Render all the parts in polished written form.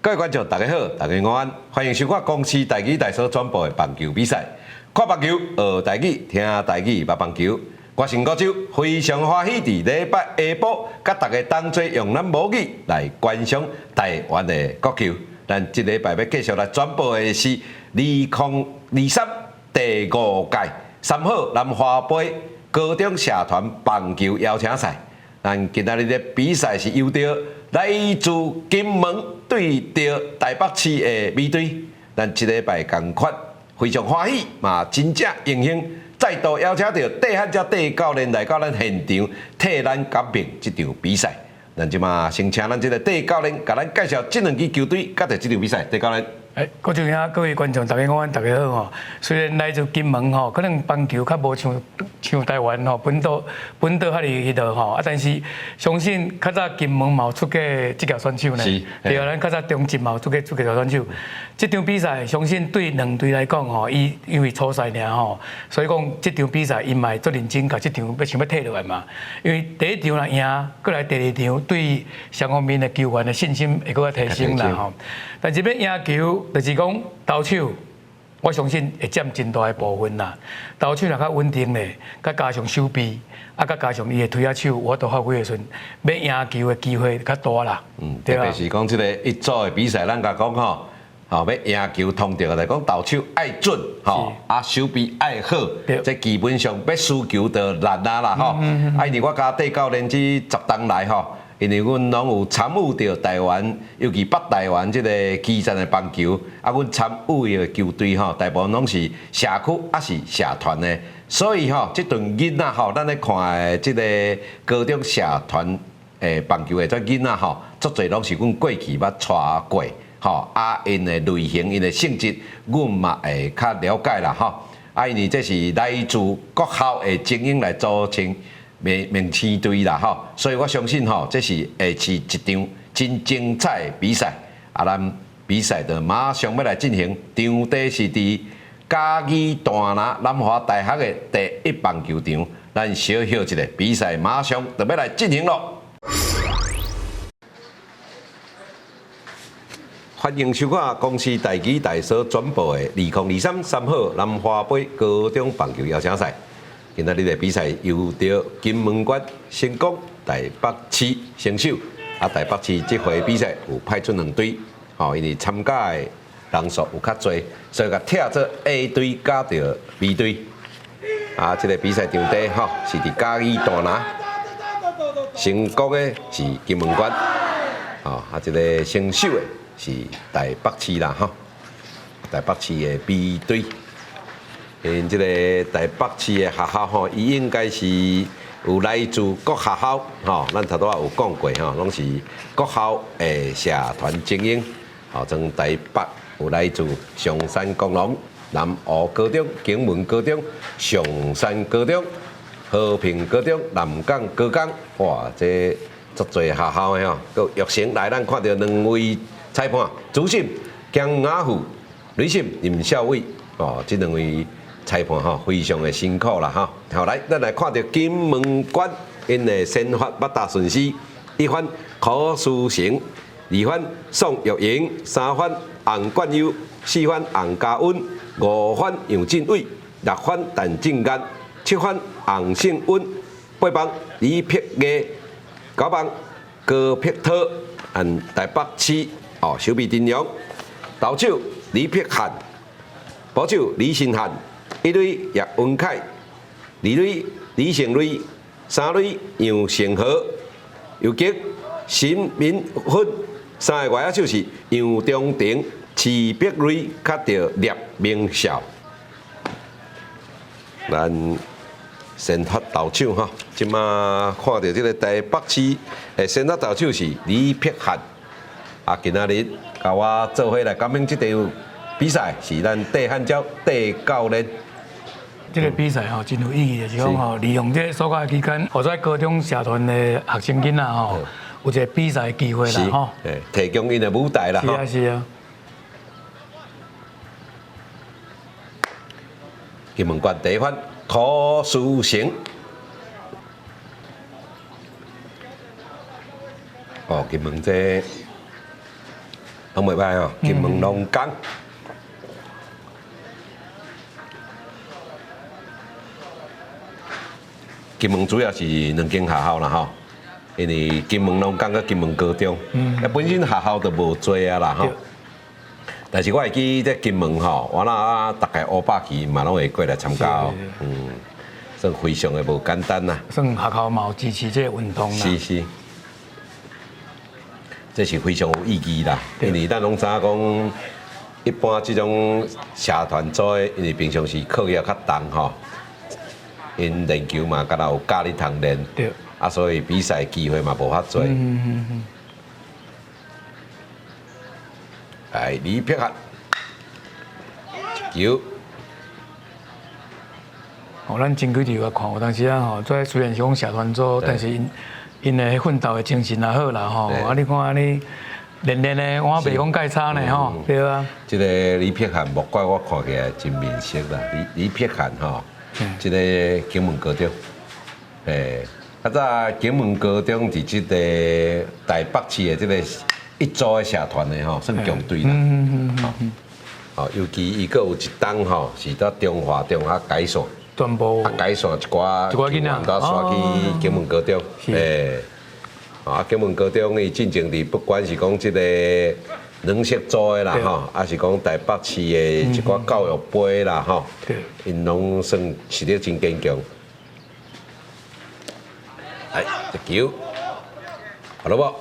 各位观众，大家好，大家午安，欢迎收看公司台语台所转播的棒球比赛。看棒球，学台语，听台语，捌棒球。我是国洲，非常欢喜伫礼拜下晡，甲大家同齐用咱母语来观赏台湾的国球。咱这礼拜要继续来转播的是2023第5届3号南华杯高中社团棒球邀请赛。咱今仔日的比赛是由着来自金门对着台北市的美队，咱这礼拜同款非常欢喜，嘛真正荣幸，再度邀请到戴汉遮戴教练来到咱现场替咱讲评这场比赛。咱即马先请咱这个戴教练，甲咱介绍这两支球队甲着这场比赛。戴教练。各位兄各位观众，大家午安，大家好吼。虽然来自金门吼，可能棒球较无像台湾吼本岛遐哩迄度吼，但是相信较早金门嘛有出过职业选手呢，对啊，咱较早中职嘛有出过职业选手。这场比赛相信对两队来讲吼，因为初赛尔吼，所以讲这场比赛因嘛足认真，甲这场想要摕落来嘛。因为第一场若赢，过来第二场对双方面的球员的信心会搁较提升啦吼。但是要赢球，就是讲投手，我相信会占真大的部分啦。投手若较稳定咧，佮加上手臂，佮加上伊的推啊手，我都发挥的时阵，要赢球的机会较大啦。特别是讲这个一组的比赛，咱甲讲吼，要赢球通常来讲，投手爱准，手臂爱好，这基本上要输球就难啦吼。因为我甲戴教练这10年来吼。因为阮拢有参与到台湾，尤其北台湾即个基层的棒球，阮参与的球队大部分拢是社区是社团的，所以即阵囡仔咱咧看的即个高中社团棒球的这囡仔足侪拢是阮过去捌带过，因的类型、因的性质，阮嘛会较了解啦因为这是来自各校的精英来组成。明星队啦所以我相信这是会是一场真精彩的比赛。咱比赛就马上要来进行，场地是伫嘉义大拿南华大学的第1棒球场。咱小休一下，比赛马上就要来进行咯。欢迎收看公司台语台所转播的2023 3号南华杯高中棒球邀请赛。今仔日的比赛由着金门县成功台北市成手，台北市这回比赛有派出2队，因为参加的人数有较多，所以甲拆做 A 队加着 B 队。这个比赛场地是伫嘉义大拿，成功的是金门县，这个成手的是台北市啦台北市的 B 队。因这个台北市的学校伊应该是有来自各学校咱头拄仔有讲过拢是各校的社团精英，从台北有来自上山公龙、南湖高中、景文高中、上山高中、和平高中、南港高中，哇，这足侪学校的佮玉成来，咱看到2位裁判，主审江雅虎、雷审任孝伟，这2位。裁判非常的辛苦啦好来，咱来看到金门县因的先发八大顺序：1番柯书成，2番宋玉莹，3番洪冠佑，4番洪家温，5番杨振伟，6番陈正安，7番洪胜温，8番李碧业，9番高碧涛，台北市守备阵容，投手李碧汉，保守李新汉。1垒叶文凯，2垒李成瑞，3垒杨成和，游击陈明芬，3个外野手是杨中庭、徐碧瑞，甲着聂明孝。咱先发投手即马看到这个台北市的先发投手是李碧汉。今仔日甲我做伙来讲评这场比赛，是咱戴汉椒戴教练。这个比赛真有意义，就是讲利用这暑假期间，或者高中社团的学生囡仔有一个比赛的机会啦提供因的舞台啦是啊。金门县第1番柯书成，金门这拢袂歹吼，金门龙岗。金门主要是两间学校啦吼，因为金门龙岗跟金门高中，本身学校就无多啊啦吼。但是我会记在金门吼，我那大概500期嘛拢会过来参加哦，算非常的无简单呐。算学校嘛有支持这个运动啦。是是，这是非常有意义啦，因为咱拢知影讲，一般这种社团组的，因为平常时课业较重吼。因练球嘛，敢若有教你通练，啊，所以比赛机会嘛无法多。哎，李碧汉球，哦，咱前几场看，有当时啊吼，做虽然是讲社团组，但是因的奋斗的精神也好啦吼。啊，你看安尼练练的，我袂讲介差呢吼，对啊。这个李碧汉，莫怪我看起来真面熟啦，李碧汉吼。即个金门高中，较早金门高中伫即个台北市的即个一组的社团的吼，算强队啦。哦，尤其伊个有一档吼，是到中华改选，全部改选一寡囡仔，到刷去金门高中，啊，金门高中伊进前伫不管是讲即个软式组的啦吼，还是讲台北市的一寡教育杯啦吼，因拢算实力真坚强。来，一球，好了无？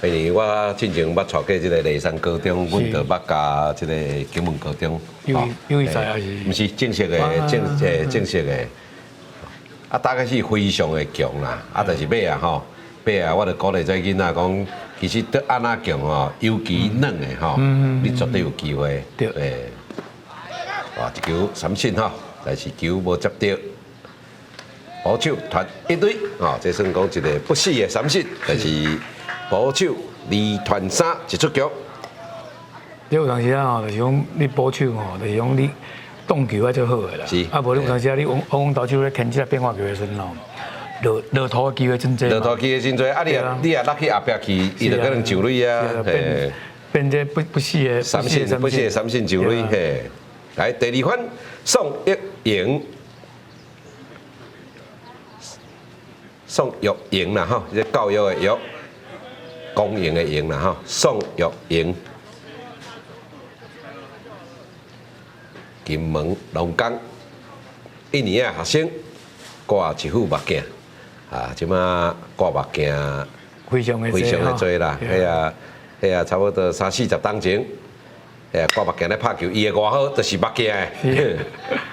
因为我进前捌带过即个梨山高中，阮就捌加即个金门高中。有比赛还是？毋是正式的，正式的。啊，大概是非常的强啦，啊，但是尾啊吼。尾啊，我就鼓励这囡仔讲，其实得安那强吼，尤其软的吼，你绝对有机会。对。哇，一球三振吼，但是球无接到，保守团一队，哦，这算讲一个不死的三振，但是保守2团3一出局。你有当时啊吼，就是讲你保守吼，就是讲你动球啊最好的啦。是。啊，无你有当时啊，你往投手咧牵起来变化球的时阵吼。落土的机会真多，落土机会真多，啊！你也落去后壁去，伊就可能上垒啊，变这不死的三振，不死的三振上垒嘿。来第2分，宋玉莹，宋玉莹啦吼，这教育的育，公营的营啦吼，宋玉莹，金门龙岗，1年啊学生挂一副目镜。啊，即马挂目镜非常的多啦，迄差不多30-40档前，挂目镜咧拍球，伊的外号就是目镜的。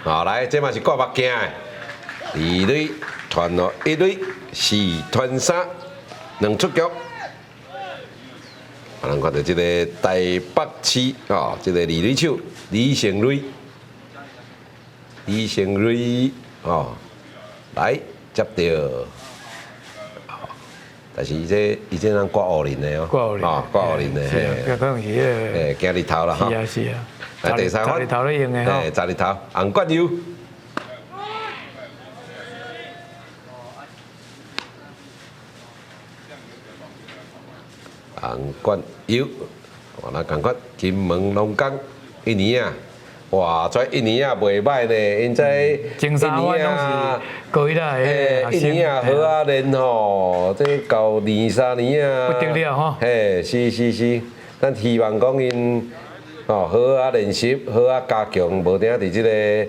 好，来，这嘛是挂目镜的，2垒传落1垒4传3，2出局。啊，咱看到这个台北市哦，这个2垒手李成瑞哦，来接到。但是伊这人挂乌林的哦，挂乌林的，可能是迄今日头啦哈，是啊是啊，来第3分，日头咧用的吼，昨日头红冠优，红冠优，我来赶快金门龙岗1年啊。哇，这1年啊袂歹呢，因在前3湾拢是高一啦，1年啊好啊练吼，这到2、3年啊不得了吼。是，咱希望讲因好啊练习，好啊加强，无定伫即个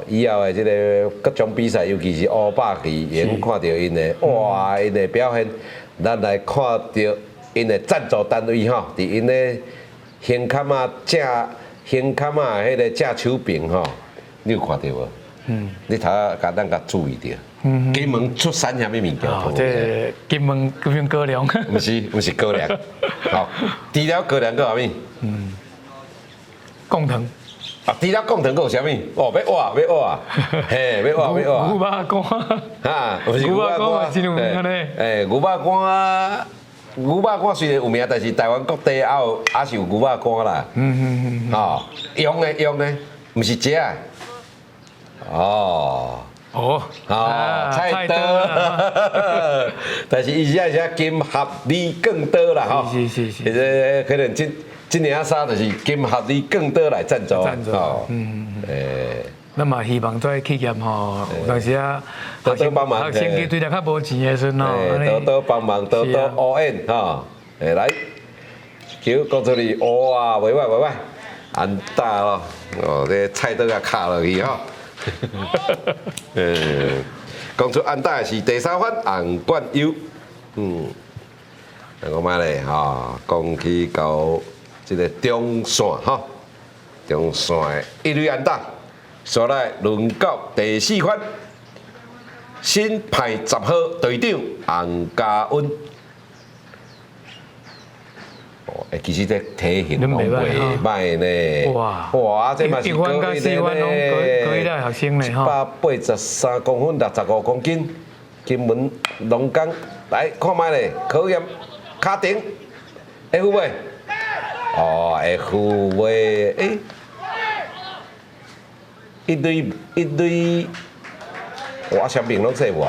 以后的即个各种比赛，尤其是500期，因看到因的哇，因的表现，咱来看到因的赞助单位吼，伫因的胸坎啊胸坎啊，迄个正手柄吼，你有看到无？你头甲咱甲注意着。金门出产啥物物件？这金门高粱。毋是高粱，好，除了高粱，搁啥物？贡糖。啊，除了贡糖，搁有啥物？哦，要挖，嘿，要挖。牛肉干。哈，不是牛肉干，真有名咧。牛肉干。牛肉干虽然有名，但是台湾各地也是有牛肉干啦。用的，毋是食的。哦，哦，菜多，但是伊现在金合理更多啦吼。是。其实可能今年衫就是金合理更多来赞助。那么希望做企业吼，有当时啊，多多帮忙，学生机对来较无钱的时候，多多帮忙，多多 all in 哈，来，球讲出去，哇，袂歹，安大咯，这菜刀啊卡落去哈，讲出安大是第三番红冠优，来讲卖咧哈，讲起到这个中线哈，中线的一垒安打。所来轮到第4番，新派10号队长洪家温。其实这体型拢袂歹呢。哇，这嘛是高一的呢。183公分，65公斤，金门龙岗来看卖咧，考验卡顶 F 位，F 位一堆，我相片拢说无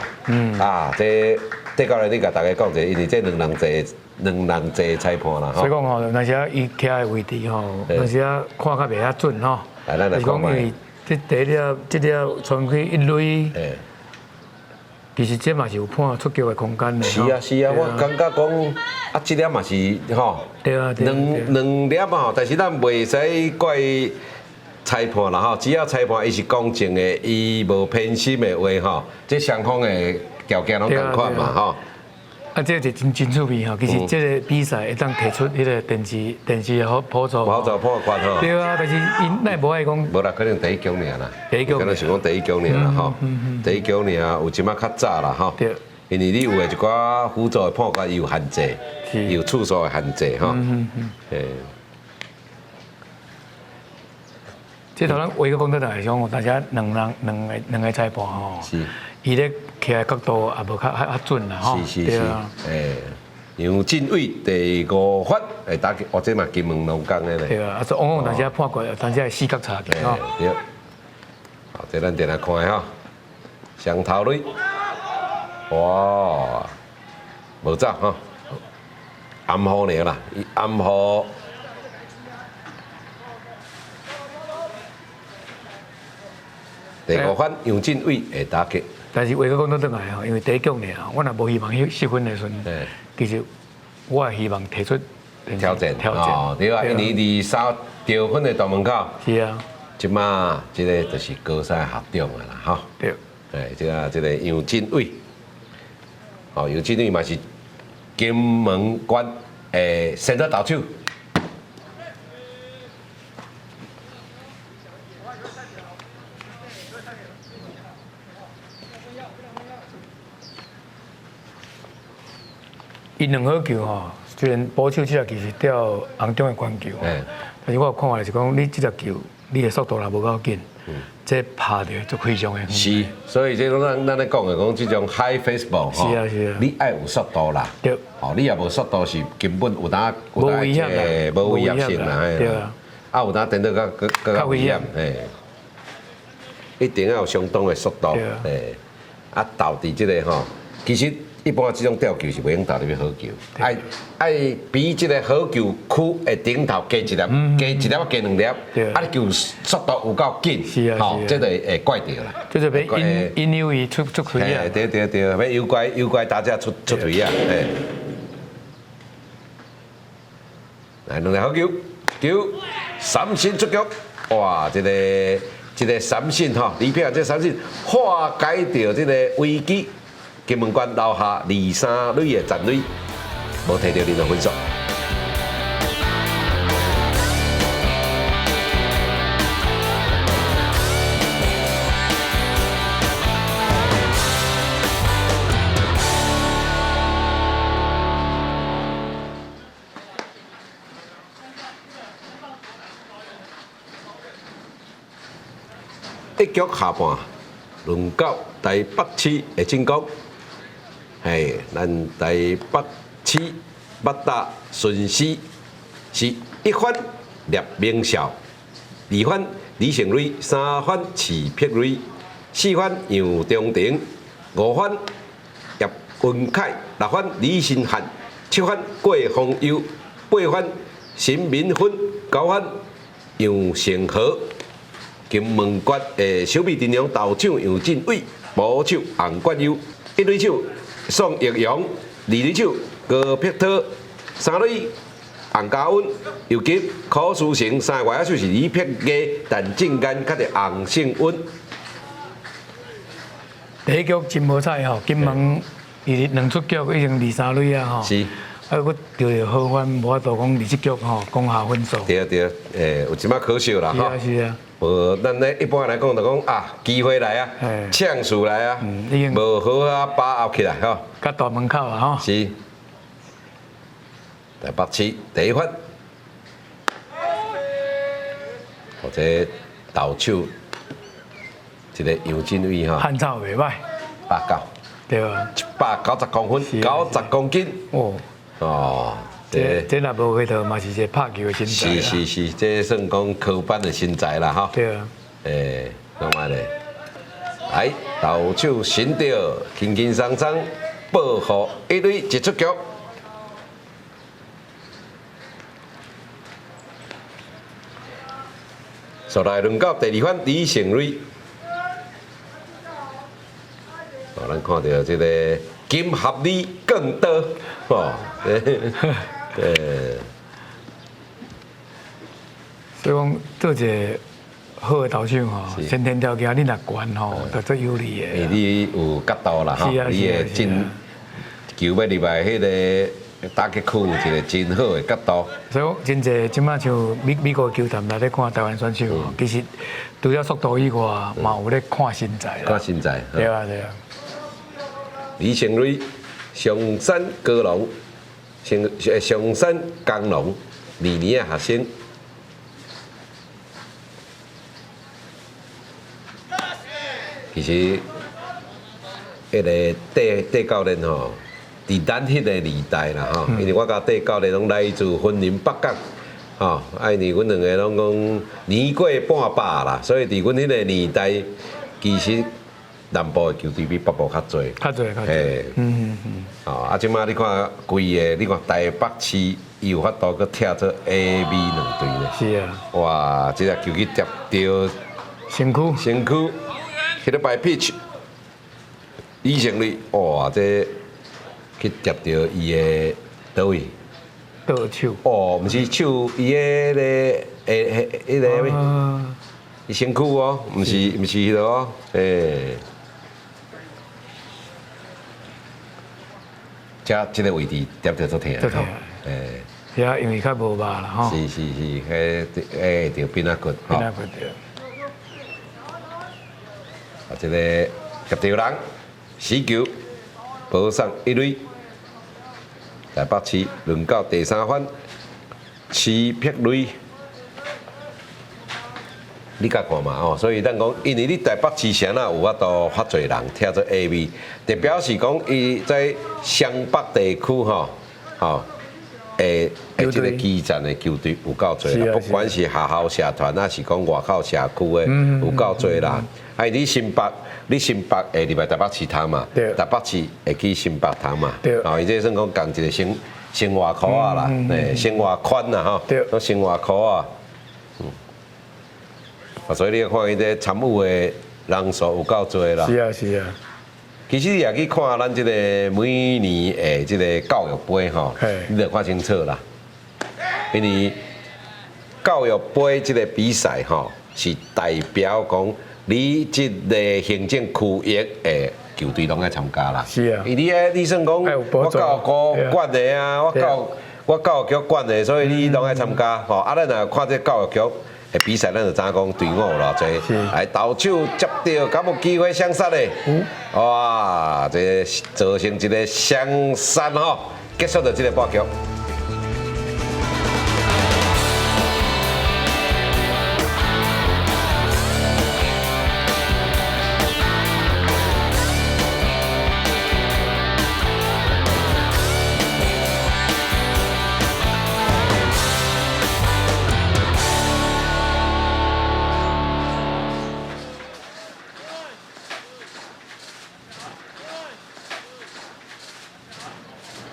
这到来你甲大家讲者，因为这两人坐裁判啦吼。所以讲吼，那时啊伊徛的位置吼，那时啊看较袂遐准吼。就是讲因为这条传去一垒，其实这嘛是有判出球的空间的。是啊，我感觉讲这粒嘛是吼，两粒吼，但是咱袂使怪。裁判啦吼，只要裁判伊是公正的，伊无偏心的话吼，这双方的条件拢同款嘛吼。这是真趣味吼，其实这个比赛会当提出迄个电视的补助。补助破款吼。对啊，但是因那无爱讲。无啦，可能第一局尔啦。第一局。可能是讲第一局尔啦吼。第一局尔有即马较早啦吼。对。因为你有的一寡辅助的判决有限制，有次数的限制吼。即头咱为个讲得来讲，大家两个裁判吼，伊咧徛的角度也无较准啦吼。是，杨振伟第5发打或者嘛金门龙岗的咧。对啊，所以往往大家判过，大家四角差距吼。对。好，这咱定来看吼，上头垒，哇，无走吼，暗号尔啦，暗号。第5番杨振伟会打击，但是为个讲倒转来吼，因为第一局呢，我若无希望失分的时阵，其实我也希望提出挑战，对啊，因为23得分的大门口，是啊，即马即个就是高赛合中的啦，吼，对，这个杨振伟，杨振伟嘛是金门县的先得投手。伊两好球吼，虽然保守这个球是掉红中的关球，但是我看法是讲，你这个球，你的速度也无够紧，这拍着就非常的远。是，所以这种咱咧讲的讲这种 high fastball 吼，你爱有速度啦，对，你也无速度是根本有当无危险啦，无危险性啦，对啊，有当等到较危险，一定要有相当的速度，投伫这个吼，其实。一般这种吊球是袂用投入去好球，爱比这个好球区的顶头加一粒，加两粒，你球速度有够紧，吼，这就会怪掉啦。就是要引诱伊出腿啊。对，要诱拐大家出腿啊，来两粒好球三振出局，哇，这个三振吼，李平这三振化解掉这个危机。金门县留下2-3垒的残垒，无摕到任何分数。一局下半，轮到台北市的进攻。咱台北市捌打顺时是1番聂明孝，2番李成瑞，3番徐碧瑞4番杨中庭，5番叶文凯，6番李新汉，7番郭宏佑，8番陈明芬，9番杨成和。金门决的小米阵容道场杨振伟，保手洪冠佑，1垒手宋奕阳，2垒手高碧涛，3垒洪家温，游击柯书成，3个外野手是李碧基、陈正干，甲着洪胜温。第一局真无彩吼，金门伊2出局已经2、3垒啊吼。是。啊，佫着好翻，无法度讲27局吼攻下分数。对对，有即摆可惜啦吼。是啊是啊。无，咱咧一般来讲就讲啊，机会来啊，呛数来啊，无好啊把握起来吼。甲大门口啊吼。是。台北市第1发，或者投手一个杨振伟吼。汉草袂歹。89。对啊。190公分，90公斤。哦。哦。这若无回头嘛是一个拍球的身材是，这算讲科班的身材啦哈。对啊。弄完咧，来投手神着，轻轻松松保护1垒一出局。所来轮到第2番李成瑞。咱看到这个金合理更多，哦。所以讲做一个好的投手吼，先天条件你若悬吼，就最有利的。因为你有角度啦吼，你的进球要入来迄个打击区有一个真好的角度。所以讲真济即摆像美国球坛来咧看台湾选手吼，其实除了速度以外，嘛有咧看身材啦。看身材。对啊对啊。李成瑞，上山高龙。上山工农2年的学生，其实迄个戴教练吼，伫咱迄个年代啦吼，因为我甲戴教练拢来自云林北港，吼，因为阮2个拢讲年过半百啦，所以伫阮迄个年代，其实南部的球队比北部较侪。较侪。啊，即摆你看规个，你看台北市伊有法度去踢做 A、B 2队咧。是啊。哇，即只球去贴到身躯，迄个摆 pitch， 李成瑞，哇，这去贴到伊的倒位？倒手。哦，毋是手，伊的迄个伊身躯哦，毋是迄个哦，即个位置点着做疼吼，是啊，因为较无肉啦吼。是，迄条边仔骨吼。边仔骨对。啊，即个接到人死球，保送1垒。台北市轮到第3番徐碧瑞，你甲看嘛哦，所以咱讲，因为你台北市城啊有法度较侪人踢做 A、B， 就表示讲伊在湘北地区吼，即个基层的球队有够侪啦，不管是学校社团啊，是讲外口社区的有够侪啦。哎，你新北会入来台北市摊嘛？台北市会去新北摊嘛？哦，伊这算讲共一个生活区啊啦，生活圈啦吼，都生活区啊。啊，所以你看伊这参与的人数有够多啦。是啊。其实你也去看咱这个每年的这个教育杯吼，你就看清楚啦。因为教育杯这个比赛吼，是代表讲你这个行政区域的球队拢爱参加啦。是啊。你算讲我教育管的啊，我教育局管的，所以你拢爱参加吼。啊，咱若看这教育局的比赛，咱就知影讲队伍有偌济。来投手接到，敢有机会相杀的？哇，这造成一个相杀吼，结束了这个半局。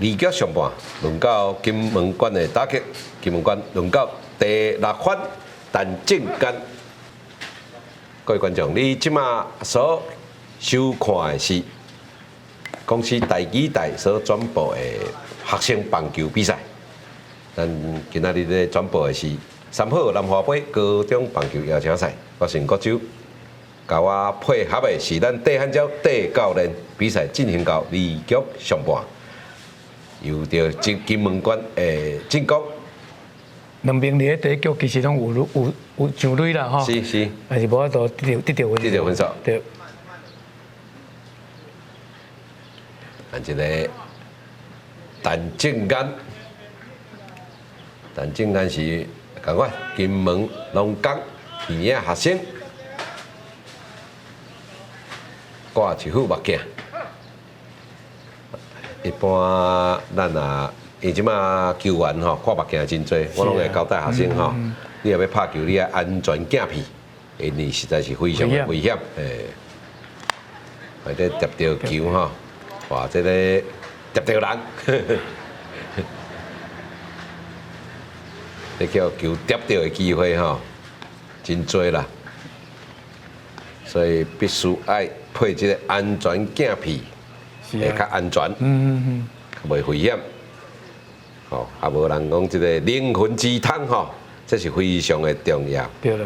二局上半轮到金门馆的打击，金门馆轮到第六番陈正干。各位观众，你即马所收看的是公司台基台所转播的学生棒球比赛。咱今仔日咧转播的是3号南华杯高中棒球邀请赛，我是国洲。甲我配合的是咱戴汉椒戴教练，比赛进行到2局上半，由着金门馆的进攻。两边伫第一局其实拢有上垒啦吼，是，但是无法度得到分数。对。按一个陈正干，陈正干是共款金门龙岗二营学生。挂一副目镜，一般咱因即马球员吼挂目镜真多，我拢会交代学生吼，你若要拍球，你要安全镜片，因为实在是非常的危险，或者接到球吼，或者咧接到人，你叫球接到的机会吼，真多啦，所以必须爱。配即个安全镜片，会较安全，较袂危险。吼，也无人讲即个灵魂鸡汤吼，这是非常的重要。对了。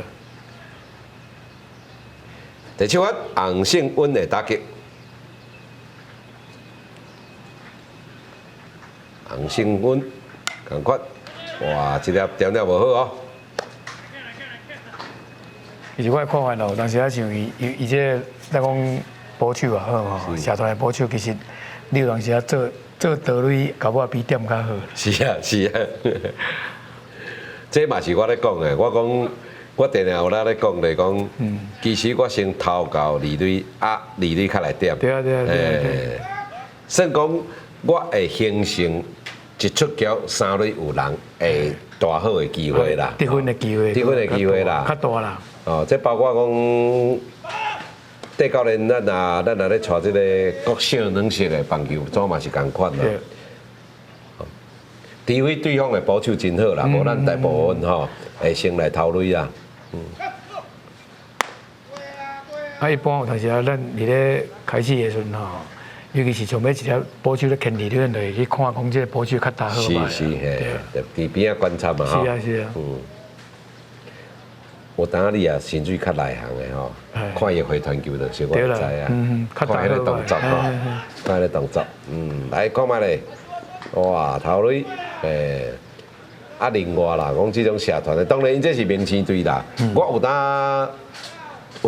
第7番洪胜温的打击，洪胜温共款，哇，这粒点无好哦。其实我看法咯，当时啊像伊这咱讲保守啊好吼，社团的保守其实你有当时啊做道垒，搞不好比点较好。是啊，这嘛是我咧讲的，我讲我定定有咧讲咧讲，其实我先投到二垒，二垒较来点。对啊。算讲我会形成一出局3垒有人会大好的机会啦，得分的机会啦，较大啦。哦，这包括讲，戴教练，咱若咧带这个国小软式的棒球，总嘛是共款啦。除非对方的保守真好啦，无咱大部分吼会先来投垒啦。一般有当时啊，咱伫咧开始的时阵吼，尤其是像要一条保守咧牵离里，就会去看讲这个保守较大好嘛。是，伫边仔观察嘛吼。是啊。有当你啊，甚至较内行的吼，看伊回传球就小可知啊，看迄个动作吼，看迄个动作，来看卖咧，哇，头垒，另外啦，讲即种社团的，当然因这是明星队啦，我有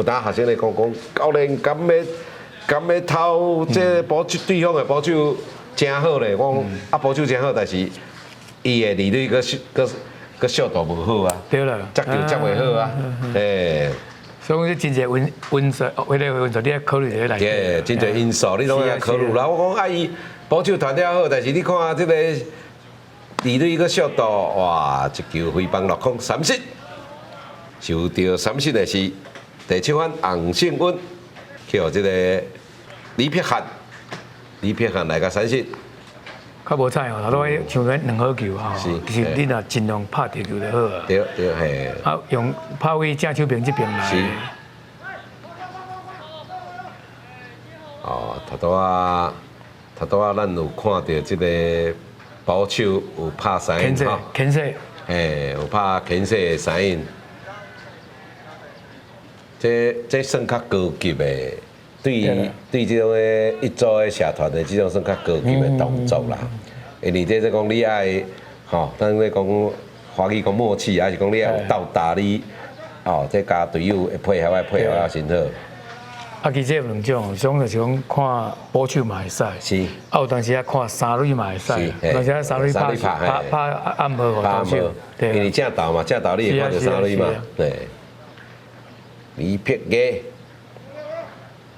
当学生咧讲，教练敢要偷这保守对方的保守真好咧，我讲保守真好，但是伊的离队个速度无好啊，对啦，接球接袂好啊，所以真侪因素，迄个因素你要考虑下来。真侪因素你拢要考虑啦。我讲伊保守团了好，但是你看这个离队个速度，哇，一球飞棒落空3失，受到3失的是第7番洪胜温，去互这个李撇汉来个3失。较无彩吼，头拄像咱2好球吼，其实你若尽量拍着球就好啊。对，嘿。啊，用拍位正手边这边来。是。哦，头拄啊，咱有看到这个保守有拍3印吼。牵制。有拍牵制的3印。这算较高级的。对这种的一组的社团的这种算较高级的动作啦，因为这讲你爱吼，咱咧讲华语讲默契，还是讲你爱有到达你哦，这甲队友的配合啊真好。啊，其实有2种，种就是讲看保守嘛会使，是。啊，有当时啊看3垒嘛会使，有当时啊3垒拍暗号互投手，因为正投嘛，正投你会看到3垒嘛，对。李撇嘅。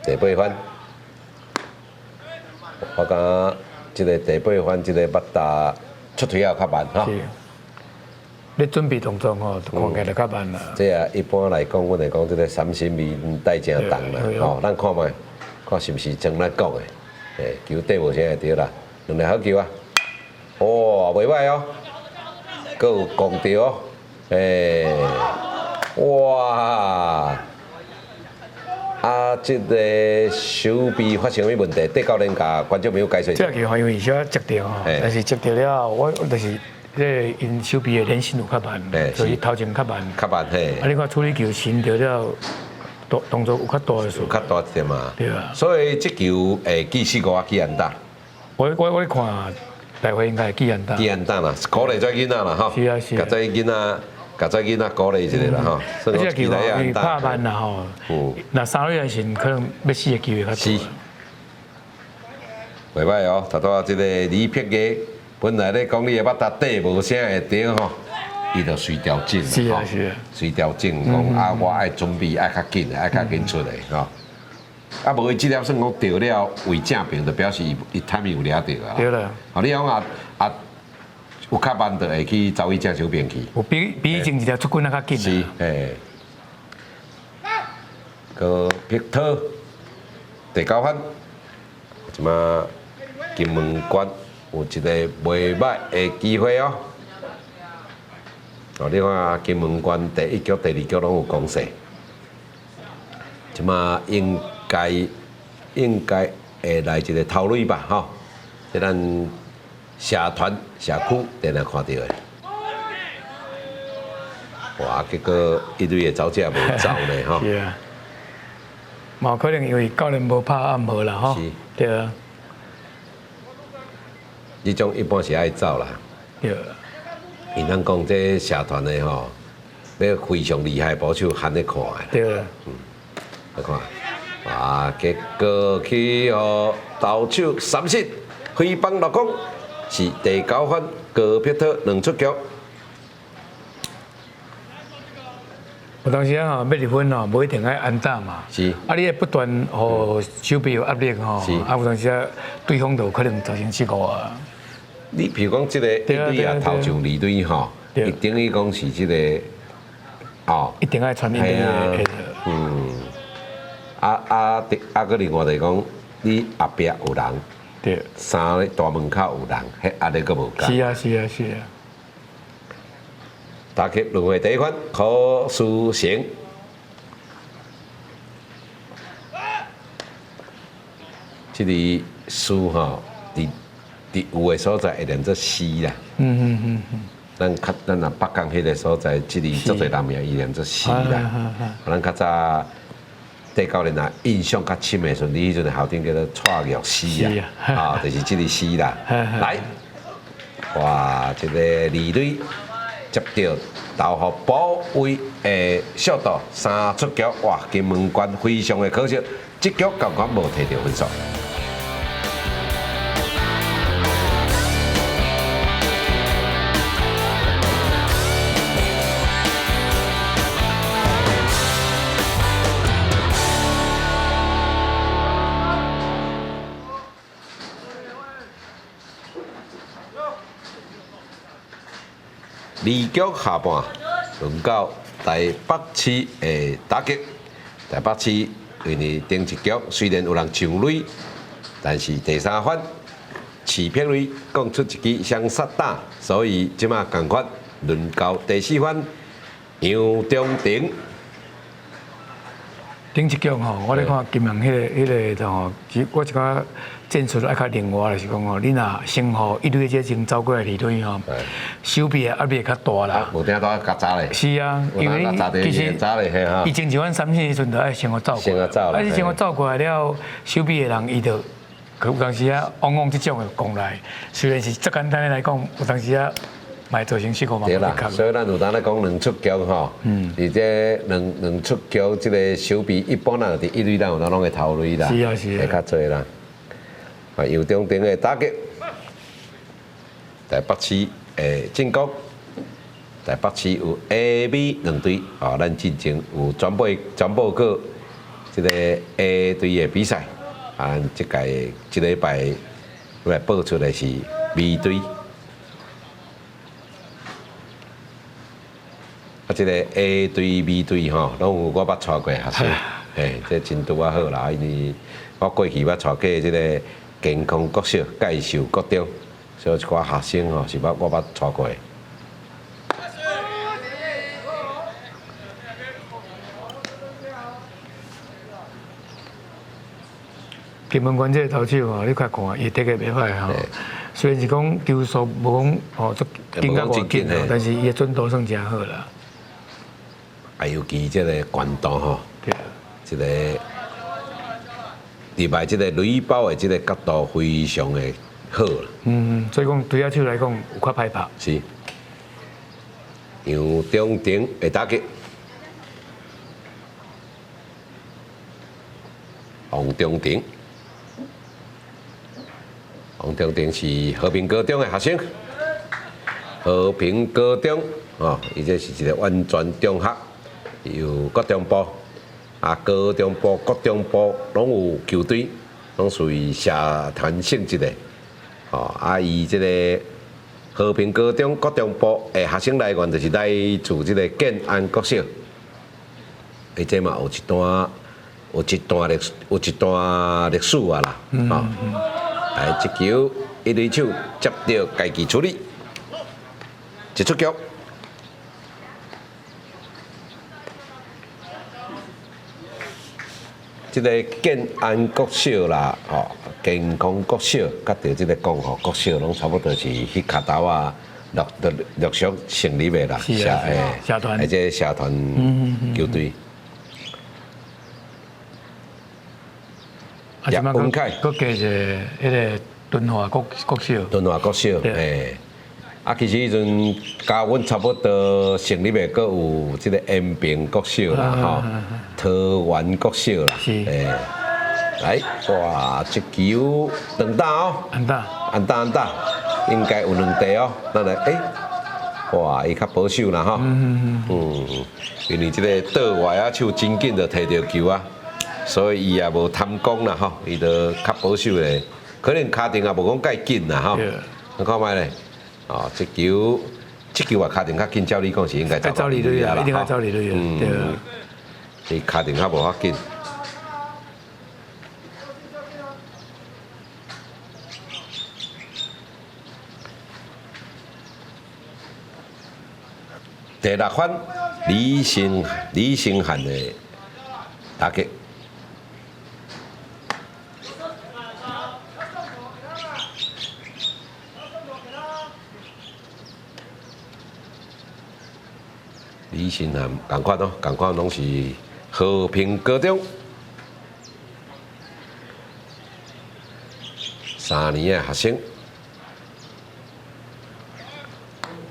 第8番，我讲即个第8番，即个捌打出腿也较慢哈。是。你准备动作吼，看起来就较慢啦。这啊，一般来讲，阮会讲即个三心味带正重啦，吼，咱看卖，看是毋是像咱讲的，球底无啥会对啦，2个好球啊。哇，袂歹哦，佫有讲到哦，哇！啊，这个手臂发生咩问题？戴教练甲观众朋友解释。这个球因为小接到吼，但是接到了，我就是这因手臂的连线有较慢，所以头前较慢。较慢嘿。啊，你看处理球伸到了，动作有较大的数。有较大一点嘛。对啊。所以这球记4-5啊，记安打。我看大会应该记安打。记安打啦，鼓励这囡仔啦吼。是啊是啊。甲这囡仔。甲这囡仔鼓励一下啦吼，这个球伊拍慢啦吼，那三垒线可能要死的机会较是，袂歹哦。头拄啊，这个李碧杰本来咧讲你的腹底无啥会顶吼，伊就随调整啦吼，随调整讲啊，我爱准备爱较紧的，爱较紧出来吼。啊，无伊即粒算讲掉了为正平，就表示伊timing有抓到啊。对啦。啊，你讲啊。有较慢就会去走去正手边去。有比以前一条出棍较紧。是，个皮特第9分，即马金门关有一个袂歹的机会哦。哦，你看金门关第1局、第2局拢有攻势，即马应该会来一个头垒吧，吼，即咱。社团社区电来看到的，哇！结果一堆的走者无走呢，吼。是啊，嘛可能因为教练无拍暗号啦，吼。是。对啊。这种一般是爱走啦。对。因咱讲这社团的吼，要非常厉害捕手，罕咧看的。对啊。来看，啊！结果去互投手三振，飞棒落空。是第9分，戈皮特2出局。有当时啊，要2分哦，无一定爱安打嘛。是。啊，你不断互手臂有压力吼，啊，有当时啊，对方就可能造成失误啊。你譬如讲，即个一队啊，头上2队吼，伊等于讲是即个，哦，一定爱传一定的。个另外就是讲，你后壁有人。对，三个大门口有人，迄压力阁无够。是啊，是啊，是啊。打击轮回第1分，何书成。这个书吼，伫有的所在会连做诗啦。咱若北港迄个所在，即个足侪人名伊连做诗啦。咱较早。对教练啊，印象较深的时阵，你迄阵校长叫做蔡玉诗啊，啊，就是即个诗啦。来，哇，一个2垒接到投互保卫的速度3出局，哇，金门关非常的可惜，这局感觉无摕到分数。2局下半，轮到台北市的打击。台北市因为顶一局虽然有人上垒，但是第3番市平瑞讲出一支双杀打，所以即马同款轮到第4番杨中庭。顶一局吼，我咧看金门迄个吼，其实我一个战术爱较另外，就是讲吼，你若先互一垒这先走过来2队吼，手臂的压力较大啦。无听到较早咧。是啊，因为其实以前一款3线时阵就爱先互走过来，啊，你先互走过来了，手臂的人伊就有当时啊，往往这种的攻来，虽然是最简单的来讲，有当时啊。卖造成失误嘛？对啦，所以咱有当咧讲2出局吼，而且两出局，即个手臂一般人伫1垒，咱有当拢会投垒啦，会较侪啦。啊，杨中庭的打击，台北市的进攻，台北市有 A、B 2队，啊，咱进前有转播过即个 A 队的比赛，啊，即届即礼拜来播出的是 B 队。啊，这个 A 队、B 队吼，拢有我捌带过学生，这真拄啊好啦。因为我过去捌带过这个健康国小介绍国中，所以一寡学生吼是我捌带过的。金门关这个投手吼，你快看，伊踢个袂歹吼。虽然是讲球速无讲吼足紧甲偌紧吼，但是伊的准度算真好啦。啊，尤其这个关度吼，这个伫摆这个垒包的这个角度非常的好啦。所以讲对手来讲有较歹拍。是。杨中庭会打击，王中庭。王中庭是和平高中的学生，和平高中哦，伊这是一个完全中学，有国中部，啊高中部、国中部拢有球队，拢属于社团性质的，哦啊伊这个和平高中国中部的学生来源就是来自这个建安国小，伊这嘛有一段历史啊啦，哦。来，一球一垒手接到家己处理，一出局。这个建安国小啦，吼，健康国小，甲着这个共和国小，拢差不多是迄卡头啊，陆续成立的啦，社团，或者社团球队。啊，即摆佮加一个迄个敦化国小。敦化国小，啊，其实迄阵甲阮差不多成立的，佮有即个延平国小啦，吼，桃园国小啦，来，哇，一球长打哦，安打，应该有2地哦，咱来，哇，伊较保守啦，吼，因为即个倒外啊手真紧就摕到球啊。所以伊也无贪功啦吼，伊就较保守咧，可能卡定也无讲介紧啦吼。你看卖咧，哦，这球啊卡定较紧，照你讲是应该照理对啊，一定要照理对啊，对。伊卡定较无法紧。第6番李星汉的打击。李新涵共款咯，共款拢是和平高中3年的学生。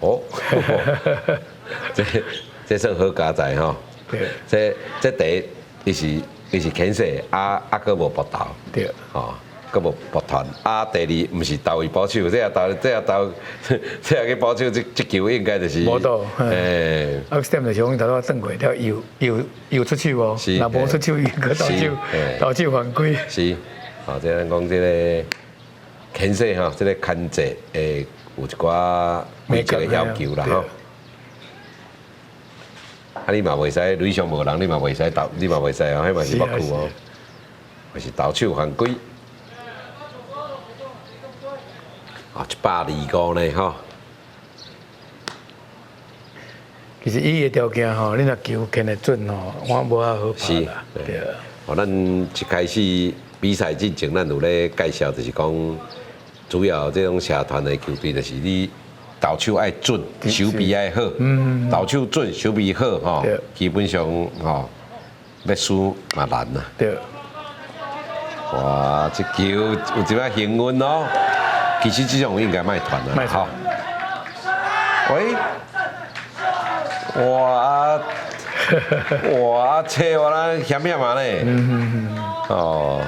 哦，这算好加载吼。这第一，伊是牵涉佫无搏投。对。哦。佫无搏团啊！第二，毋是投伊保守，这也去保守，这球应该就是。无到。啊，点就是讲头头转过，了又出手哦。是。若无出手，伊个投手犯规。是。哦，即咱讲即个牵涉吼，即个牵制有一寡规则的要求啦吼。啊，你嘛袂使垒上无人，你嘛袂使投，你嘛袂使哦，迄嘛是不酷哦，还是投手犯规。哦，125呢吼。其实伊个条件吼，你若球牵得准吼，我无遐好拍啦。对。哦，咱一开始比赛之前，咱有咧介绍，就是讲主要这种社团的球队，就是你投手爱准，手臂爱好。投手准，手臂好吼，基本上吼要输嘛难啦。对。哇，这球有一摆幸运哦。其实这种应该卖团了，好。喂，哇，切我啦，险险嘛咧。哦，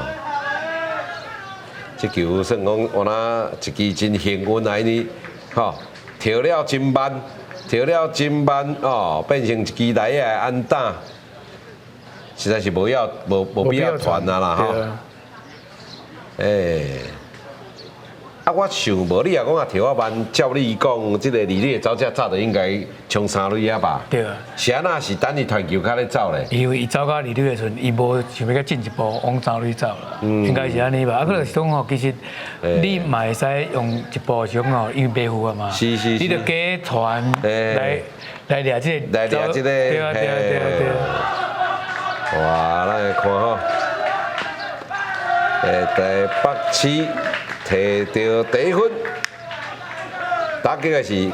这球算讲我那一支真幸运来呢，吼，跳了真慢哦，变成一支来的安打，实在是无必要传啊啦吼。啊，我想无你也讲啊，跳啊慢，照你讲，即个李丽走这早就应该冲三垒啊吧？对啊。是安那是等伊传球较咧走咧？因为伊走到二垒的时阵，伊无想要甲进一步往三垒走啦，应该是安尼吧？啊，可能是讲吼，其实你嘛会使用一步是讲吼，因为白虎啊嘛，是，你着加传来掠这个，来掠这个，对啊。哇，咱来看吼，台北市摕到第1分，打击的是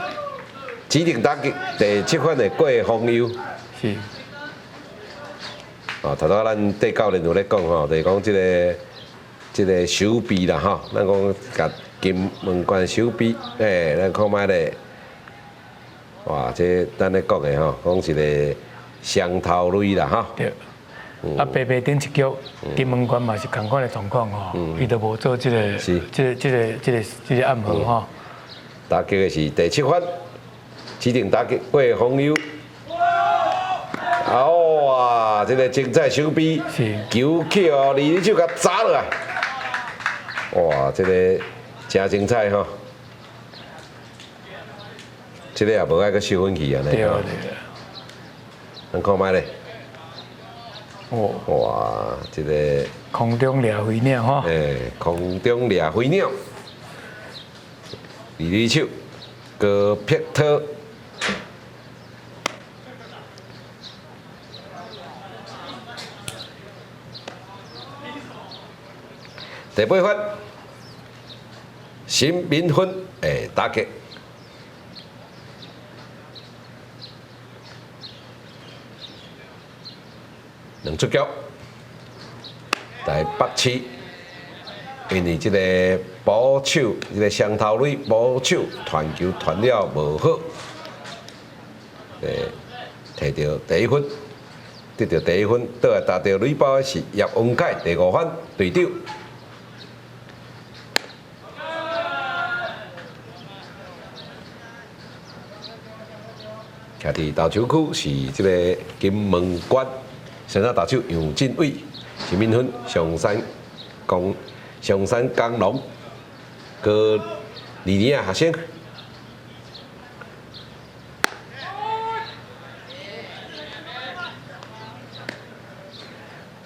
指定打击第7分的郭宏佑。是。哦，头拄咱戴教练有咧讲吼，就是讲即个手臂啦吼，咱讲甲金门关手臂，咱看卖咧，哇，这咱咧讲的吼，讲一个双头类啦吼。对。啊，白白顶一局，金门关嘛是同款的状况吼，伊都无做这个暗号吼。打击的是第7分，指定打击郭宏佑。哇，这个精彩手臂，球去哦，离手甲砸落来。哇，这个真精彩吼！这个也无爱个收分去啊，对啊。咱看卖咧。哦。哇，这个空中掠飞鸟吼。空中掠飞鸟，离手高劈托。第8分，新民分的打击，两出局。第8期，因为这个保守，这个双头垒保守传球传了无好，摕到第1分，得到第1分，倒来达到垒包的是叶文凯第5分队长。徛伫投球区是这个金门关，先生投手杨振伟，是民分上山工农高2年学生。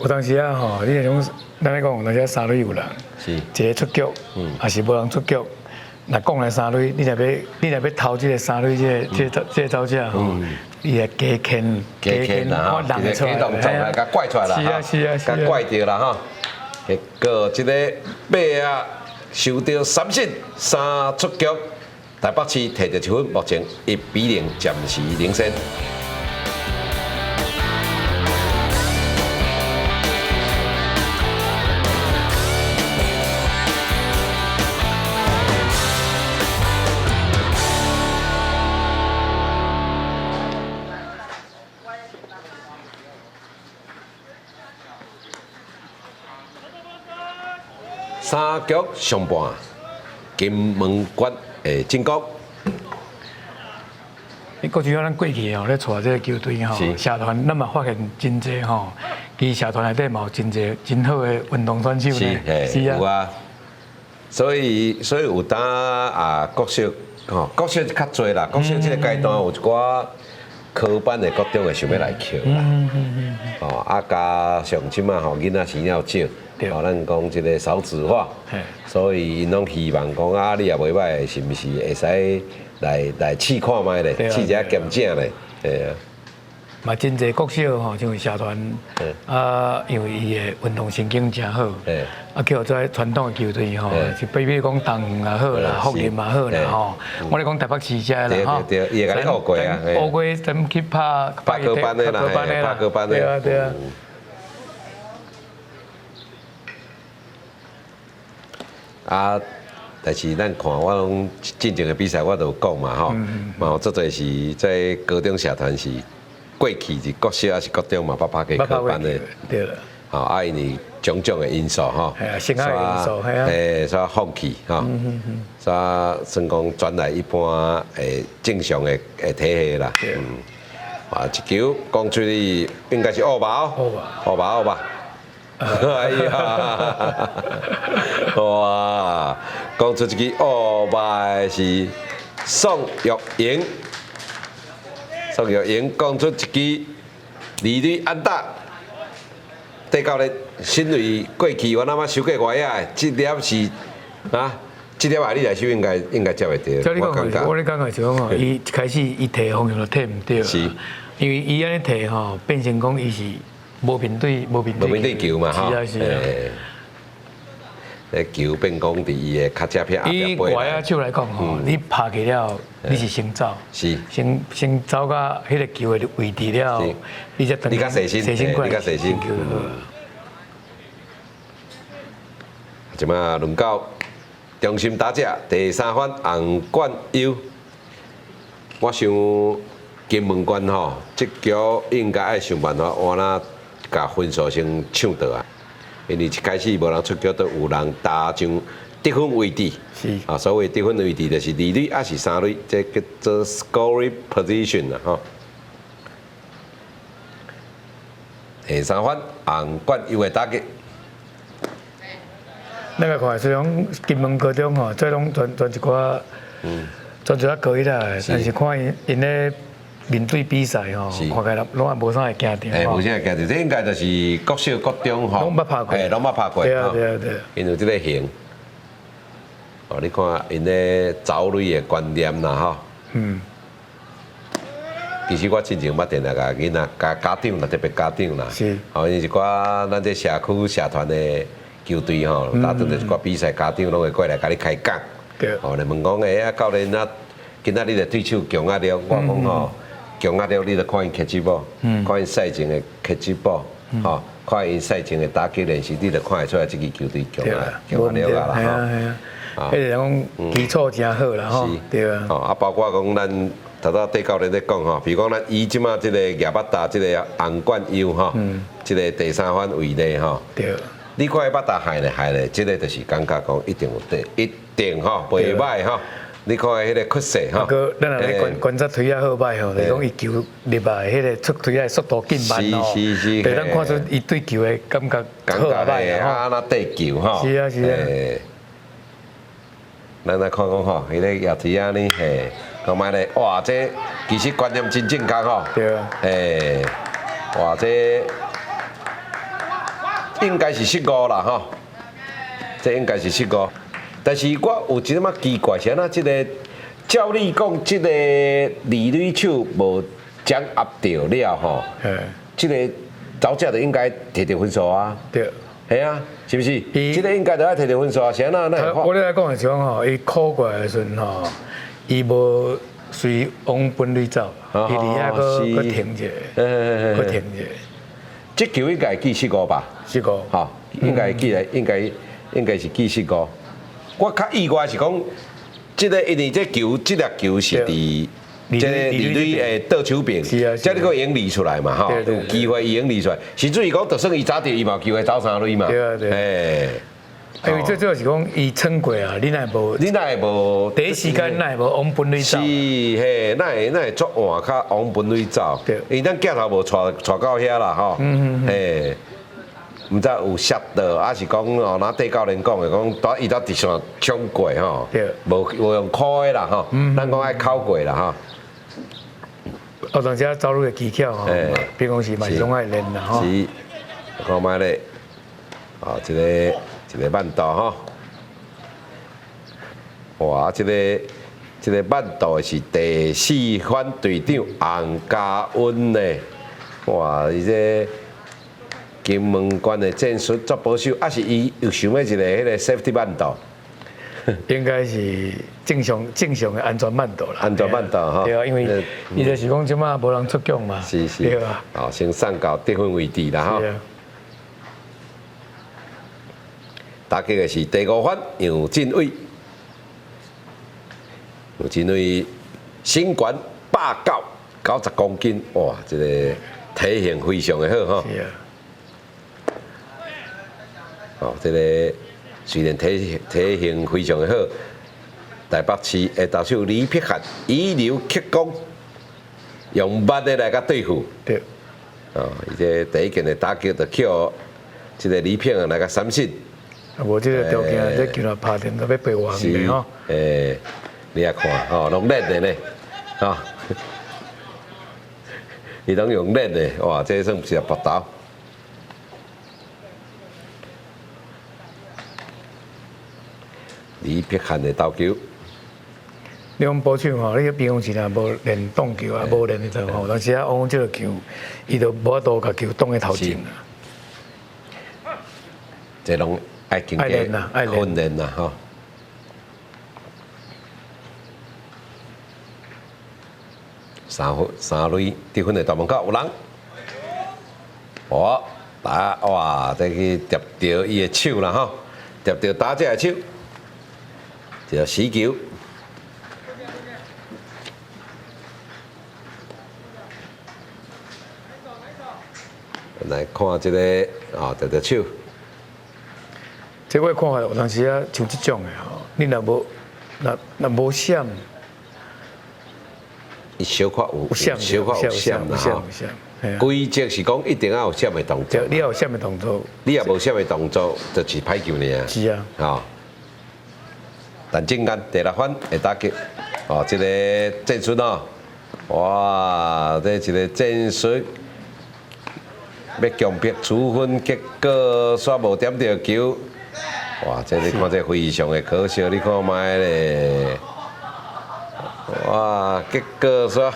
有当时啊吼，你那种咱咧讲，那些三垒有人，是一个出局，也是无人出局。若讲来三垒，你若要投这个三垒，这个走者吼，伊会加牵啦，一个动作来甲怪出来啦，甲怪掉啦吼。结果这个马啊受到3振3出局，台北市摕到1分，目前1-0暂时领先。3局上半，金门关的进攻。过去咱过去吼，咧带这个球队吼，社团咱嘛发现真济吼，其实社团内底嘛有真济真好的运动选手呢。是啊，有啊。所以有当啊，国小吼，国小较济啦，国小这个阶段有一寡科班的国中的想要来扣啦。哦，啊加上即马吼囡仔生了少。哦，咱讲即个少子化，所以因拢希望讲啊，你也袂歹，是毋是会使来试看卖咧，试一下检正咧，嘿啊。嘛，真侪国小吼，像社团啊，因为伊的运动神经真好，啊，叫做传统的球队吼，就比如讲东园也好啦，福林也好啦吼。我咧讲台北市遮啦吼，对，伊会甲你学过啊，学过咱去拍科班的啦，拍科班的，对啊。啊，但是咱看我拢进前的比赛，我都有讲嘛吼，嘛有足侪是在高中社团是过去是国小还是国中嘛，拍过科班的，对了。吼，啊，因为种种的因素吼，性格因素，系啊，所以放弃吼，所以算讲转来一般正常的体系啦，啊，一球讲出去应该是2-2，2-2。哎呀，哇，讲出一支哦，歹是宋玉莹，宋玉莹讲出一支二垒安打。戴教练身为过去我那么收过外野，这点是啊，这点啊你来收应该接会到。照你讲，我咧感觉是讲吼，伊一开始伊提方向就提唔对，是，因为伊安尼提吼，变成讲伊是无面对球嘛哈。是啊是啊。咧球变讲伫伊的脚趾片后壁飞以外野手来讲吼，你拍去了，你是先走，是先走到迄个球的位置了，你才等。你较细心过来，你较细心。即马轮到中心打者第三番洪冠优，我想金门关吼，这局应该爱想办法换哪甲分数先抢到啊。因为一开始无人出局，都有人打上得分位置。是啊，所谓得分位置就是二垒还是三垒，这叫做 scoring position 啦吼。第三番洪冠优的打击。咱个看，虽然金门高中吼，这拢全一寡，全一寡可以啦，但是看因咧面对比赛吼，看起来拢也无啥会惊着。无啥会惊着，这应该就是国小国中吼，拢捌拍过，拢捌拍过。对啊对啊对啊。因为这个型，哦，你看因咧走垒的观念啦吼。其实我之前捌定来甲囡仔、甲家长啦，特别家长啦，是，哦，因一寡咱这社区社团的球队吼，打阵着一寡比赛，家长拢会过来甲你开讲，对，哦，来问讲，啊，教练啊，今仔日的对手强啊了，我讲吼，强啊了，你着看因克制无，看因赛前的克制无，吼，看因赛前的打击练习，你着看会出来，这支球队强啊了啊啦，系啊系啊，迄个讲基础真好啦吼，对啊，哦，啊，包括讲咱。头头戴教练咧讲吼，比如讲咱伊即马即个亚巴达即个洪冠优吼，即个第三番位内吼，对，你看伊巴达害咧，即个就是感觉讲一定有对，一定吼袂歹吼。你看迄个趋势吼，个咱来观察推啊好歹吼，就是讲伊球入来迄个出推啊速度紧慢哦，是，对，咱看出伊对球的感觉好啊歹啊，安那对球吼，是啊是啊，咱来看讲吼，迄个叶子啊呢嘿。讲买咧，哇！这其实观念真正确吼。对啊。哇！这应该是15啦吼。这应该是15，但是我有一点仔奇怪，是安那？这个照你讲，这个二垒手无掌握到了吼。这个走者就应该摕到分数啊。对。系啊，是不是？这个应该就要摕到分数啊，是安那？我咧来讲的是讲吼，伊考过来的时阵吼。伊无随往本垒走，伊伫遐个停者，个停者。这球应该记15吧？15。哈，应该记来，应该是记15。我较意外是讲，这个因为这球，这粒球是伫这个二垒的倒手边，这你个赢离出来嘛，哈，有机会赢离出来。甚至于讲，就算伊早掉，伊嘛有机会走三垒嘛。对啊对。因为最主要是讲伊撑过啊，你乃无第一时间乃无往本垒走。是嘿，乃会作换较往本垒走。对，因为咱镜头无带到遐啦吼。嘿，毋知有摔到，还是讲哦，那戴教练讲的讲，伊到直线冲过吼。对。无用靠的啦吼，咱讲爱靠过啦吼。学堂遮走路的技巧吼，比讲是嘛是拢爱练啦吼。是，看卖咧，哦，一个慢道吼，哇！这个慢道是第4番队长洪家温呢，哇！伊这金门关的战术做保守，还是伊又想要一个迄个 safety 慢道？应该是正常的安全慢道啦。安全慢道哈。对啊，因为伊就是讲即马无人出局嘛。是。对啊。哦，先上到得分位置啦哈。打击的是第5番杨振伟，杨振伟身悬190公斤，哇，这个体型非常的好哈。是啊。哦，这个虽然体型非常的好，台北市的投手李碧汉以流克攻，用慢的来甲对付。对。哦，伊这第一件的打击就扣这个李平来个三振。啊，无这个条件，这球若拍电都要陪我行的吼。你也看吼，拢练的呢，吼，伊拢用练的，哇，这算不是搏斗。李碧汉的投球。你讲保守吼，你平常时若无练动球啊，无练迄套吼，但是啊，往这个球，伊就无法度甲球动喺头前啦。这拢爱经过训练啦，吼。三垒得分的大门口有人，哇，这去夹到伊的手啦，吼，夹到打者的手，就死球。来看这个这手。这我看法有当时啊，像这种的吼，你若无闪，伊小可有闪啦吼。规则是讲一定要有闪的动作。你要有闪的动作，你也无闪的动作，就是歹球尔。是啊。吼。但正间第六分会打击，这个战术哦，哇，这一个战术。要强迫处分，结果煞无点到球，哇！这你看这非常的可惜，你看卖咧，哇！结果煞，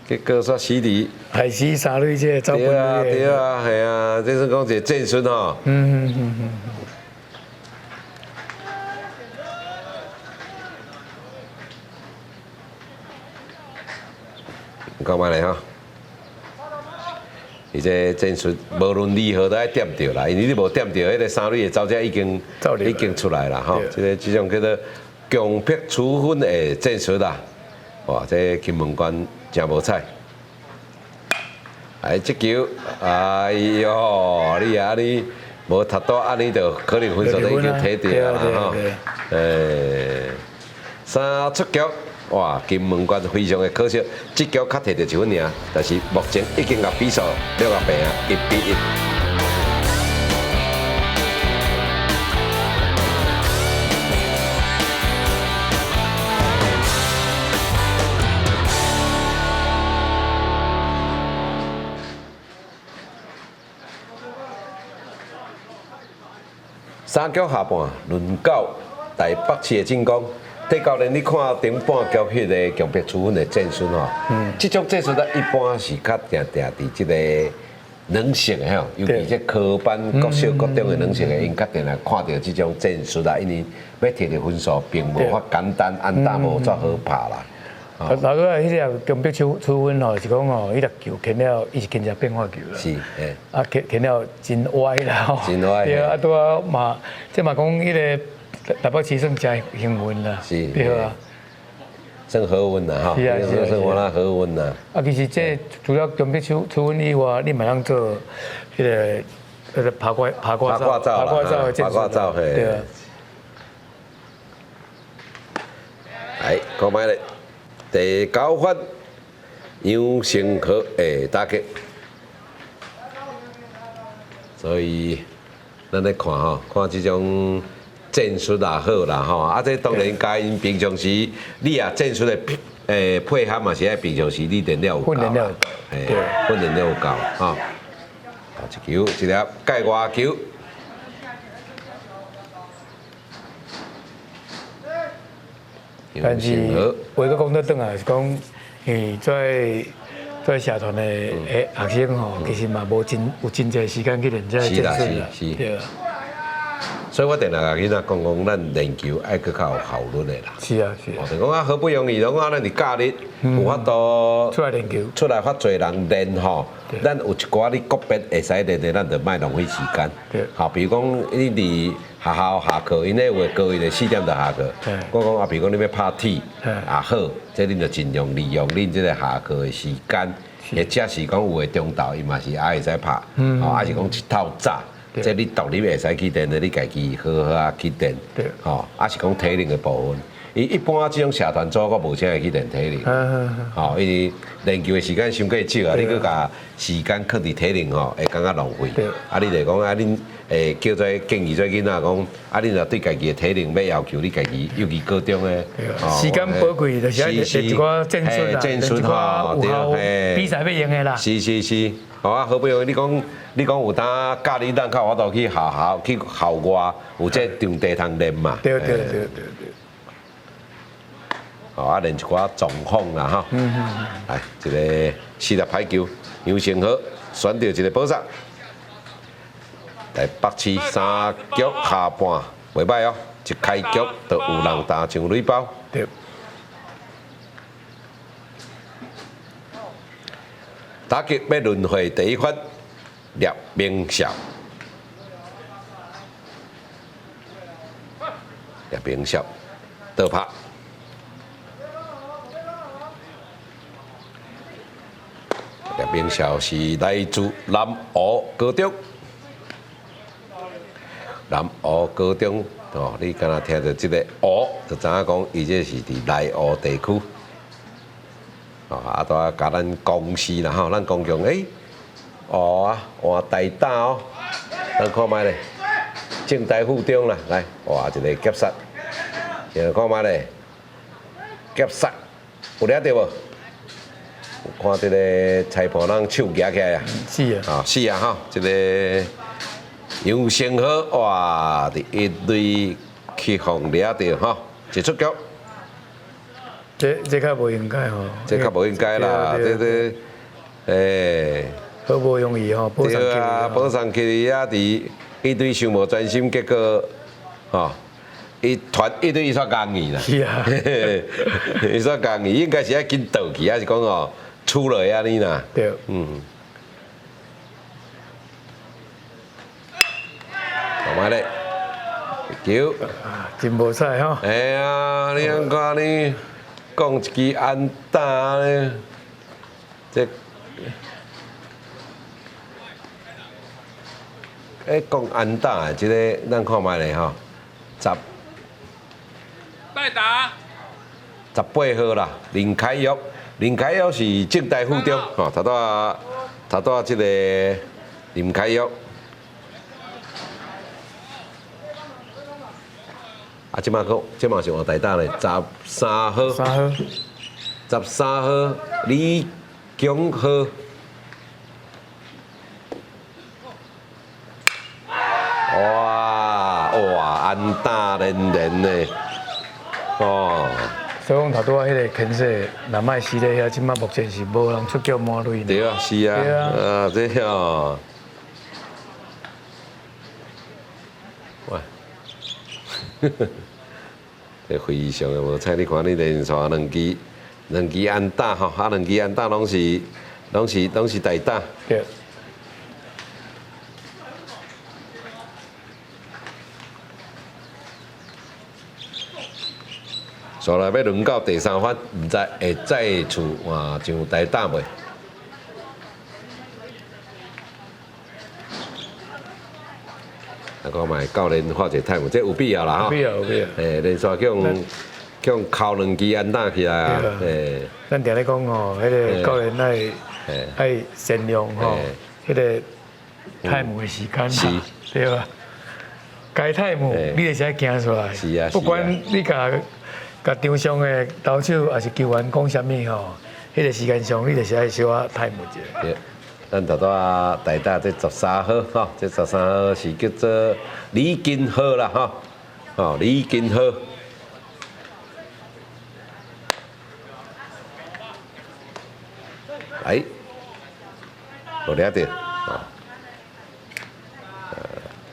结果煞死敌，害死三垒这走分对系啊，这是讲一个战术吼。讲卖咧吼，伊这战术无论如何都爱点着啦，因为你无点着，迄个三垒的走者已经出来啦吼。这种叫做强迫处分的战术啦。哇，这金门关真无彩。这球，哎哟，你无读到安尼就可能分数都已经摕掉啦吼。三出局。哇！金门关非常的可惜，这局较摕到1分尔，但是目前已经甲比数了到平啊，1-1。三局下半轮到台北市的进攻。第教练，你看顶半局迄个强迫处分的战术吼，这种战术咧一般是较定伫即个软性的吼，尤其这科班各小各中的软性的，因较定来看到这种战术啦，因为要摕到分数并无法简单，安打无遮好拍啦。老哥，迄个强迫处分吼，是讲吼，迄粒球牵了，伊是牵只变化球啦。是，啊，牵了真歪啦吼。真歪。对啊，拄啊嘛，即嘛讲迄个。台北市算真幸运啦，对啊，算好运啦吼，算我啦好运啦。啊，其实这除了强迫处分以外，你嘛通做迄个爬挂照的战术，对啊。来，看卖咧，第9分杨成和的打击，所以咱咧看吼，看这种。战术也好啦吼，啊，这当然甲因平常时你也战术的配合嘛是爱平常时你练了有够，训练了有够吼。啊，一球一粒界外球，但是为个讲得转来是讲，在社团的学生吼，其实嘛无有真侪时间去练这战术啦，对啊。所以我定来甲囡仔讲，咱练球爱去较有效率的啦。是啊，是啊。就讲好不容易，拢咱伫假日有法度出来练球，出来发侪人练吼。咱有一寡你个别会使练的，咱就莫浪费时间。对。好，比如讲你伫学校下课，因咧有高一的4点就下课。我讲啊，比如讲你要拍铁也好，这恁就尽量利用恁这个下课的时间，或者是讲有诶中昼，伊嘛是也会使拍。哦，还是讲一透早。即你独立会使去练的，你家己好好啊去练，吼，啊是讲体能的部分，伊一般这种社团组我无请会去练体能，吼，因为练球的时间伤过少啊，你搁甲时间搁伫体能吼，会感觉浪费。啊，你就讲啊，恁诶叫做建议做囡仔讲，啊，恁若对家己的体能要要求，你家己尤其高中诶，时间宝贵，就是要练一寡战术啦，练一寡有效比赛要用的啦。是，吼啊，好不容易你讲有当教练咱较有法度去校外有这场地通练嘛？对。吼啊，练一寡状况啦哈。来，一个四粒排球，杨成和选到一个保送。来北市三局下半，袂歹哦，一开局就有人打上垒包。对。打击要轮回第一分，聂明孝。聂明孝倒拍。聂明孝是来自南湖高中。南湖高中哦，你敢若听到这个湖，就知影讲伊这是伫内湖地区。哦，啊，都甲咱公司啦吼，咱公共啊，换台大哦，咱看卖咧，正大附中啦，来换一个夹杀，现在看卖咧，夹杀有掠到无？看这个裁判人手举起来啊！是啊。是啊哈，这个杨成和哇，伫一队去互掠到哈，一出局。这较无应该吼。这较无应该啦，好无容易吼，补上去。对啊，补上去啊，伫一队伤无专心，结果吼。伊对伊煞讲义啦，是啊，伊煞讲义，应该是要紧倒去，还是讲哦出来安尼啦？对，好买咧，球，真无彩吼。哎呀，你安看你讲一支安打咧，这，讲安打的，这个咱看卖咧吼代打18号啦，林凯玉，林凯玉是正大附中吼，头拄即个林凯玉，啊，即马是换台大咧，13号，13号李强和，哇，安打连连的。哦，所以讲头拄仔迄个牵涉，若卖死咧遐，即马目前是无人出叫满垒。对啊，是啊，啊，这哦，喂，这非常的无彩，你看你连续两支安打吼，啊，两支安打拢是代打。对。所以要轮到第三番，唔知会再次换上台打袂？啊，讲卖教练画一个time，这有必要啦吼。有必要。连续叫敲两支安打起来啊。咱定咧讲吼，迄个教练爱善用吼，迄个time的时间，对吧？该time你就是爱行出来。是啊。不管你甲场上的投手还是球员讲啥物吼，迄个时间上你就是爱小可time一下。对，咱头拄啊台大这13号吼，这13号是叫做李金浩啦吼，哦李金浩。来，有掠到，哦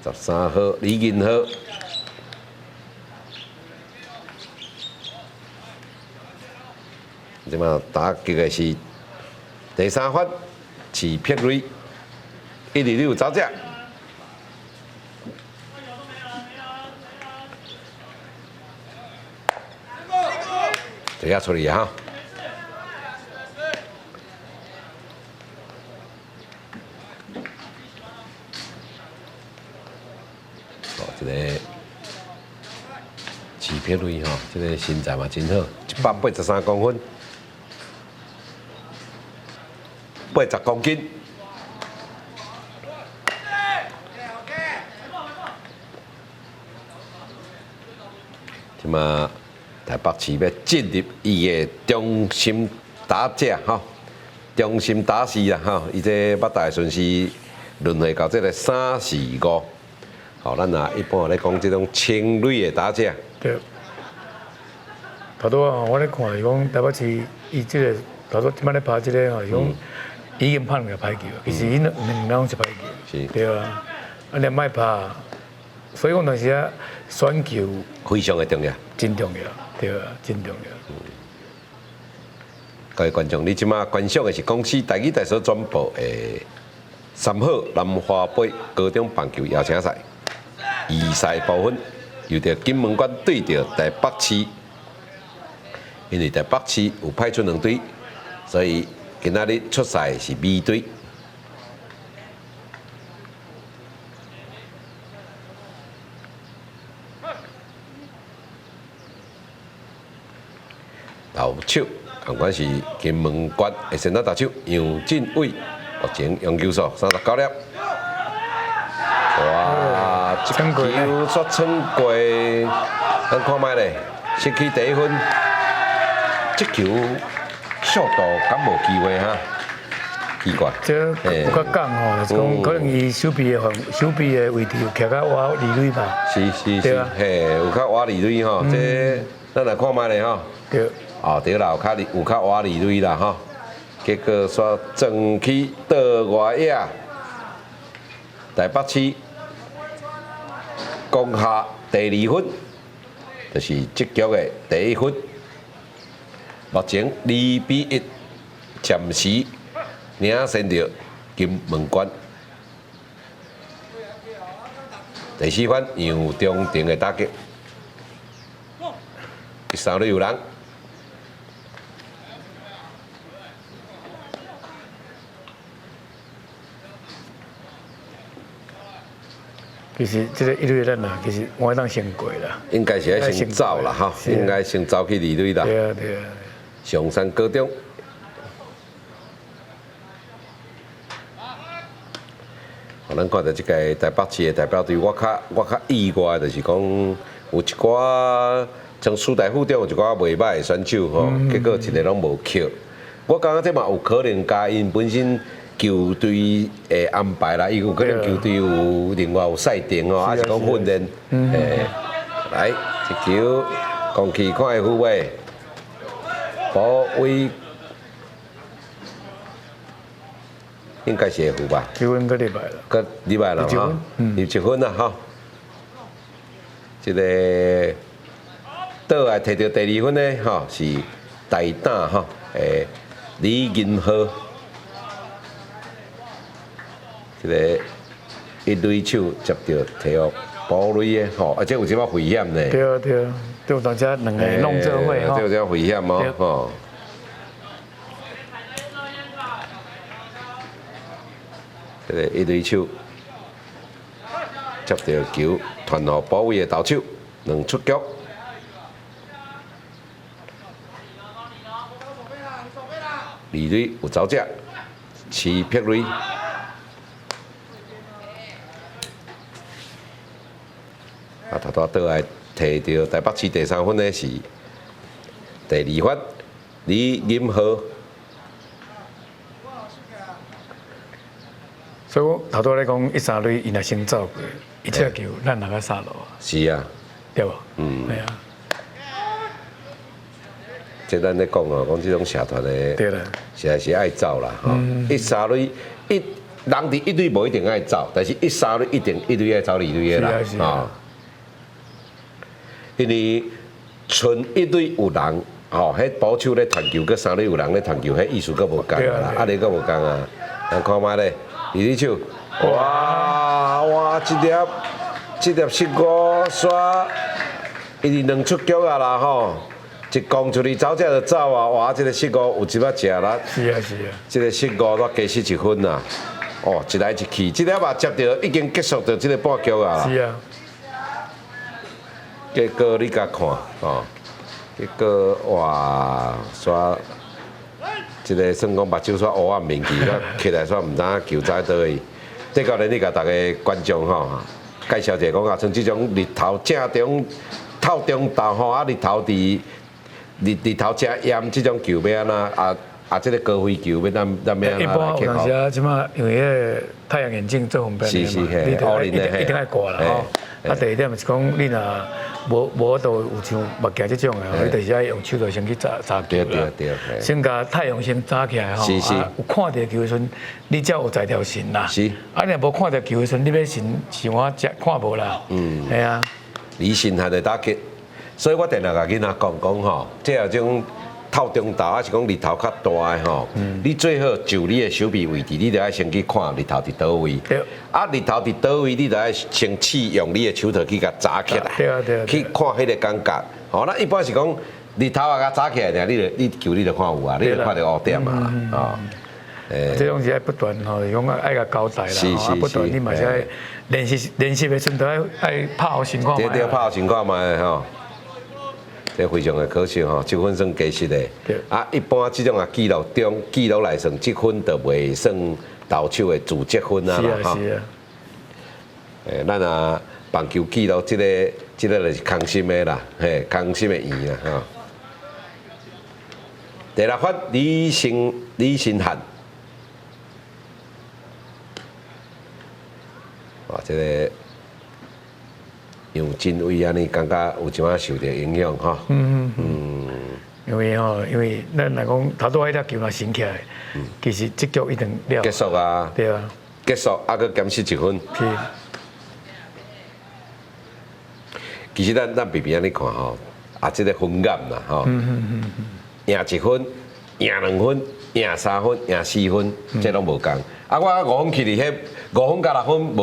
，13号李金浩。即马打击的是第三番是撇瑞，1-2走者，这下处理哈。哦，这个是匹雷吼，这个身材嘛真好，183公分，80公斤。即嘛台北市要进入伊的中心打者吼，中心打士啦吼，伊这捌大顺是轮回到这个3-4-5。好，咱啊一般咧讲这种青蕊的打者。对。头拄啊，我咧看是讲台北市伊即个头拄即摆咧拍即个吼，是讲已经拍两个歹球，其实伊两拢是歹球。是。对啊，啊你莫拍，所以讲当时啊选球非常的重要。真重要，对啊，真重要。各位观众，你即马观赏的是公司台语台所转播的3号南华杯高中棒球邀请赛，预赛部分由着金门馆对着台北市，因为台北市有派出2队，所以今仔日出赛是美队。投手同款是金门馆的先打投手杨振伟，目前用球数39粒。哇，这球刷穿过，咱看卖咧，失去第1分。这球速度敢无机会哈？奇怪。这有较讲吼，就是讲可能伊手臂的位置有徛较歪离垒吧。是，嘿，有较歪离垒吼，这咱来看卖咧吼。对。哦，对啦，有较歪离垒啦吼，结果煞撞去倒外野，台北市攻下第2分，就是这局的第1分。目前2-1，暂时领先着金门馆。第4分杨中庭的打击，3垒有人。其实这个1垒咱啊，其实我当先过啦。应该是要先走啦哈，应该先走去2垒啦。对啊，对啊。上山高中，咱看到这个台北市的代表队，我较意外，就是讲有一寡像师大附中有一寡袂歹的选手吼，结果一个拢无扣。我感觉这嘛有可能加因本身球队的安排啦，伊有可能球队有另外有赛程哦，还是讲训练。来一球，攻击看的护卫。保卫应该是会负吧？球应该礼拜了，个礼拜了哈，1分啦哈。这个倒来摕到第2分呢，哈是大胆哈，李银河，这个一垒手接到摕到保垒的吼，而且有这么危险呢。对啊对啊。就当遮2个弄做伙吼，这有点危险哦，吼。这个一垒手接到球，传互保卫的投手，2出局。2垒有走者，齐匹雷。啊，头倒来。摕到台北市第3分的是第2发李银河，所以我头拄咧讲1-3垒，伊若先走过，伊这球咱哪个杀落啊？是啊，对无？系啊。即咱咧讲哦，讲这种社团的，对啦，实在是爱走啦吼。1-3垒人伫1垒无一定爱走，但是1-3垒一定1垒爱走2垒的啦，吼。因为剩1垒有人，吼，迄保守咧传球，佮3垒有人咧传球，迄意思佮无共啦，啊，你佮无共啊。咱看卖咧，2垒手，哇，这粒15刷，伊2出局啊啦吼，一攻出去走者就走啊，哇，这个15有一摆食啦。是啊是啊。这个15都加失1分啦，哦，一来一去，这粒嘛接到已经结束到这个半局啊啦。是啊。结果你甲看哦，结果哇，煞一个算讲目睭煞乌暗面去，起来煞毋知影球在倒位。这个呢，你甲大家观众吼介绍一下，讲啊，像这种日头正中透中昼吼，啊日头日头正炎这种球要安怎这个高飞球要咱要安怎来克服？一般有当时啊，即马因为迄个太阳眼镜做方便的嘛，你一定爱挂啦吼。啊，第二点是讲你若无都有像目镜这种的，你就是爱用手就先去扎球啦。对。先甲太阳先扎起来吼，有看到球的时阵，你才有在条线啦。是。啊，你若无看到球的时阵，你要想我看无啦。系啊。离心还得打击，所以我定定甲囡仔讲吼，这啊种。透中昼还是讲日头较大的吼，你最好就你的手臂位置，你就爱先去看日头伫倒位。啊，日头伫倒位，你就爱先用你的手头去甲扎起来。对。去看迄个感觉。吼，咱一般是讲日头啊，甲扎起来，你球你就看有啊，你就看到乌点啊。哦。这种是爱不断吼，用爱甲交代啦。是。不断你嘛是爱练习的时阵，爱拍好情况嘛。对，拍好情况嘛吼。这非常的可惜吼，积分算加实的。啊，一般这种啊记录来算，积分就袂算投手的自积分啊啦哈。咱啊棒球记录这个就是空心的啦，嘿，空心的圆啦哈。第六发李新汉，哇，这个。杨振伟安尼，感觉有一仔受到影响哈。因为咱来讲，头拄迄只球若升起来，其实这局一定了。结束啊。对啊。结束，啊，佮减失1分。是。其实咱平平安尼看吼，这个分感啦吼。赢1分，赢2分，赢3分，赢4分，这拢无共。啊，我5分去哩，迄5分加6分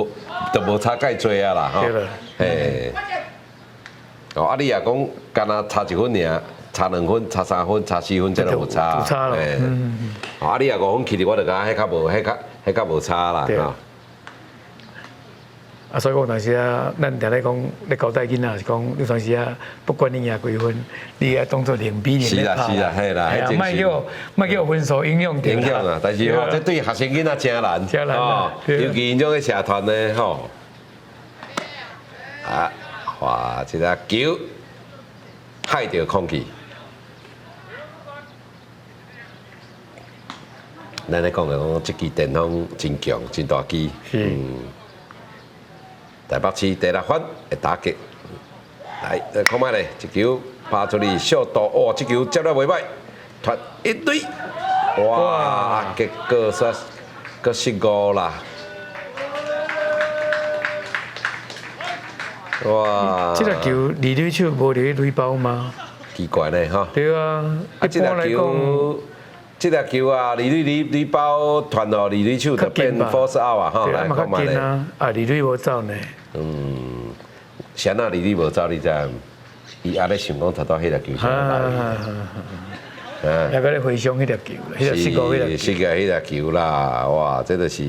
就无差介多啊啦吼。嘿，啊，你也讲，干那差1分尔，差2分，差3分，差4分，这都无差。无差咯。啊，你也5分去哩，我就讲，迄较无差啦。对。啊，所以讲，当时啊，咱常咧讲，咧交代囡仔是讲，有当时啊，不管你赢几分，你也当作0比0咧拍。是啦，嘿，莫叫分数影响到。影响啊，但是吼，这对学生囡仔真难。真难啊！尤其因种个社团呢，吼。啊！哇，这个球害到空气。咱咧讲的讲，这支电风真强，真大机。台北市第6发会打击。来，看卖咧，一球拍出去，小度，哇！这球接得袂歹，传一堆，哇！结果煞搁失误啦。哇！这个球离垒手无伫垒包吗？奇怪呢，哈。对啊，这个球啊，垒包传到离垒手就变 force out 啊，哈。来看嘛咧。啊，离垒无走呢。谁啊离垒无走？你知？伊还咧想讲头迄个球上来。也搁咧回想迄个球，迄个失误迄个。是个迄个球啦，哇！这就是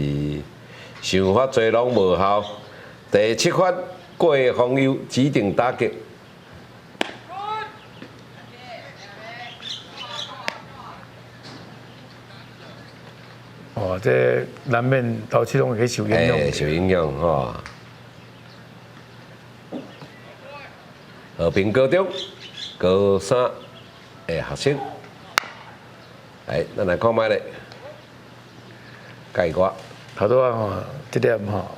想法侪拢无效。第7发。过防右指定打击，哦，这难免投手拢会受影响。受影响吼。和平高中高3的学生，来，咱来看卖咧，介我头拄啊吼，这点吼。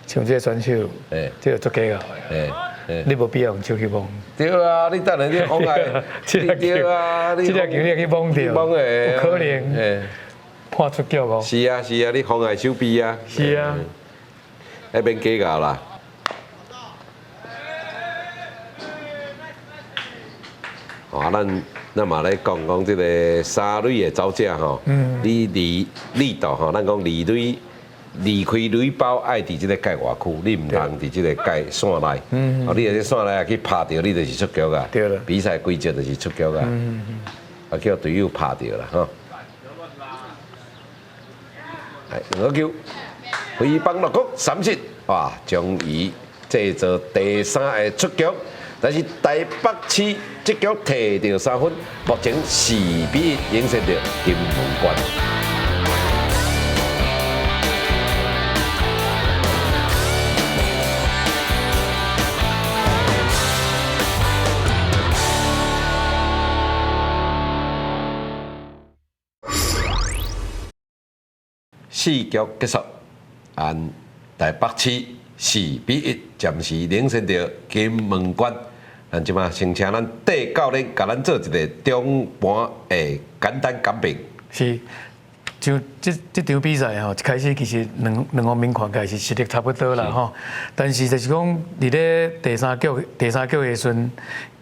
像这个选手，这个做假个，你无必要用手去摸。对啊，你等下你妨碍，对啊，这个球你去摸掉，有可能判出局哦。是啊，你妨碍手臂啊。是啊，那边假个啦。啊，咱嘛咧讲这个三垒的走者吼，你力度吼，咱讲离垒。离开垒包爱伫即个界外区，你唔通伫即个界线内。哦，你喺线内去拍到，你就是出局啊。对了。比赛规则就是出局啊。啊，叫队友拍到啦，吼。来2个球，飞棒落谷3失，哇！终于制造第3个出局。但是台北市这局摕到3分，目前4比1领先着金门关。4局结束，按台北市4比1暂时领先着金门关。咱即马先请咱戴教练甲咱做一个中盘的简单讲评。是，像这场比赛吼，一开始其实两方面看起来是实力差不多啦吼，但是就是讲伫咧第三局的时阵，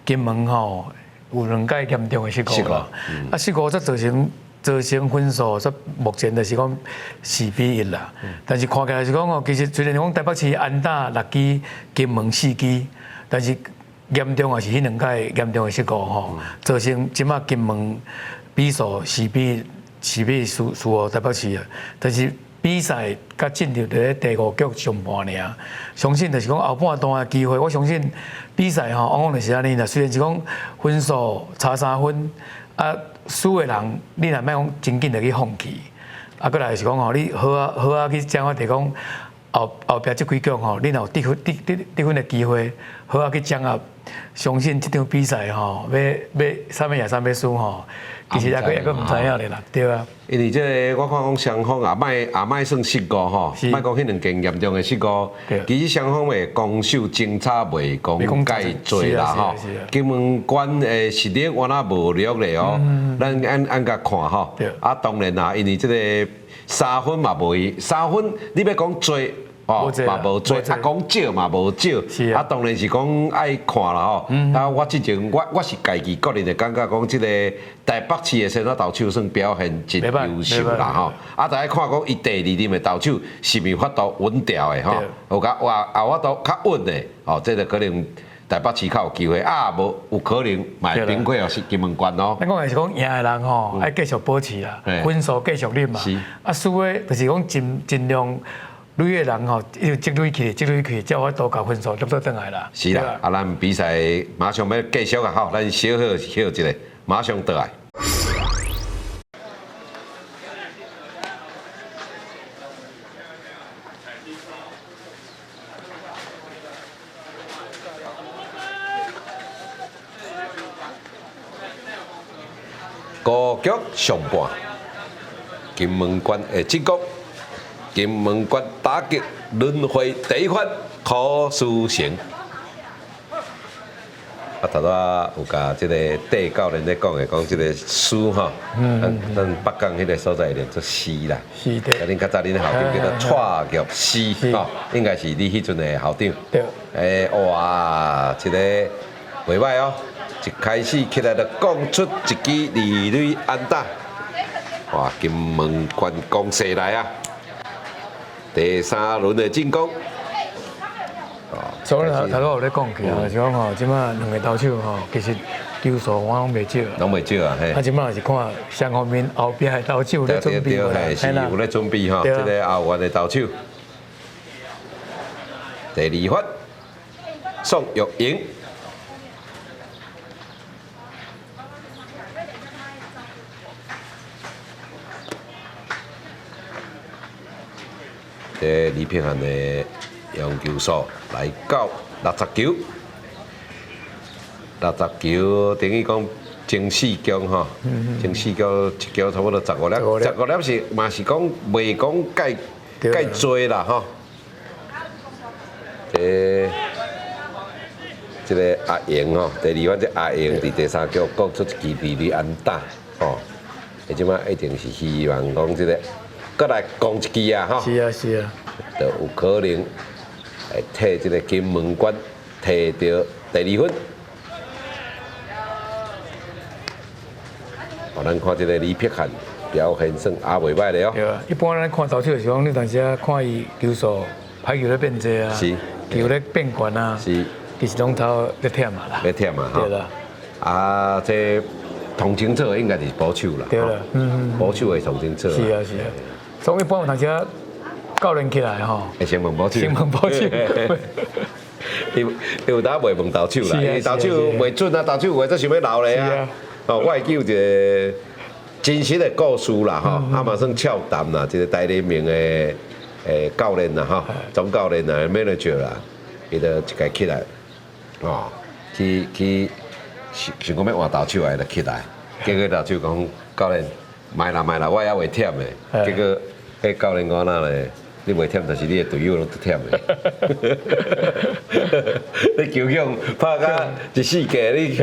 金门吼有2届严重的失误啦，失误则造成分数，则目前就是讲4比1啦。但是看起来是讲哦，其实虽然讲台北市安打6支，金门4支，但是严重也是迄2届严重的失误吼，造成即马金门比数4比1输予台北市啊。但是比赛甲进入咧第5局上半尔，相信就是讲后半段的机会，我相信比赛吼往往就是安尼啦。虽然是讲分数差3分，啊输的人你若莫讲真紧就去放弃，啊，过来是讲吼，你好啊去掌握地讲后壁即几局吼，你若有得分的机会，好啊去掌握。相信这场比赛吼，要啥物也啥要输吼，其实也个唔知影咧啦，对啊。因为这个我看讲双方也莫算失误吼，莫讲迄2件严重的失误。其实双方的攻守精差袂讲介侪啦吼。金门关的实力我那无弱咧哦，咱按甲看吼。啊，当然啦，因为这个3分嘛无，3分你要讲多。哦，嘛无做，啊讲少嘛无少，啊当然是讲爱看啦吼。啊，我之前我是家己个人的感觉讲，即个台北市的先发投手算表现真优秀啦吼。啊，再来看讲伊第2任的投手是毋是法度稳调的吼，有甲法度较稳的，哦，这个可能台北市较有机会，啊无有可能买顶过哦是金门关哦。咱讲的是讲赢的人吼，爱继续保持啦，分数继续拎嘛。啊，输的就是讲尽量。累的人吼，伊就积累起，才有法度把分数拿倒来啦。是啦，啊，咱比赛马上要继续啊，吼，咱小好一个，马上倒来。5局上半，金门关的进攻。金门关打击轮回第1番柯书成，啊，头仔有甲即个戴教练咧讲的，讲即个书吼，咱北港迄个所在念作诗啦。是的。啊，恁较早恁校长叫做蔡玉诗吼，应该是你迄阵的校长。对。哇，一个袂歹哦，一开始起来就讲出一支2垒安打，哇，金门关攻势来啊！第3轮的进攻，所以头有咧讲起啊，是讲吼，即马2个投手吼，其实球数我拢袂少，拢袂少啊，嘿。啊，即马是看双方面后边的投手咧准备，对，是有咧准备吼，即个后援的投手。第2发，宋玉莹。李平汉的用球数来到60球，60球等于讲前4局吼，前4局1局差不多15粒，15粒是嘛是讲袂讲介多啦吼。这个阿英吼，第2番这阿英伫第3局讲出一支2垒安打吼，即摆一定是希望讲这个。搁来攻一支啊！吼，是啊是啊，就有可能会替这个金门关摕到第2分。咱看这个李碧汉表现算也袂歹咧哦。对啊，一般咱看投手是讲，你但是啊看伊球数，排球咧变济啊，球咧变悬啊，其实拢头咧忝嘛啦。咧忝嘛，对啦。啊，这同情策应该是保守啦。对啦，保守的同情策。是啊是啊。所以一般有当时教练起来吼，先问保守，先问保守。有当袂问投手啦，因为投手袂准啊，投手话则想要留咧啊。哦，我会记有一个真实的故事啦，吼，啊嘛算俏谈啦，一个大联盟的教练啦，吼，总教练啦，manager 啦，伊就一家起来，哦，去想讲要换投手来就起来，结果投手讲教练，卖啦，我也会忝的，结果迄教练讲哪咧？你袂忝，但是你的队友拢都忝的。你球向拍甲一世界，你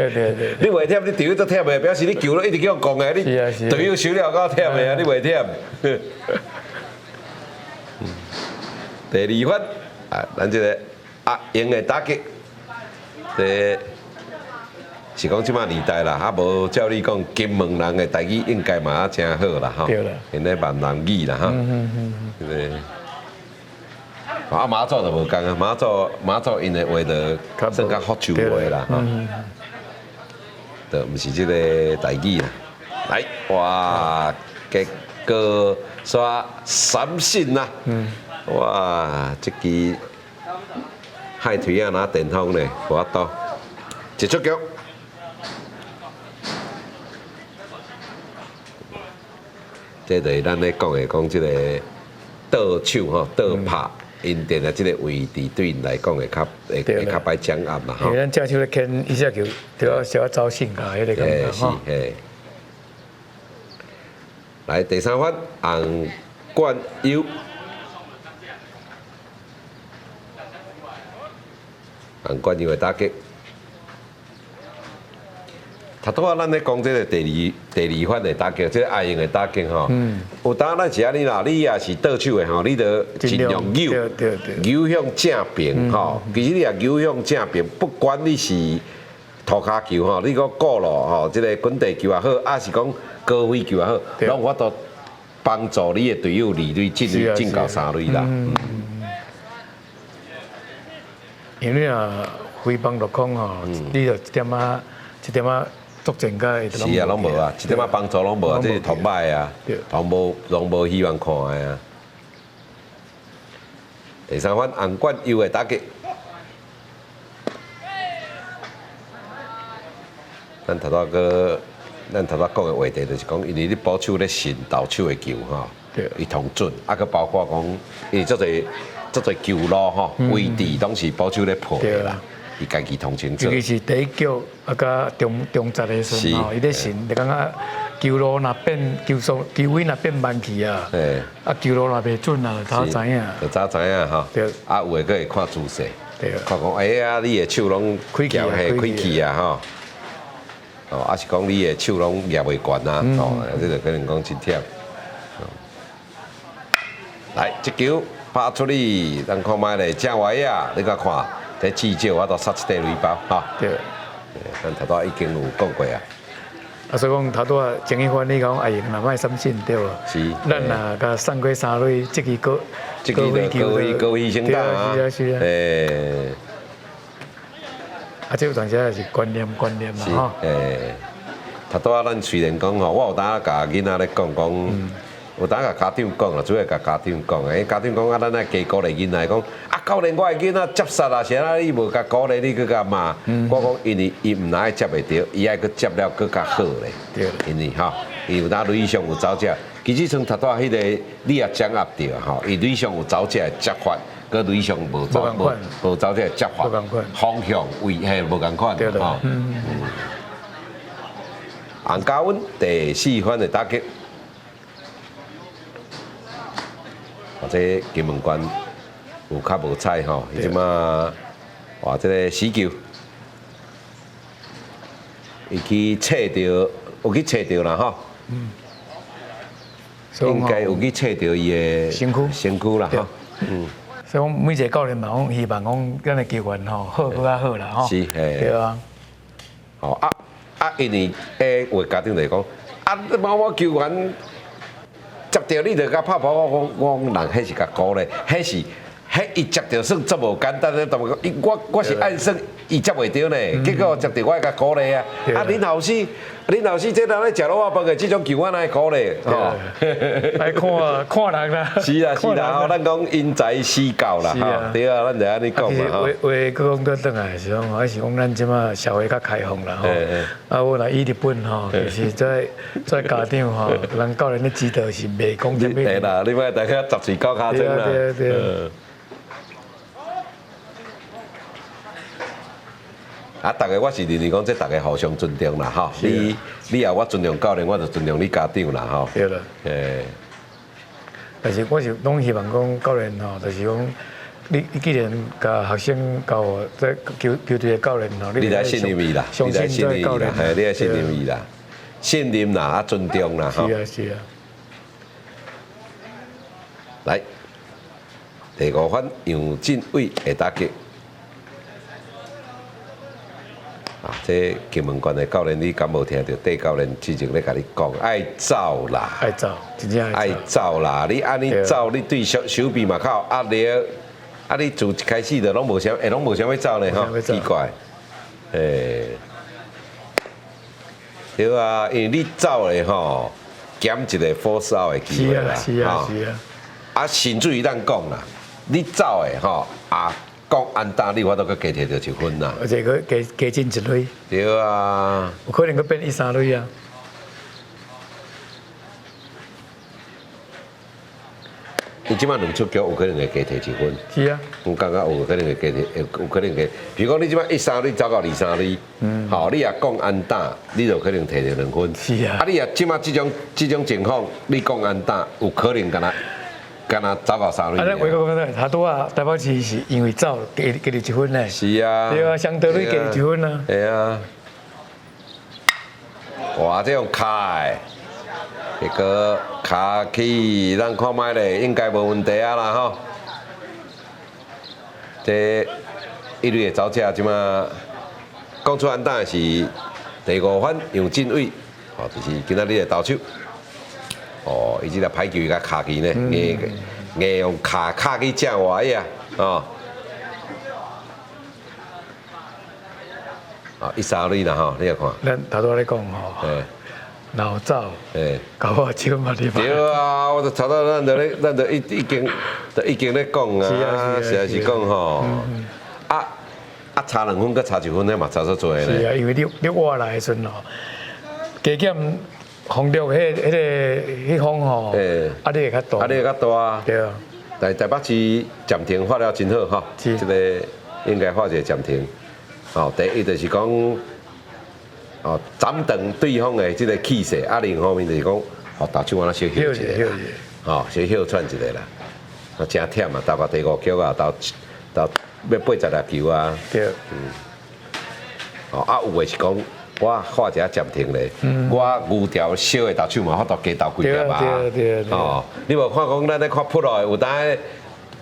袂忝，你队友都忝的，表示你球都一直向攻的，你队友收了够忝的啊，你袂忝。第二番啊，咱这个赢的打击，这是讲即马年代啦，啊无照你讲金门人的台语应该嘛真好啦，吼，现在闽南语啦，哈，啊，马祖就无共啊，马祖因的话就算较福州话啦，吼，就毋是即个台语啦。来，哇，结果刷三振啦，哇，这支海豚啊拿电风咧，无法度，一出局。这就是咱咧讲的，讲即个倒手吼，倒拍。因定的即个位置对因来讲会较歹掌握嘛吼。因为咱正手咧牵一下球，就要小走性格迄个感觉吼。是，来第三番洪冠优，洪冠优的打击。头拄仔咱咧讲即个第二番的打击，即个爱用的打击吼。有当咱是安尼啦，你也是倒手的吼，你着尽量扭向正边吼。其实你也扭向正边，不管你是涂骹球吼，你个过路吼，即个滚地球也好，还是讲高飞球也好，拢有法度帮助你的队友离队进到三垒啦。因为啊，飞棒落空吼，你着一点仔。足全家是啊，拢无啊，一点仔帮助拢无啊，这是同歹啊，拢无希望看的啊。第三番洪冠优的打击，咱头仔讲的话题就是讲，因为你保守咧信投手的球吼，伊通准，啊，佮包括讲，因为足侪球路吼，位置拢是保守咧破的啦。伊家己通清楚。尤其是第一局啊，甲中节的时候，伊咧神，就感觉球路若变球位若变慢去啊，啊球路若袂准啊，早知影。就早知影吼。对。啊，有诶，佫会看姿势。对。看讲，哎啊，你诶手拢开气啊，吼。哦，啊是讲你诶手拢握袂悬啊，哦，这就可能讲真忝。来，这球拍出去，咱看卖咧，正歪啊，你甲看。在至少我都杀一块雷包哈。对。咱头拄已经有讲过啊。啊，所以讲头拄前一番你讲哎，若卖三振对无？是。咱若甲送过三垒，这个高飞先打啊。是啊是啊。诶。啊，这有当时也是观念嘛吼。诶。头拄咱虽然讲吼，我有当甲囡仔咧讲。有当甲家长讲啦，主要甲家长讲诶，家长讲啊，咱爱加鼓励囡仔讲，啊，教练我的囡仔接杀啊，是啊，你无甲鼓励，你去甲骂，我讲因为伊毋哪会接袂着，伊爱去接了更较好咧。对。因为吼，伊有当垒上有走者，其实像头拄迄个你也掌握着吼，伊垒上有走者的接法，佮垒上无走者的接法，方向位嘿无共款吼。洪家温第四番的打击。或者金门关有较无彩吼，伊即马哇，即个死球，伊去测到，有去测到啦吼。应该有去测到伊的身躯啦吼。所以讲每一个教练嘛，讲希望讲咱的球员吼好更较好啦吼。是，对啊。哦因为话家长来讲，我球员。接到你就甲拍跑，我人迄是甲鼓励，迄迄伊接着算这无简单咧，但我是按算伊接袂着呢，结果接着我甲鼓励啊，啊林老师这人咧食卤肉饭的这种球，我哪会鼓励？吼，来看人啦。是啊，吼，咱讲因材施教啦，吼，对啊，咱就安尼讲嘛，吼。话讲倒转来是讲，还是讲咱即马社会较开放啦，吼。啊，我来以日本吼，其实在家长吼，人教人的指导是袂讲什么。对啦，你莫大家十字交脚针啦。对。啊，大家我是认为讲，这大家互相尊重啦，吼。你也我尊重教练，我就尊重你家长啦，吼。对啦。诶。但是我是拢希望讲教练吼，就是讲你既然甲学生教在球队的教练吼，你来信任伊啦，你来信任伊啦，嘿，你来信任伊啦，信任啦，啊，尊重啦，吼。是啊，是啊。来，第5番杨振伟会打击。啊，这金门县的教练，你敢无听到？戴教练之前咧甲你讲，爱走啦，爱走，真正爱走啦！你安尼走，你对手臂嘛较有压力。啊，你自一开始就拢无啥，拢无啥要走呢，吼，奇怪。诶，对啊，因为你走咧吼，减一个 force out 的机会啦，是啊。啊，甚至于咱讲啦，你走诶吼啊。讲安打，你我都佮加摕到1分啦，而且佮加进1垒。对啊，有可能佮变1、3垒啊。你即摆2出局，有可能会加摕1分。是啊。我感觉有可能会加摕，有可能加。比如讲你即摆1、3垒走到2、3垒，好，你也讲安打，你就可能摕到2分。是啊。啊，你也即摆这种情况，你讲安打，有可能干那走到3垒。啊，咱话讲咧，他拄啊，台北市是因为走加你1分呢。是啊。对啊，相对你加你1分啊。系啊。哇，这种卡诶，迄个卡起，咱看卖咧，应该无问题啊啦吼。这一垒的走者即马讲出安打是第5番杨振伟，哦，就是今仔日的投手。哦，伊即个歹球伊甲卡起呢，硬用卡去正外啊，哦。啊，1、3垒啦吼，你来看。咱头拄咧讲吼，老走，搞我手嘛你嘛。对啊，我就查到咱就已经咧讲啊，是啊是讲吼，啊差2分，佮差1分，那嘛差足多咧。是啊，因为你活来的时阵吼，加减。风力迄风吼，压力会较大。压力会较大。对啊。台北市暂停发了真好哈，这个应该发一个暂停。哦，第一就是讲，哦，斩断对方的这个气势，啊，另一方面就是讲，哦，投手安尼小休一下，哦，小休喘一下啦，啊，真忝啊，投到第5局啊，投要80粒球啊。对。哦，啊，有的是讲。我画一下暂停咧，我牛条小的投手嘛，法度加投几粒啊？哦，你无看讲咱咧看扑落的，有当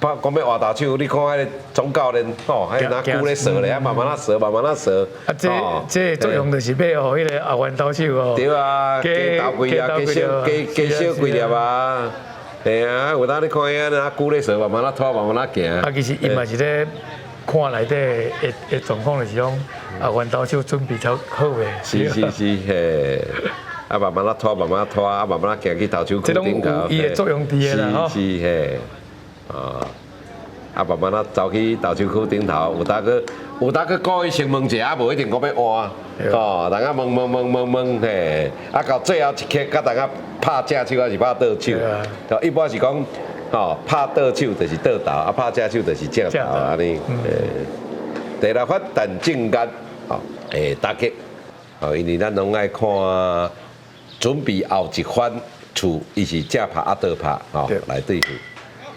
讲要换投手，你看迄个总教练哦，还拿鼓咧射咧，慢慢啊射，慢慢啊射。啊，这作用就是要互迄个后援投手哦。对啊，加投几粒，加少几粒啊。系啊，有当你看遐拿鼓咧射，慢慢啊拖，慢慢啊行。啊，其实伊嘛是咧。看内底的状况就是讲，后援投手准备超好诶。是嘿，啊慢慢啊拖，慢慢啊拖，啊慢慢啊行去投手区顶头。伊的作用伫诶啦吼。是嘿，啊慢慢啊走去投手区顶头，有当去故意先问一下，无一定讲要换。哦，大家问嘿，啊到最后一刻，甲大家拍正手还是拍倒手？就一般是讲。哦，拍倒手就是倒投，啊拍正手就是正投，安尼。第6发陈正干，哦，打击，哦，因为咱拢爱看准备后一番厝，伊是正拍啊倒拍，哦，来对付。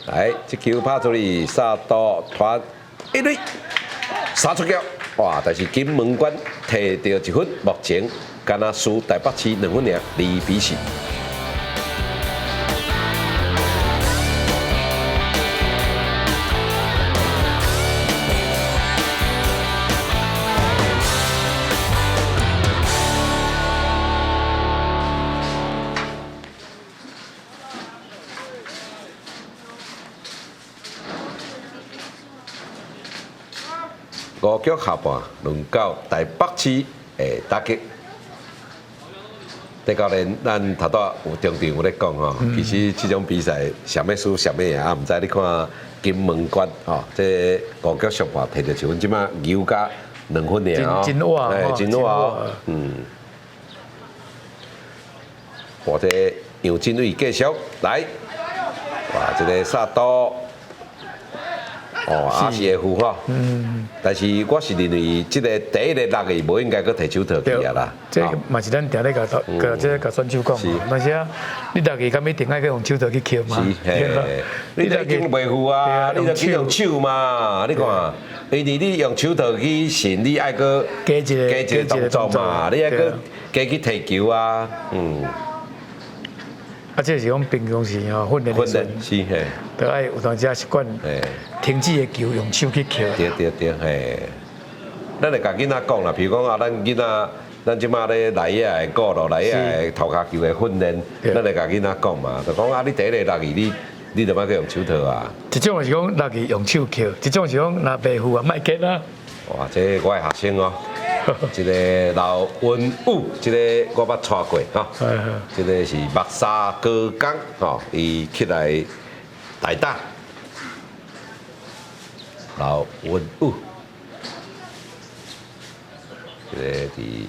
来，这球拍出去，杀到团1垒，3出局，哇！但是金门县摕到1分，目前敢若输台北市2分尔，2-4。五局下半轮到台北市的打击。戴教练，咱头拄有中场有咧讲吼，其实这种比赛谁要输谁要赢啊，毋知你看金门关吼，这五局上半摕到1分，即马牛加2分尔哦，真活哎，真活哦，或者杨振伟继续来，哇，这个杀刀。哦，也是会付吼，但是我是认为这个第一个6个无应该搁摕手套去啊啦。这嘛是咱定咧甲这个甲选手讲，但是啊，你6个敢一定爱去用手套去扣嘛？是，你已经袂付啊，你就去用手嘛，你看，因为你用手套去伸，你爱搁加一个动作嘛，你爱搁加去踢球啊，啊，这是讲平常时吼训练的时阵，是嘿，都爱有当时习惯停止的球用手去扣。对，嘿，咱会甲囡仔讲啦，譬如讲啊，咱囡仔，咱即马咧内野的鼓咯，内野的头壳球的训练，咱会甲囡仔讲嘛，就讲啊，你第一个6个你就莫去用手套啊。一种是讲6个用手扣，一种是讲若袂付啊，莫结啊。哇，这我的学生哦。这个老文武，这个我捌带过哈，这个是目沙高岗吼，伊起来台大，老文武，这个伫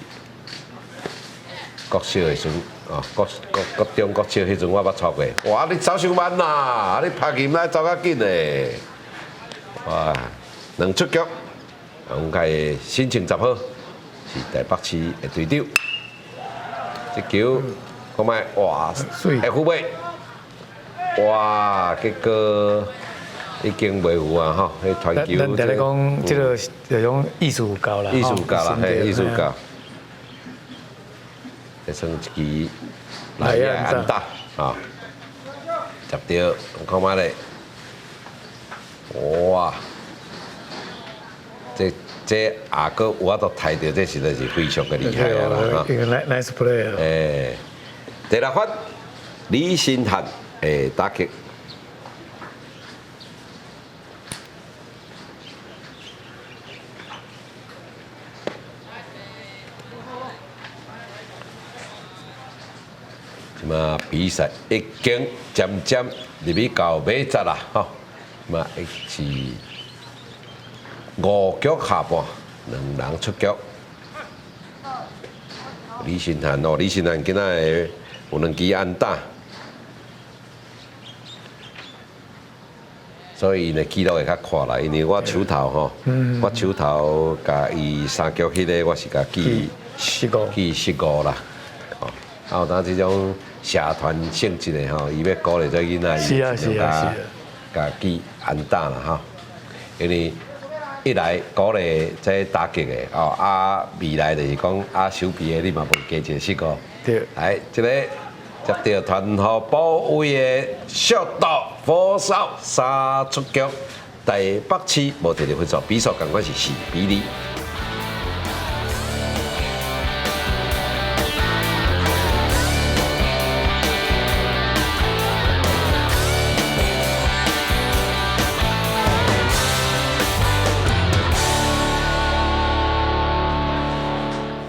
国小的时阵哦，国中国小迄阵我捌带过，哇，你走伤慢啦，你拍球来走较紧嘞，哇，2出局，阮家心情10好。是台北市的队长，这球看卖哇，会付袂？哇，结果已经袂付啊吼！迄传球，咱定咧讲，这个就种艺术高啦，艺术高啦，嘿，艺术高。这算一支内野安打啊，接到看卖咧，哇！这阿哥我都睇到，这实在是非常的厉害啊啦！一个 nice play 啊！诶，第6发李新汉诶打击，即嘛比赛已经渐渐入去到尾节啦，吼，嘛一是。5局下半，2人出局。李新汉哦，李新汉今仔有2支安打，所以呢记录会较快啦。因为我手头吼，我手头甲伊3局迄个，我是甲记15啦。哦，啊有当这种社团性质的吼，伊要鼓励这囡仔，伊甲记安打啦吼，因为。一来鼓励这打击的哦，啊未来就是讲啊手臂的你嘛无加一个4个。对。来，这个接到团号保卫的小岛火烧3出局，台北市无摕到分数，比数共款是4-2。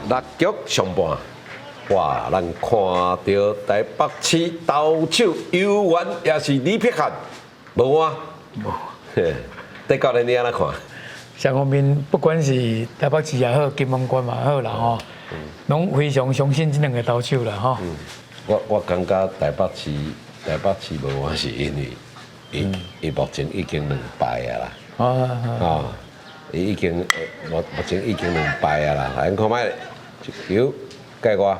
6局上半，哇！咱看到台北市投手游员也是李碧汉，无啊？无。戴教练你安怎看？上方面不管是台北市也好，金门关嘛好啦吼，拢非常相信这2个投手啦吼。我感觉台北市无我是因为伊目前已经2败啊啦。啊。伊已经目前已经2败啊啦，咱看卖。球介我，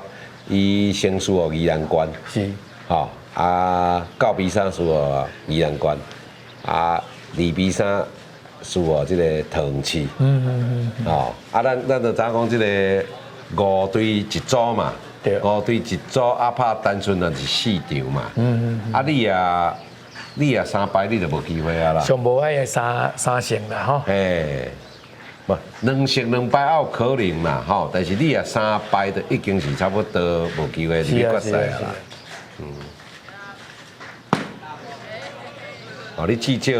伊先输哦宜兰关，是，吼9比3输哦宜兰关，2比3输哦这个桃园市，吼咱就知讲这个5队一组嘛，5队一组啊拍单纯也是4场嘛，你也3败你就无机会啊啦，上无爱三胜啦吼，嘿。不，2胜2败也有可能啦，吼！但是你也3败就已经是差不多无机会入决赛啦。哦，你至少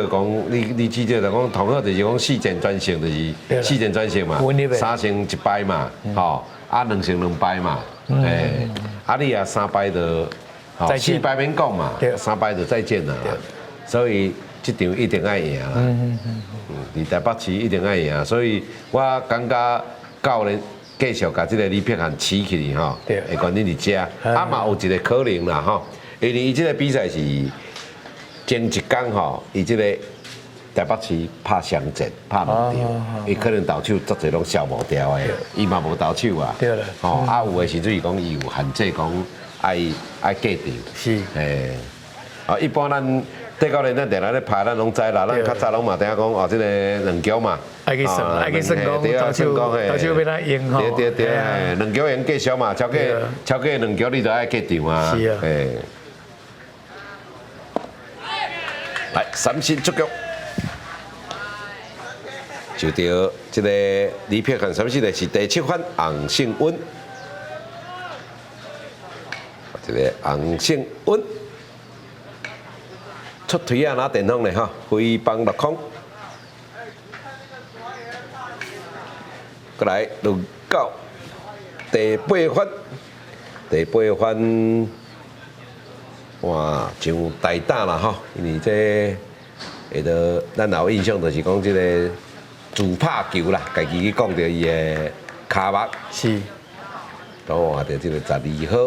讲，你至少就讲同好就是讲4战全胜，就是4战全胜嘛，3胜1败嘛，吼，啊2胜2败嘛，啊你啊3败就，吼4败免讲嘛，3败就再见啦，所以这场一定要赢啦，伫台北市一定要赢，所以我感觉教练继续甲这个李碧涵起起吼，会管你伫遮，啊嘛有一个可能啦吼，因为伊这个比赛是。前一天吼，伊即个台北市拍双战，拍2场，伊可能投手足侪拢消无掉的，伊嘛无投手啊。对了。吼，啊有的时阵伊讲伊有限制，讲爱计场。是。诶，啊一般咱底教练咱定来咧拍，咱拢知啦。咱较早拢嘛定讲哦，即个两球嘛。爱去算，爱去算讲投手要哪赢吼。对，两球赢计数嘛，超过2球你就爱计场啊。是啊。诶。来，三振出局，就到这个李碧涵三振的是第7番洪胜温，这个洪胜温出腿啊拿电筒的哈，挥棒落空，过来轮到第8番，第8番。哇，像大打啦吼，因为这下头咱有印象就是讲这个自拍球啦，家己去讲到伊的骹目是，都换到这个12号，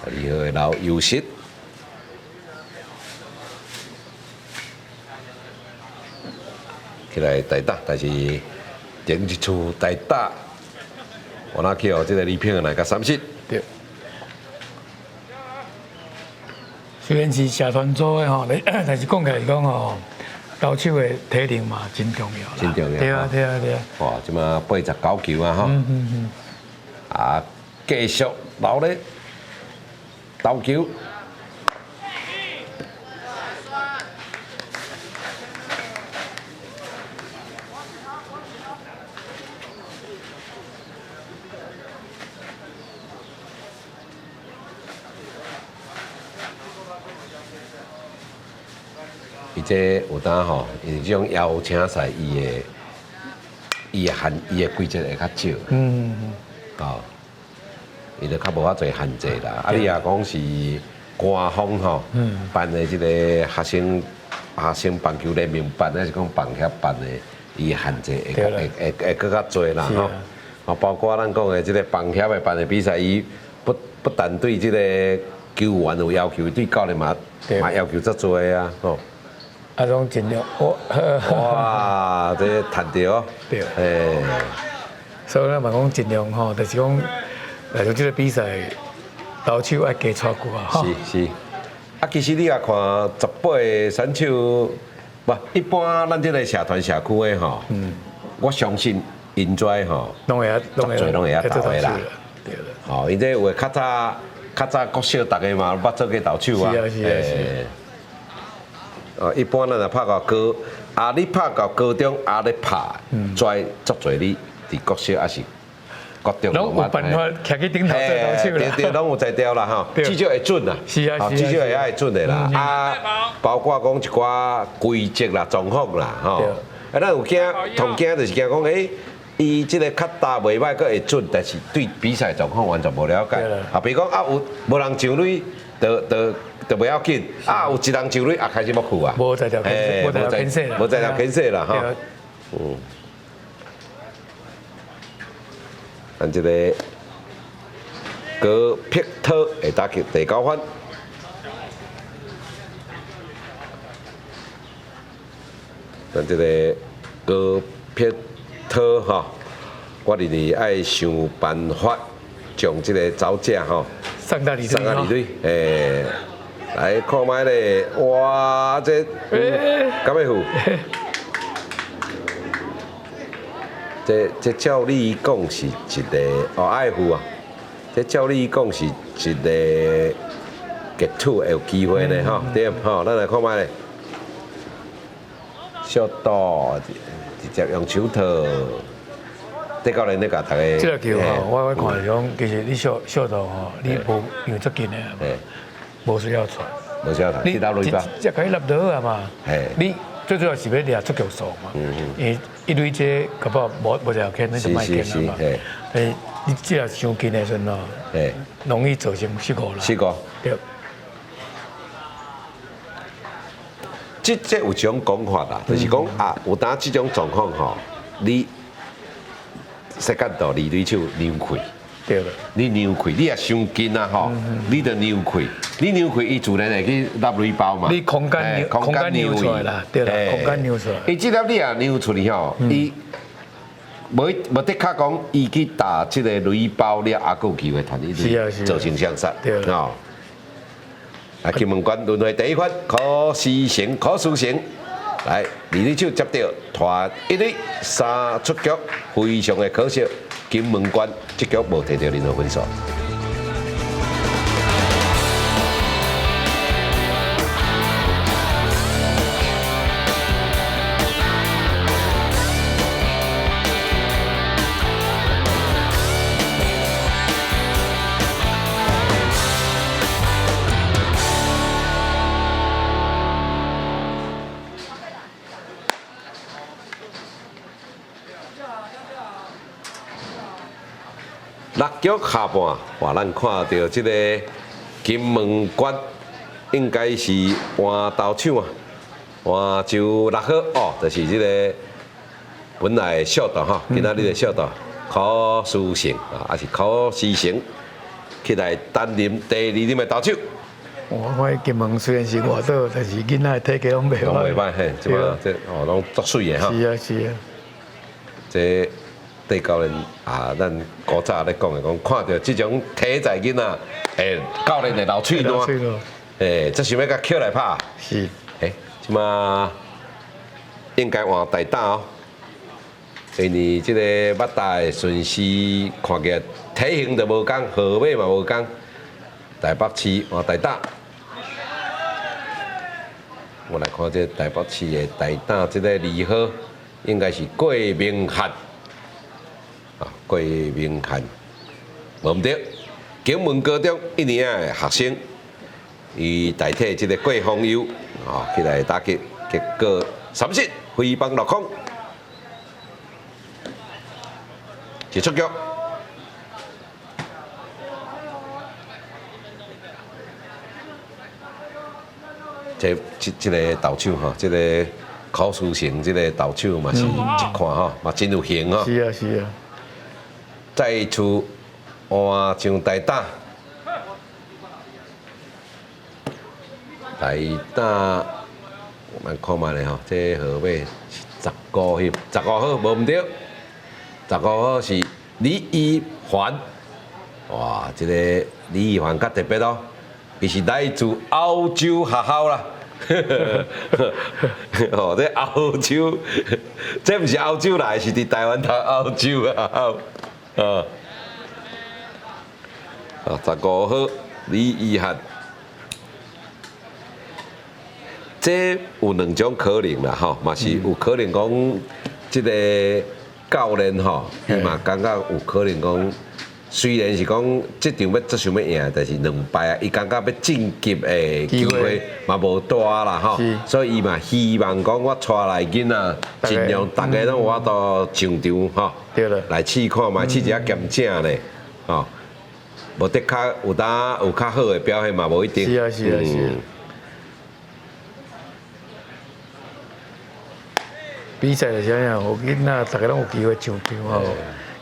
的老优势，起来大打，但是顶一处大打。我那去哦，这个李碧涵来个3失。对。虽然是社团组的吼，但是讲起来讲吼，投手的体能嘛真重要啦。真重要。对啊。哇，即马89球啊吼。啊，继续留咧投球。伊这有当吼，因为这种邀请赛，伊的规则会较少。哦，伊就较无遐侪限制啦。啊，你也讲是官方吼办的这个学生棒球联盟办，还是讲棒协办的，伊限制会更较侪啦吼。啊，包括咱讲的这个棒协的办的比赛，伊不但对这个球员有要求，对教练嘛要求足侪啊吼。啊，种尽量哇，这赚到，对，所以咱嘛讲尽量吼，就是讲来到这个比赛，投手爱加带久啊，是，啊，其實你也看18個選手，不，一般咱這個社團社區的吼，我相信因在吼，攏會曉投的啦，對啦，吼，因這有較早國小大家嘛捌做過投手啊，是。一般咱若拍到高，你拍到高中咧拍，跩足侪你伫國小還是國中，攏有辦法徛去頂頭做投手啦，對，攏有才調啦吼，至少會準啦，是啊，至少會準的啦，包括講一寡規則啦、狀況啦，吼，咱有驚，同驚就是驚講，伊即個較大袂歹，佫會準，但是對比賽狀況完全無了解，比如講有無人上壘，就不要緊，有一人上壘開始要去啊，無在條牽涉啦，吼，咱這個高碧特會打擊第9番，咱這個高碧特吼，我認為愛想辦法將這個走者吼送到離隊，來看覓咧，哇！這敢會有？這照你講是一個愛護啊！這照你講是一個傑出會有機會呢吼，對吼，咱來看覓咧，小刀直接用手套，戴教练你甲大家。这个球吼，我看讲，其实你小到吼，你无因为足紧的嘛，无需要传。无需要传，你打落去吧。只可以立到啊嘛。你最主要是要抓足球数嘛。因为一堆这搞不好无条件，你就卖紧了嘛。你只要伤紧的时阵哦，容易造成失误啦。失误。对。这有一种讲法啦，就是讲啊，有当这种状况吼，你膝盖度离对手扭开。对了，你扭开，你也伤紧啊吼，你就扭开，你扭开，伊自然会去纳水包嘛。你空间扭出来啦，对啦，空间扭出来。伊即粒你也扭出去吼，伊无得确讲伊去打即个雷包了，还有机会传，伊就造成相杀。对啦。啊，金门馆轮回第一款，可思成，可塑成。来，二垒手接到传一垒3出局，非常的可惜。金门馆这局无摕到任何分数。6局下半，哇，咱看到这个金门馆应该是换投手啊，换就6号哦，就是这个本来小道哈，今仔日的小道考思成啊，还是考思成起来担任第2任的投手。我看金门虽然是外岛，但是囡仔体格拢袂歹。袂歹嘿，即嘛这哦，拢足水的哈。是啊是啊。这戴教练啊，咱古早咧讲的讲，看到这种体在囡仔，教练会流喙烂，这想要甲捡来拍。是。即嘛应该换大打哦，因为这个马大的顺势看起来体型就无共，号码嘛无共，台北市换大打。我来看这台北市的大打，这个2号应该是郭明翰。郭明翰，无毋对，景文高中1年的学生，伊代替这个郭丰佑起来打击，结果3失，飞棒落空，一出局。这个投手哈，这个考思成这个投手嘛是一看哈，嘛真有型哈。是啊是啊。再次换上大打，我们看卖咧吼，这号码是15号无毋对，15号是李一环，哇，这个李一环较特别哦，伊是来自澳洲学校啦。哦，这澳洲，这毋是澳洲来，是伫台湾读澳洲啊。15号李一涵，这有2种可能啦，吼，嘛是有可能讲，这个教练吼，伊嘛感觉有可能讲，虽然是讲这场要足想要赢，但是2败啊，伊感觉要晋级的机会嘛无大啦，吼，所以伊嘛希望讲我带来囡仔，尽量大家拢有法度上场吼。对了，来试看嘛，试一下检正咧，吼，无得较有较好的表现嘛，无一定。是啊是啊是啊。比赛就啥样，有囡仔大家拢有机会上场吼，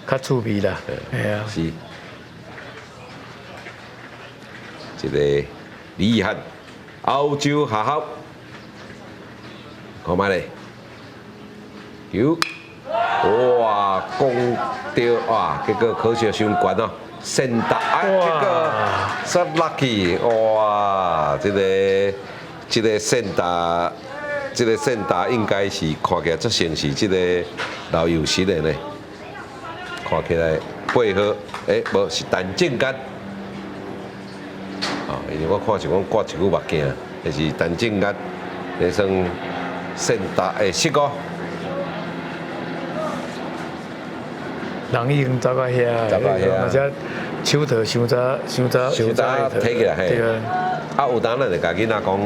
较趣味啦，系啊。是。一个李义涵，澳洲学校，看卖咧，球。哇，攻到哇，结果可惜伤悬哦，先打啊，结果 so lucky， 哇，这个先打，这个先打应该是看起来足像是这个老友实的呢，看起来配合，无是陈正刚，因为我看是讲挂一句目镜，就是陈正刚，那算先打失误。人已经走到遐，而且手头伤早摕起来嘿。对啊。啊，有当咱就甲囡仔讲，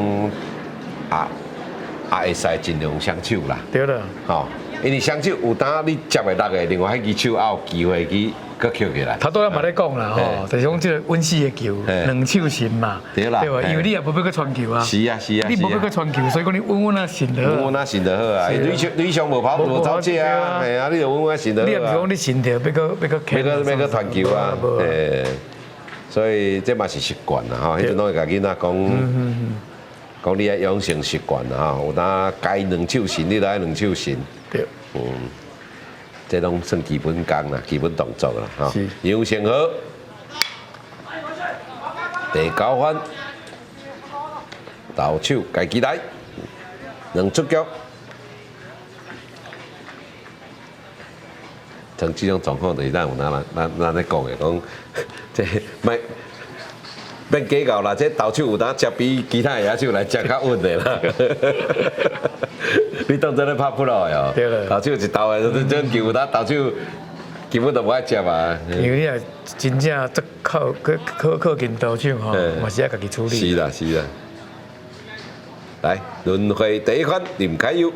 会使尽量双手啦。对啦。吼，因为双手有当你接袂落的，另外迄支手也有机会去搁捡起来。头拄仔嘛咧讲啦，吼，就是讲即个稳死的球，两手神嘛，对啦，对吧？因为你也无要去传球啊。是啊。你无要去传球，所以讲你稳稳啊神得。稳稳啊神得好啊，你上无跑无走这啊，系啊，你就稳稳啊神得好啊。你也毋是讲你神着要去传球啊，诶。所以这嘛是习惯啦，吼，迄阵拢会甲囡仔讲你要养成习惯啦，吼，有当该两手神，你就爱两手神。对。这拢算基本功啦，基本动作啦，吼。杨成和，第9番，投手家己来，两出局。像这种状况，就是咱有咱咧讲的，讲这卖免计较啦。这投手有当接比其他野手来接较稳的啦。你当真咧拍扑落的哦？投手一投的，这球有当投手根本就无爱接啊。因为你也真正这靠近投手吼，嘛是要家己处理。是啦。来轮回第1番林凯佑。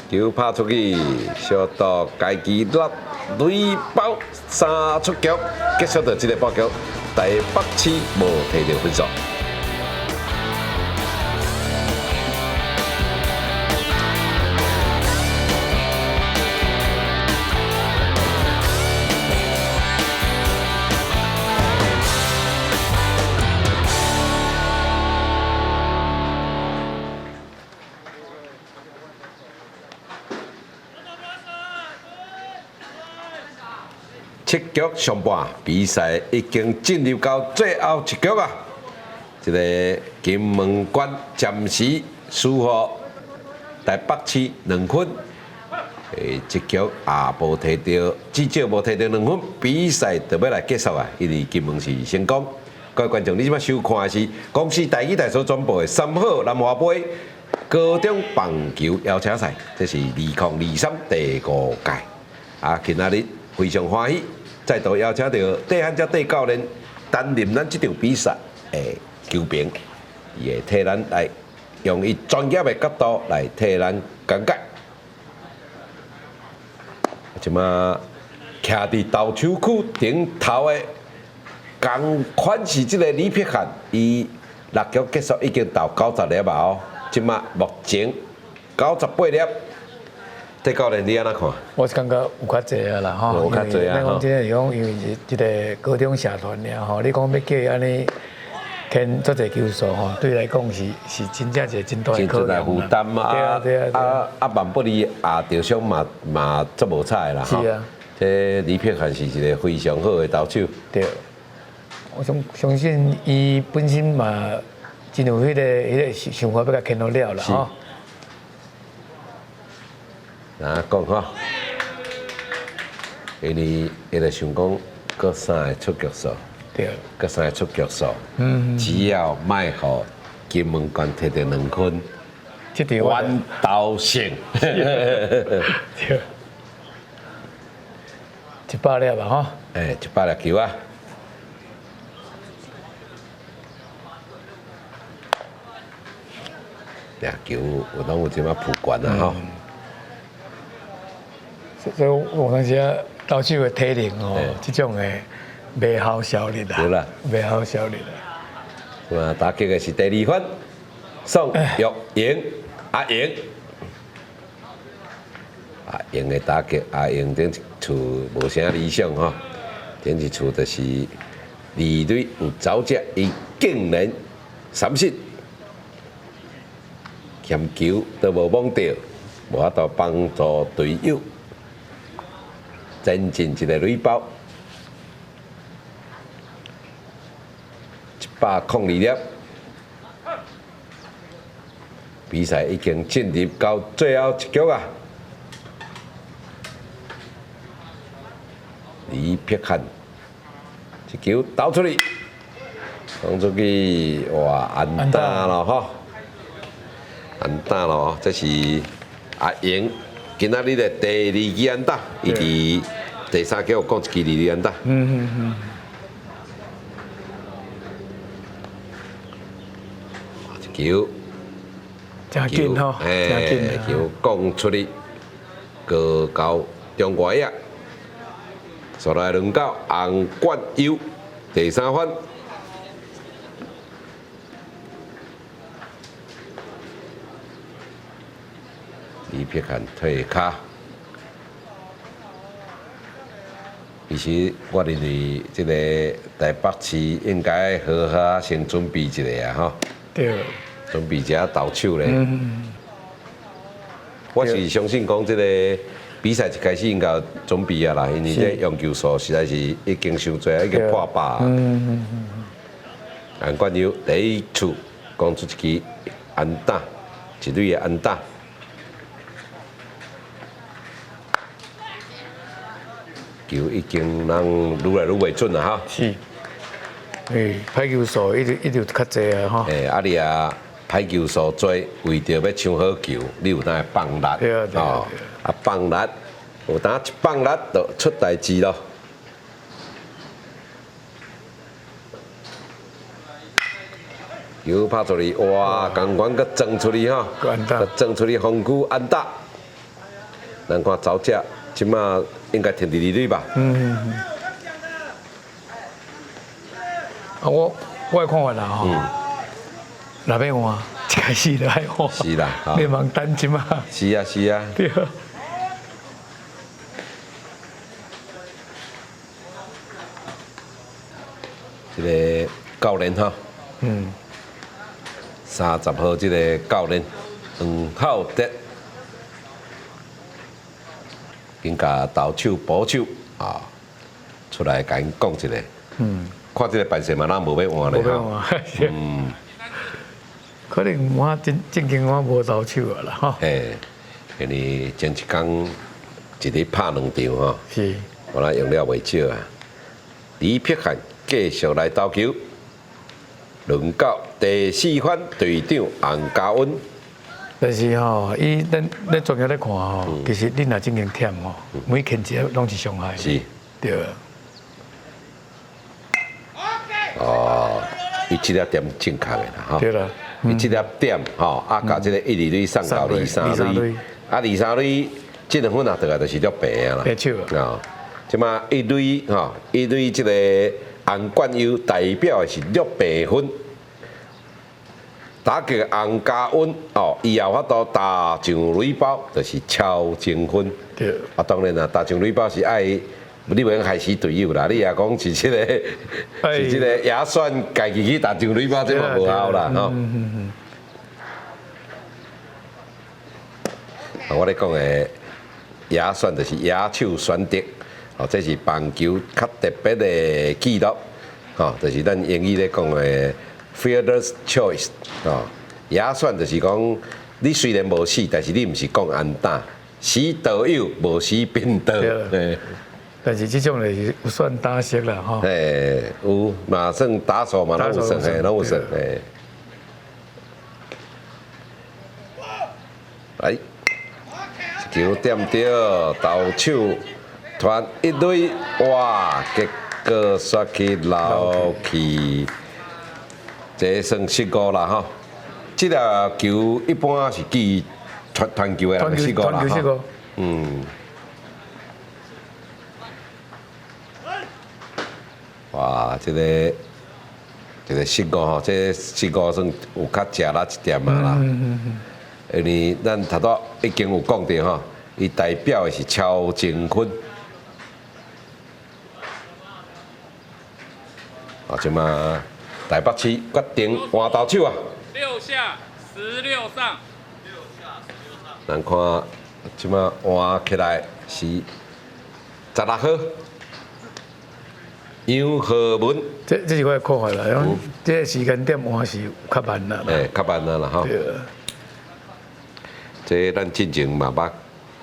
球拍出去，小到家己落雷包3出局，结束到这个报局，台北市无摕到分数。7局上半，比赛已经进入到最后1局啊！这个金门县暂时输予台北市2分。这局也无摕到，至少无摕到2分，比赛就要来结束啊！因为金门是成功。各位观众，你即摆收看的是公司台语台所转播的3号南华杯高中棒球邀请赛，这是2023第5届啊！今仔日非常欢喜。再度邀请到戴汉哲戴教练担任咱这场比赛的球评，伊会替咱来用伊专业的角度来替咱讲解。即马徛伫投手区顶头的，同款是即个李碧汉，伊6局结束已经投90粒啊哦，即马目前98粒。这教练你安怎看？我是感觉有较济啊啦吼，有较济啊吼。即个是讲，因为一个高中社团俩吼，你讲要叫伊安尼牵足济球数吼，对来讲是真正一个真大的考验负担啊！对啊，万不离受伤嘛足无彩啦吼。是啊。这李碧汉是一个非常好的投手。对。我相信伊本身嘛真有迄个想法要甲牵到了啦吼。哪讲吼？因为伊就想讲，各3个出局数，对，各3个出局数，只要卖互金门县摕到2分，弯刀胜。对，100粒吧吼。100粒球啊！球有拢有即马扑关啊吼。所以有当时啊，投手的体能哦，这种的袂好效率啦，对啦，袂好效率啦。啊，打击的是第2分，宋玉莹阿莹，阿莹的打击，阿莹顶一厝无啥理想吼，顶一厝就是二垒有走者，伊竟然3失，欠球都无摸到，无法度帮助队友。真进一个垒包，102粒，比赛已经进入到最后1局啊！李碧汉一球投出去，放出去，哇，安打了吼，安打了，这是啊赢，今仔日的第二支安打，伊伫第三局有讲一支二支安打。一球，真紧吼，真紧。球讲出去，过到中外野，所来轮到洪冠优第三分。李碧汉退卡，其实我认为这个台北市应该好好先准备一下啊，吼。对。准备一下投手咧。我是相信讲这个比赛一开始应该有准备啊啦，因为这用球数实在是已经伤多，已经破百。洪冠优第一次讲出一支安打，一垒的安打。球已经人愈来愈袂准啦哈。是。歹球数一直较济啊吼。啊你啊，歹球数多，为着要抢好球，你有当放力。哦，啊放力，有当一放力就出代志咯。球拍出去，哇，共款佮撞出去吼，佮撞出去防区安打。咱看走者。即马应该停伫二垒吧？啊，我的看法啦吼，若要换，一开始就爱换。是啦，你忙等即马。是啊，是啊。对。这个教练哈，30号这个教练黄浩德。应甲投手、捕手啊，出来甲因讲一下。看这个办事嘛，咱无要换咧哈。可能我正经我无投手啊啦吼。因为前一工一日拍2场吼。是。我咱用了袂少啊。李碧汉继续来投球，轮到第4番队长洪家温。但是吼，咱专业咧看吼，其实恁若真经忝吼，每牵一拢是伤害。是。对。哦，伊这粒点正确的啦吼。对啦。伊这粒点吼，啊，甲这个1、2垒送到2、3垒，啊2、3垒这2分啊，大概就是足平啊啦。白手啊。啊，即马1垒吼，1垒这个洪冠优代表的是6平分。打击洪家温哦，以后法度打上垒包就是超前分。对。啊，当然啦，打上垒包是爱你袂用害死队友啦，你也讲是这个是这个野选家己去打上垒包，这嘛无效啦吼。我咧讲的野选就是野手选择，哦，这是棒球较特别的记录，哦，就是咱英语咧讲的。Fielder's choice 哦，野选就是讲，你虽然无死，但是你毋是讲安打，死队友无死兵道。对。但是这种嘞有算打色啦吼。有嘛算打手嘛，拢有算拢有算来，一球点到投手传1垒，哇，结果刷去流去。这算失误啦吼，这条球一般是记传球的人失误啦吼。哇，这个失误吼，这失误算有较食力一点啊啦。因为咱头拄已经有讲到吼，伊代表的是超前分。啊，即嘛。台北市决定换投手啊！6下16上。咱看即马换起来是16号杨和文。这是我的看法啦，因为这时间点换是较慢啦。较慢啦吼。对。这咱之前嘛捌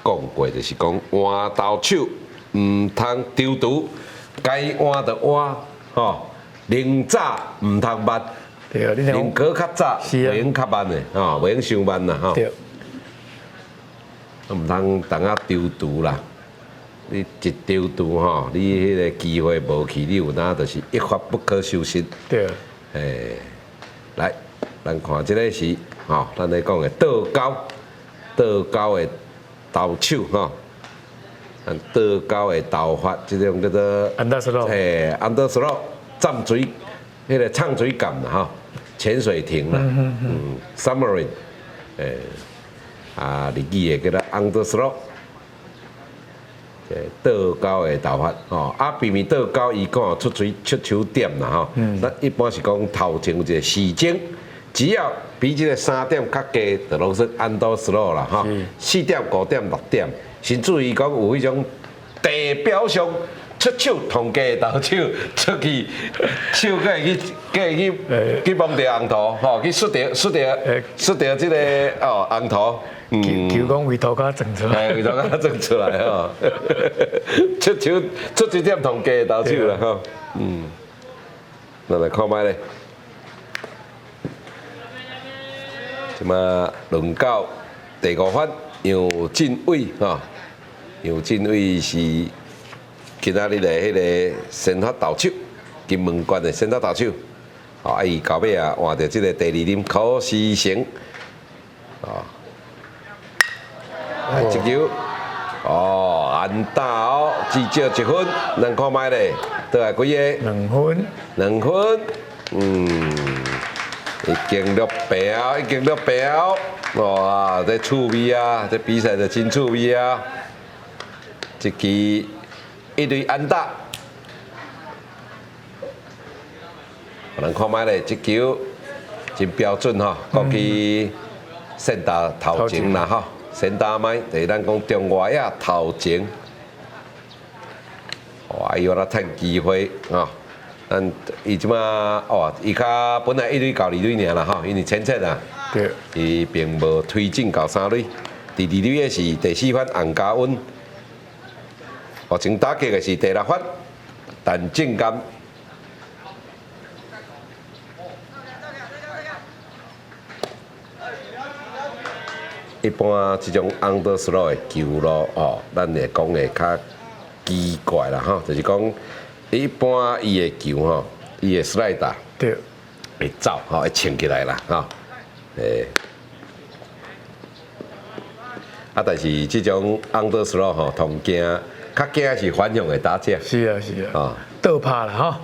讲过，就是讲换投手唔通丢毒，该换就换吼。宁早唔通慢，宁可较早，袂用较慢的，吼，袂用伤慢啦，吼。唔通当啊丢毒啦。你一丢毒吼，你迄个机会无去，你有哪就是一发不可收拾。对。诶，来，咱看即个是吼，咱咧讲的倒钩，倒钩的投手吼，咱倒钩的投法，即种叫做安德斯洛。嘿，安德斯洛站水，迄个唱水杆啦吼，潜水艇啦，submarine， 诶，日语的叫做安德斯洛。倒钩的投法吼，避免倒钩伊讲出球点啦吼。咱一般是讲头前有一个时钟，只要比这个3点较低，就拢是安德斯洛啦吼。4点、5点、6点，甚至于讲有迄种地表上出手同价的投手出去，手会去摸着红头吼，去摔着这个红头。球讲为头壳撞出来，为头壳撞出来吼，出一点同价的投手啦吼，咱来看卖咧，即马轮到第5番杨振伟吼，杨振伟是今仔日的迄个先发投手，金门县的先发投手，伊到尾啊换着即个第2任柯思成，一球，安打哦，至少1分，咱看卖咧，倒来几个？2分，已经落表，哇，这趣味啊，这比赛就真趣味啊！一支一垒安打，咱看卖咧，这球真标准吼，国际先打头前啦吼。先打麦，就是咱讲中外野头前，哇，伊有啦趁机会啊！咱伊即马伊较本来1垒到2垒尔啦吼，因为前切啊，伊并无推进到3垒。第2垒的是第4番洪家温，前打击的是第6番陈正刚。一般这种安德斯洛的球路咱会讲的较奇怪啦吼，就是讲一般伊的球吼，伊的 slider 会走会撑起来啦吼，但是这种安德斯洛吼，同惊较惊是反向的打者。是啊。倒拍啦吼，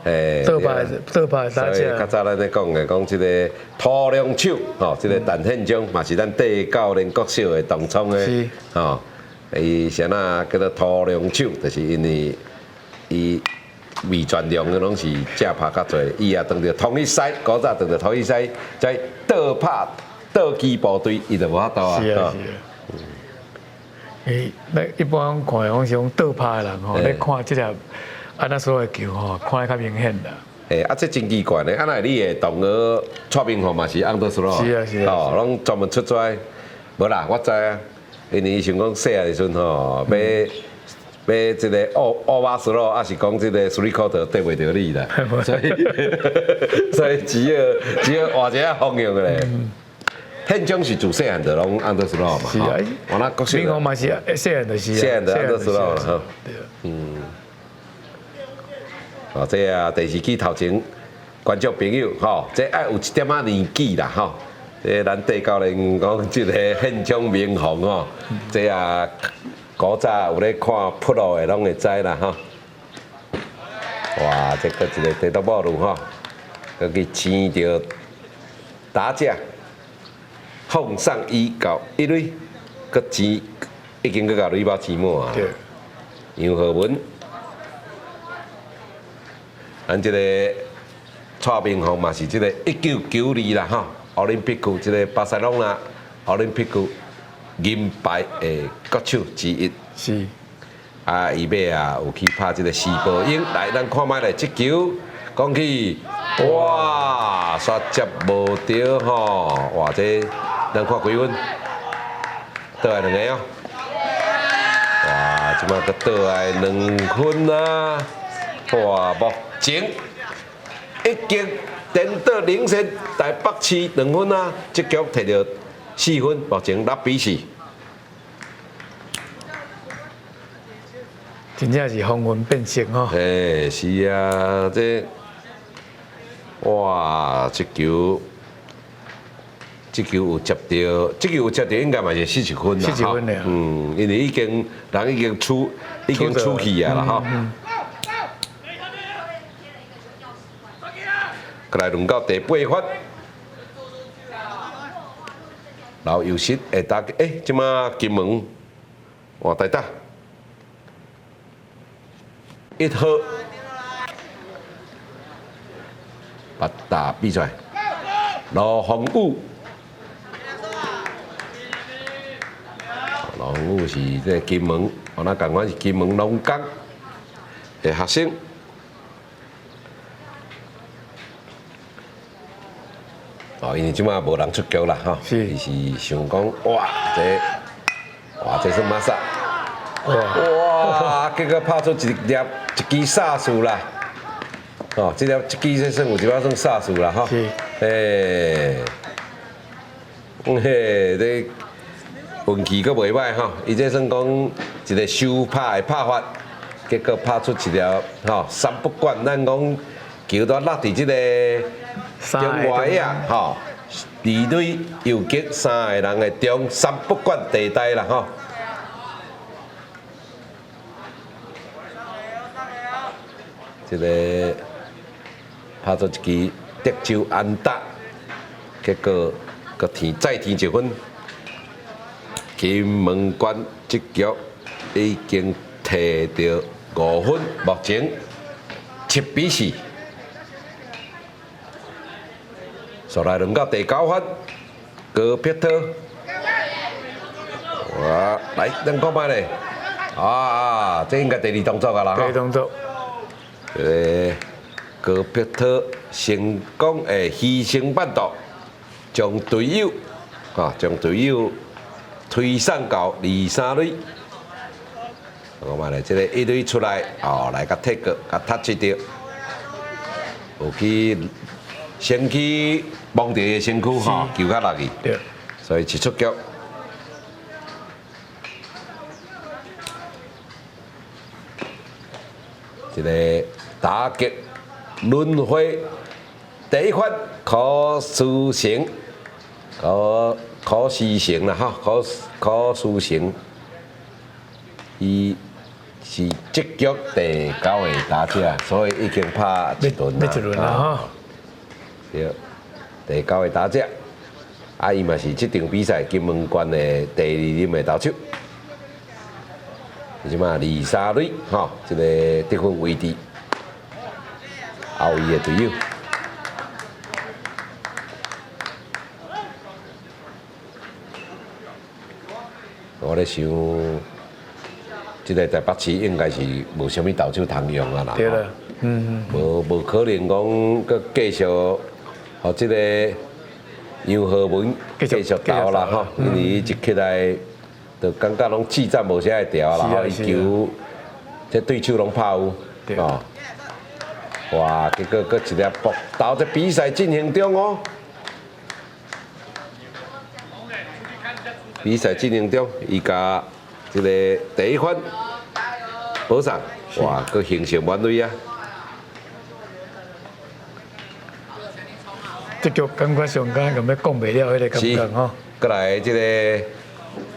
倒拍打者。所以较早咱咧讲的，讲即个土亮手吼，即个陈宪章嘛是咱第教练国小的同窗的吼，伊啥那叫做土亮手，就是因为伊未全量的拢是正拍较侪，伊也当着同一师，古早当着同一师，在倒拍倒击部队，伊就无法度啊。是啊。那一般看讲是讲倒拍的人吼，咧看即个。安德斯洛的球吼，看得较明显啦。这真奇怪呢。那你的同学蔡明宏嘛是安德斯洛，是啊，拢专门出专。无啦，我知啊，因为伊想讲细汉的时阵吼，要这个奥巴斯洛，还是讲这个 3 quarter 对袂着你啦，所以只要换一下方向的咧。宪章是自细汉就拢安德斯洛嘛，是啊，我那国小。明宏嘛是细汉就是细汉就安德斯洛啦，吼。这啊，第2期头前观众朋友这爱有一点仔年纪啦吼。这咱地教练讲，这个宪章明宏这啊，古早有咧看扑路的拢会知啦吼。哇，这个一个地图宝路佮去牵着打者，放上伊到1垒，佮牵已经佮甲垒包牵满啊。杨和文。咱这个蔡明宏嘛是这个1992啦吼，奥林匹克这个巴塞隆纳奥林匹克银牌的国手之一。是。伊尾啊有去拍这个四步鹰，来咱看卖咧，这球讲起，哇，煞接无着吼，哇这咱看几分，倒来2个哦，哇，即马佫倒来2分啊，哇，目前已经颠倒领先台北市2分啊，这局摕到4分，目前6比4。真正是风云变色吼。嘿，是啊，这哇，这球有接到，这球有接到，应该嘛是41分啦， 41分了因为人已经出去啊啦吼。过来轮到第8发，老优势会打，即马金门换台打1号把打比出来，罗宏武。罗宏武是这金门，那共款是金门龙岗的学生。因为即马无人出局啦，吼，伊是想讲，这算马萨，哇，结果拍出一支煞数啦，这支这算有一把算煞数啦，吼，这运气阁袂歹吼，伊这算讲一个收拍的拍法，结果拍出一条3不管，咱讲球都落伫即个中外啊，二垒右击3个人的中3不管地带啦，吼。这个拍出一支德州安打，结果再添1分。金门县这局已经摕到5分，目前7比4。所来轮到第9发，高撇特，哇，来，咱看卖咧，这应该第2动作啊啦，第2动作，高撇特成功的牺牲半岛，将队友推送到2、3垒。看卖咧，这个1垒出来，来甲踢个，甲touch掉，有去。先去望地的身躯球较落去，所以一出局。一个打击轮回，第1发可思成，可思成啦可思成，伊是这局第9个打者，所以已经拍1轮啦。对，第9个打者，伊嘛是这场比赛金门县的第2任的投手，即嘛2、3垒，这个得分位置，后伊的队友，我咧想，这个台北市应该是无啥物投手通用啊啦，对了，无可能讲搁继续。这个杨和文继续投啦吼，因为伊一起来就感觉拢技战无啥会调啦，伊球这对手拢拍有，哇！结果搁一粒爆投在比赛进行中哦，比赛进行中，伊甲这个第1分补上，哇！搁形成满垒啊！这局感觉上敢咁要讲袂了，迄个感觉吼。过来这个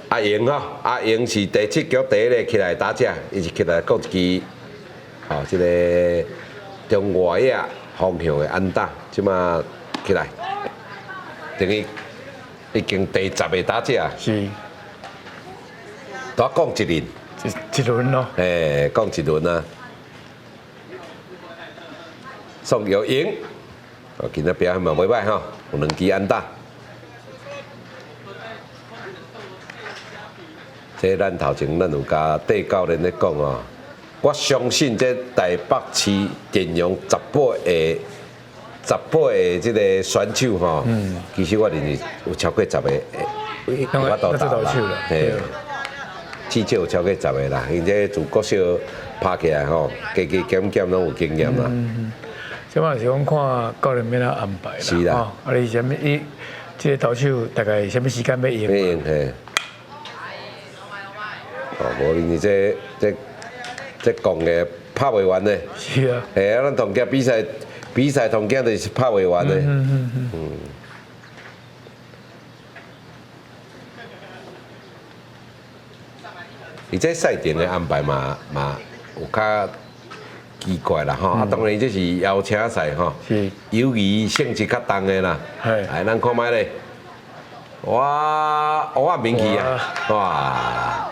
阿英阿英是第7局第1个起来打者，伊是起来讲一支，这个中外野方向的安打，即马起来，等于已经第10个打者。是。多讲1轮。一轮咯。讲1轮啊。宋有赢。今仔表现嘛袂歹吼，有2支安打。这咱头前咱有甲戴教练咧讲哦，我相信这台北市阵容10个这个选手吼，其实我认为有超过10个会法度打啦，至少有超过10个啦，而且自国小拍起来吼，加减拢有经验啦。即嘛是讲看教练要安排啦，是啦，你什么伊即个投手大概什么时间要用？嘿。无因为这这讲的拍袂完的。是啊。哎，咱同家比赛同家就是拍袂完的。伊这赛程的安排嘛有较奇怪啦吼，啊当然这是邀请赛吼，友谊性质较重的啦。来，咱看卖咧，哇，乌啊名气啊，哇，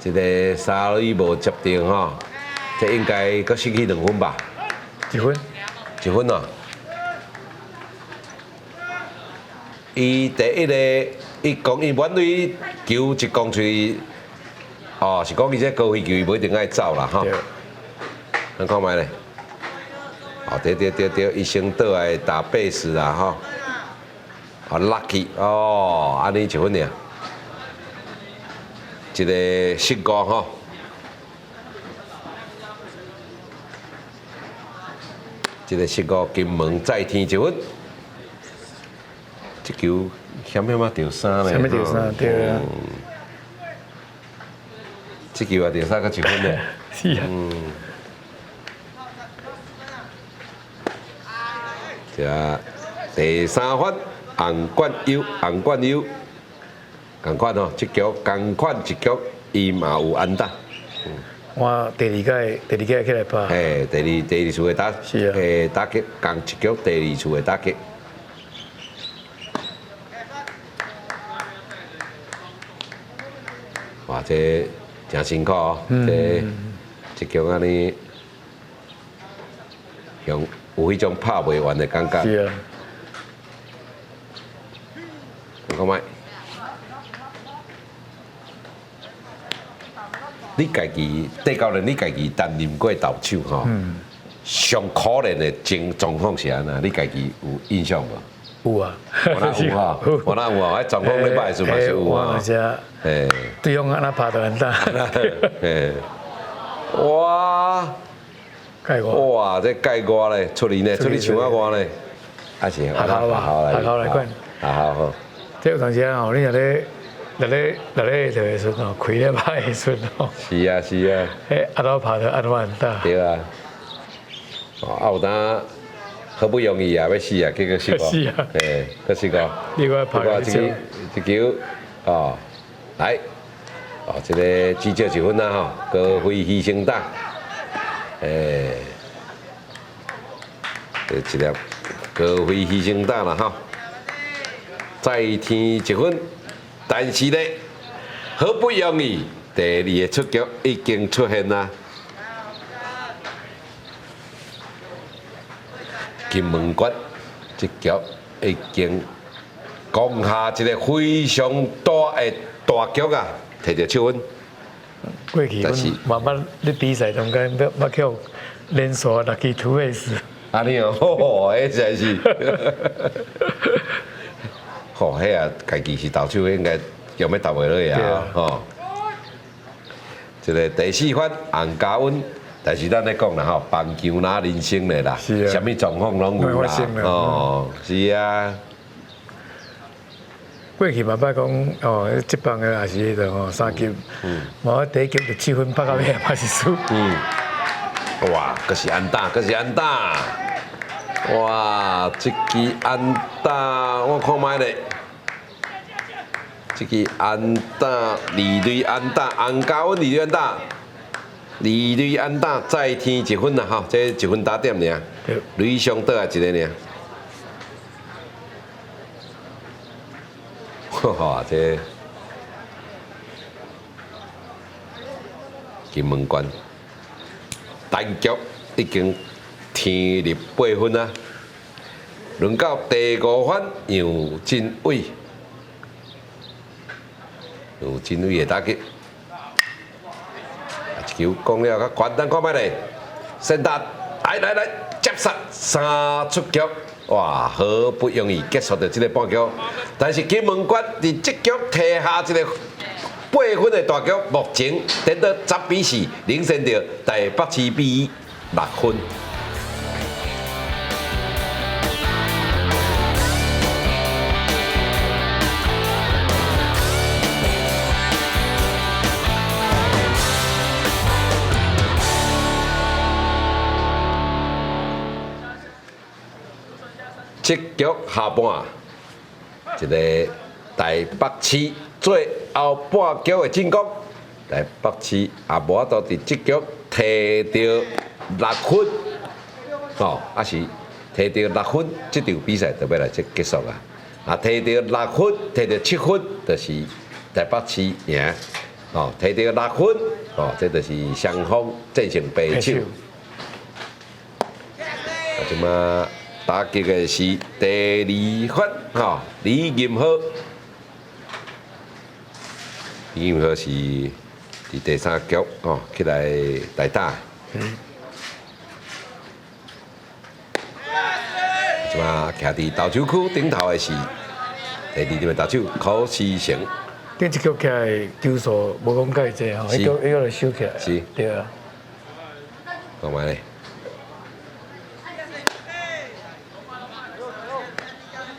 一个沙里无接定吼，这应该佫失去2分吧？1分？1分哦。伊第一个，伊满队球一公出。哦，是讲伊这高飞球伊不一定爱走啦，吼。咱看卖咧，哦，对，伊先倒来打贝斯啦，吼。哦 ，lucky， 哦，安尼1分尔，一个失误吼。一个失误，金门再添1分。这球险啊掉3咧，险掉3，对啊。这球也掉3个1分咧。是啊。这第3发红冠优，同款哦，这局同款一局伊嘛有安打。我第二届起来拍。嘿，第二次的打，是啊。嘿，打击同一局第2次的打击。哇，这真辛苦哦，这局安尼，有迄种拍袂完的感觉。是啊。你看卖，你家己戴教练，你家己担任过投手吼，上可怜的状况是安那？你家己有印象无？有啊。我那有啊，我那有啊，迄状况你歹时嘛是有啊。诶，对方安那拍到安打。诶，哇！盖我。哇，这盖我咧，出力呢，出力像我咧，还是学校来管。学校好。这有当时啊，你若咧就会顺哦，开咧拍会顺哦。是啊。诶，阿头拍到阿头安打。对啊。哦，有当好不容易啊，要死啊，结果失误。是啊。诶，可惜个。另外拍个一球，哦，来，哦，这个至少1分啦吼，高飞牺牲打。诶，这一粒高飞牺牲打啦吼。再添1分，但是咧，好不容易第2个出局已经出现啦。金门关这局已經攻下一個非常大的大局啊，摕到7分。過去慢慢咧比賽中間要叫連鎖落去2位數。安尼哦，吼，迄實在是。吼，迄啊，家己是投手，應該有要投袂落去啊，吼。一個第4發洪家溫。但是咱咧讲啦吼，棒球哪人生咧啦，什么状况拢有啦，哦，是啊。过去嘛，捌讲哦，这帮个也是迄个吼3球，无第1球就7分拍到尾嘛是输。哇，可是安打，哇，这支安打我看卖咧，这支安打2垒安打，洪家溫2垒安打。2垒安打再添1分啦，吼，这1分打点尔，垒上倒来一个尔。哇，这金门关单局已经添入8分啊，轮到第5番杨振伟的打击。球攻了较悬，咱看卖咧，先达来接杀3出局，哇，好不容易结束了这个半局，但是金门关伫这局摕下一个8分的大局，目前等到10-4领先着台北市比6分。这局下半，一个台北市最后半局的进攻，台北市也无法度伫这局摕到6分，哦，啊是摕到6分，这场比赛就要来结束啊！啊，摕到6分，摕到7分，就是台北市赢。哦，摕到6分，哦，这就是双方战成平手。啊，即马打击的是第2分，吼，李金浩。李金浩是伫第3局哦起来来打。即马徛伫投手区顶头的是第2队的投手柯世成。顶一局起来球数无讲介济吼，迄个就收起来。是。对啊。讲完咧。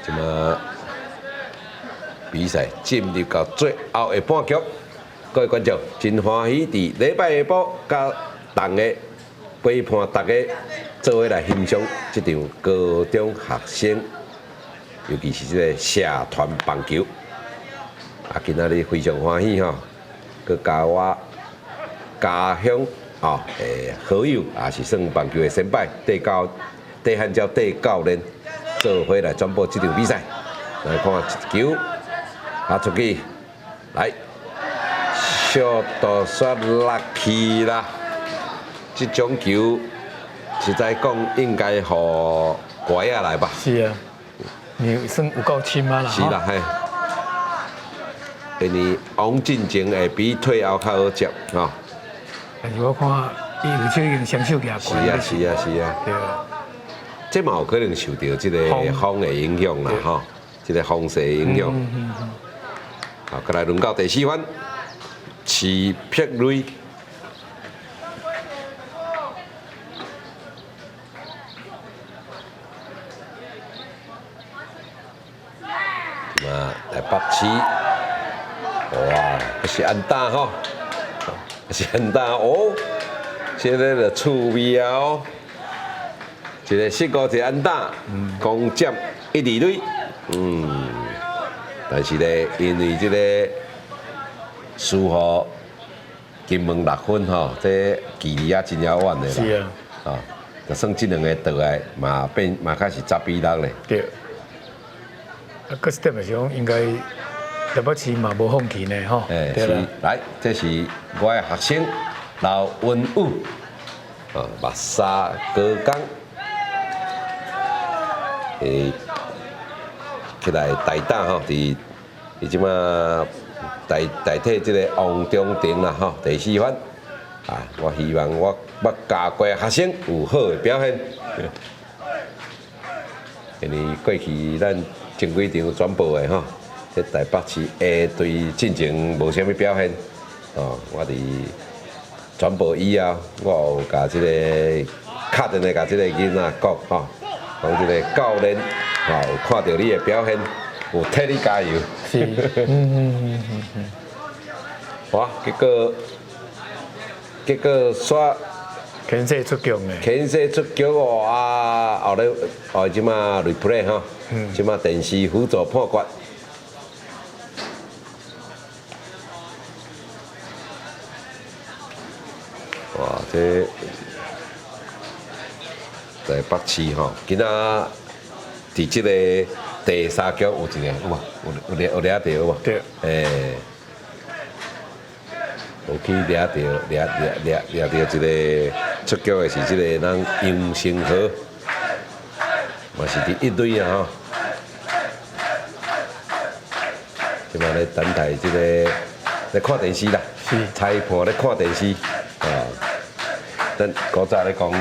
即马比赛进入到最后的半局，各位观众真欢喜伫礼拜下晡，甲同个陪伴大家做伙来欣赏这场高中学生，尤其是这个社团棒球。啊，今仔日非常欢喜吼，佮甲我家乡哦诶好友，也是算棒球的先辈戴汉椒戴教练做伙来转播这场比赛。来看一球打出去，来小度煞落去啦！这种球实在讲应该互乖仔来吧？是啊，你算有够深啊啦！是啦，嘿。因为王进前会比退后较好接吼。但是我看伊有手已经双手举过。是啊，是啊，是啊。对啊。这嘛有可能受到这个风的影响啦，吼，这个风势的影响。好，再来轮到第4番，徐碧瑞。嘛，台北市。哇，是安打吼，是安打哦，现在就趣味啊哦，一个失误一个安打，攻占1、2垒，但是咧，因为这个输互金门6分吼，这距离也真遥远的啦。是啊，啊，就算这2个倒来，嘛开始10比6咧。对。啊，搁一点就是讲应该。台北市嘛无放弃呢，吼。对啦。来，这是我的学生刘文武，啊，目沙高岗，起来代打吼，伊即马代替这个王中庭啦，吼，第4番，啊，我希望我教过学生有好的表现，因为过去咱前几场转播的吼。这台北市 A 队进前无啥物表现，哦，我伫转播以后，我有甲即个敲电话甲即个囡仔讲，吼，讲即个教练，吼，有看到你的表现，有替你加油。是，哇，结果煞牵涉出局呢。牵涉出局哦啊！后即马 replay 吼，即马电视辅助判决。哇，这台北市吼，今仔伫即个第3局有一个有无？有掠到有无？对。有去掠到一个出局的是即个人杨成和，嘛是伫1垒啊吼。即马咧等待即个咧看电视啦，裁判咧看电视啊。咱古早咧讲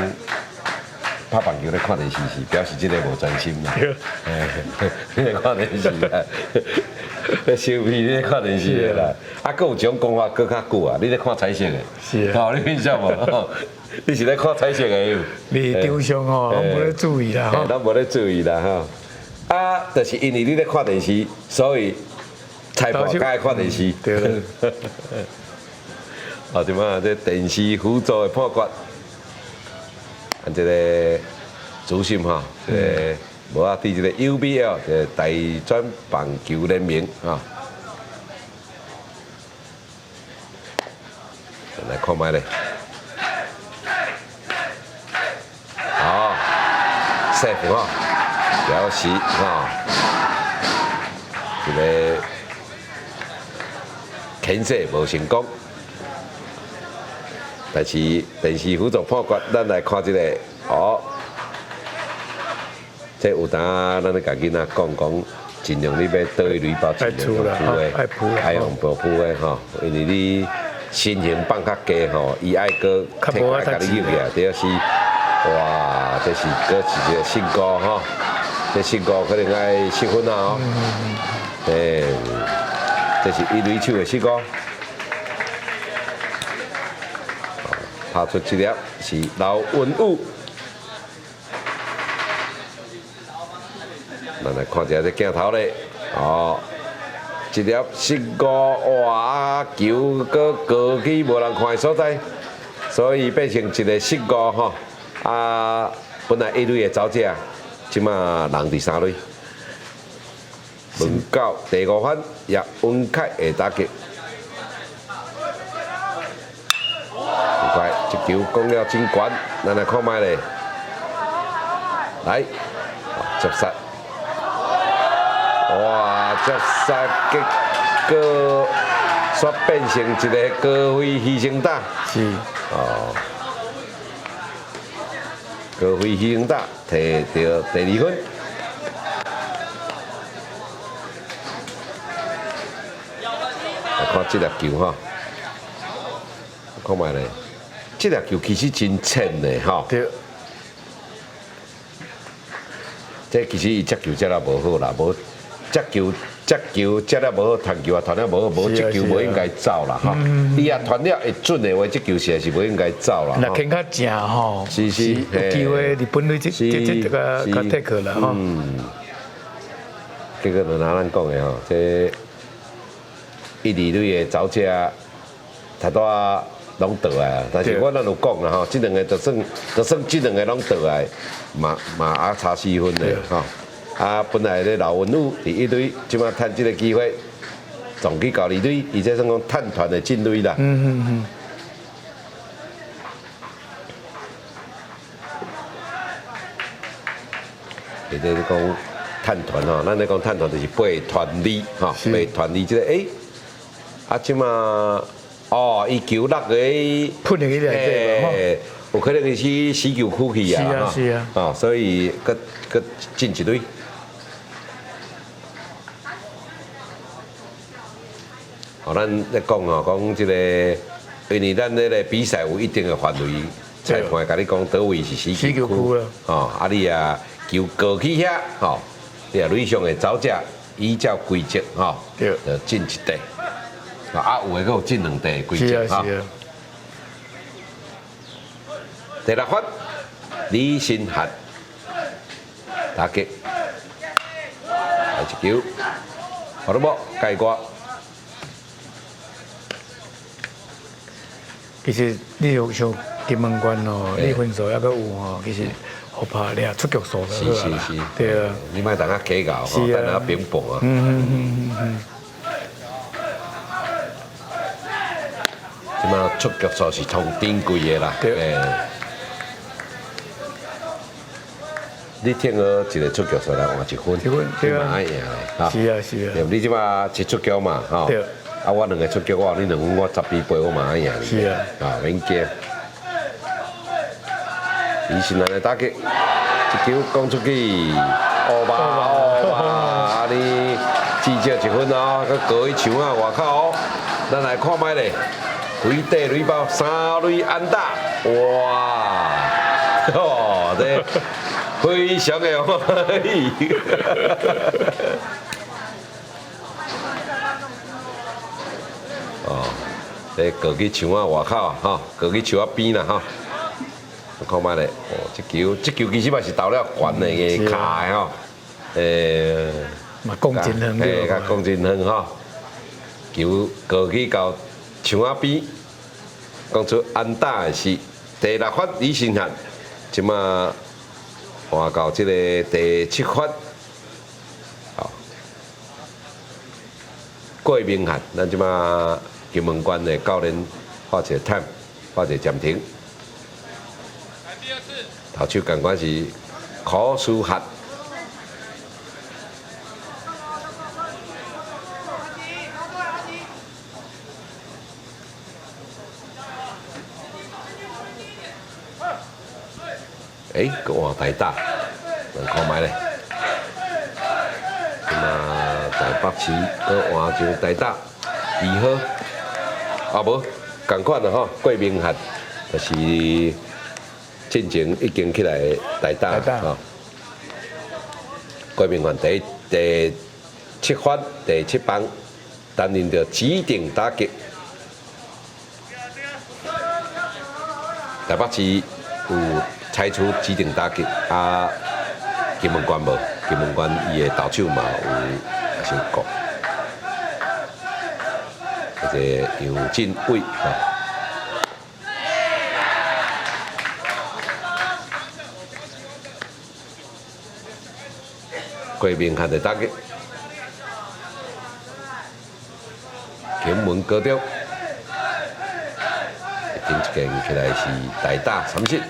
拍棒球咧看电视是表示即个无专心啦，你咧看电视啦，咧收屁咧看电视啦，啊，佫有一种讲法佫较久啊，你咧看彩色的，是啊，你印象无？你是咧看彩色的有？你场上吼，拢无咧注意啦，拢无咧注意啦吼，啊，就是因为你咧看电视，所以裁判才爱看电视，对啦。啊，即马这电视辅助的判决，按这个主审哈，这个无啊，伫这个 UBL 的台专棒球联盟啊，来看卖咧，好，safe 哈，表示哈，这个牵涉无成功，但是电视辅助判决，咱来看这个哦。这有当咱咧甲囡仔讲，尽量你要倒去垒包，尽量用铺的，爱用薄铺的吼，因为你身形放较低吼，伊爱搁体爱甲你扭起来，这是哇，这是搁是一个身高吼，这身高可能爱10分啊哦，这是一垒手的身高，拍出一粒是刘文武。咱来看一下这镜头咧，哦，一粒身高哇，球搁高起无人看的所在，所以变成一个身高吼啊，本来一垒的走者，即马人伫3垒。问到第5番叶文凯的打击，很快一球攻了真悬，咱来看卖咧，来接杀。哇！接杀结果煞变成一个高飞牺牲打，是哦，高飞牺牲打摕到第2分。来看这粒球哈，看卖咧，这粒球其实真浅的哈。对。这其实伊接球接得无好啦，无。接球接了无好，弹球也弹了无好，无这球无应该走啦哈。你啊弹了会准的话，这球实在是无应该走啦。那牵较正吼，是，有机会日本队这个较take 去了哈。这个就拿咱讲的吼，这一二垒的走者，太多拢倒来啊。但是我咱有讲啦吼，这两个就算这两个拢倒来，嘛还差4分的吼。啊，本来咧刘文武伫一垒，即马趁即个机会撞去到二垒，伊这算讲探团的进垒啦。或者讲探团吼，咱咧讲探团就是背团里吼，背团里即个啊，即马哦，伊球落去喷入去内底有可能是死球区去啊，是啊，哦，所以佮进一垒。哦，咱咧讲哦，讲即个，因为咱咧个比赛有一定的范围，裁判甲你讲倒位是死球区，哦，啊你啊球过去遐，吼，你啊垒上的走者依照规则，吼，就进一地，啊有诶佫有进2地规则，哈。第6分，李新汉打击，来一球，好了无？盖瓜。其实你有像金门关哦，你分数还阁有吼，其实好拍咧，出局数就好啦。对啊，你莫等下计较吼，等下平磅啊。即马出局数是通顶贵的啦。对。你听个一个出局数来换1分，你嘛爱赢的。是啊是啊。对，你即马一出局嘛，吼。对。啊，我2个出局，你2分，我12倍，我嘛爱赢。是啊，免惊。李新南的打击，一球攻出去，乌吧，你至少1分哦，佮高去墙啊外口哦。咱来看卖咧，回地垒包3垒安打，哇，哦，这非常的欢喜。哦，这过去墙啊外口哈，过去墙啊边啦哈。看卖咧，哦，这球其实嘛是投了悬的卡的吼，嘛讲真远对，甲讲真远吼，球过去到墙啊边，讲出安打的是第6发李新汉，即马换到这个第7发，好，郭明翰，咱即马金门关的教练画一个 time， 画一个暂停。来第二次。头手感官是考书学。佮换台大，人看卖咧。台北市佮换上台大2号，无共款啦吼，郭明翰就是进前已经起来台大吼。郭明翰第7发第7棒，担任着指定打击。台北市有采取指定打击，金门关无，金门关伊的投手嘛有先讲，或者杨振伟吼。郭明翰的打击，金门高中，顶一件起来是台大3失。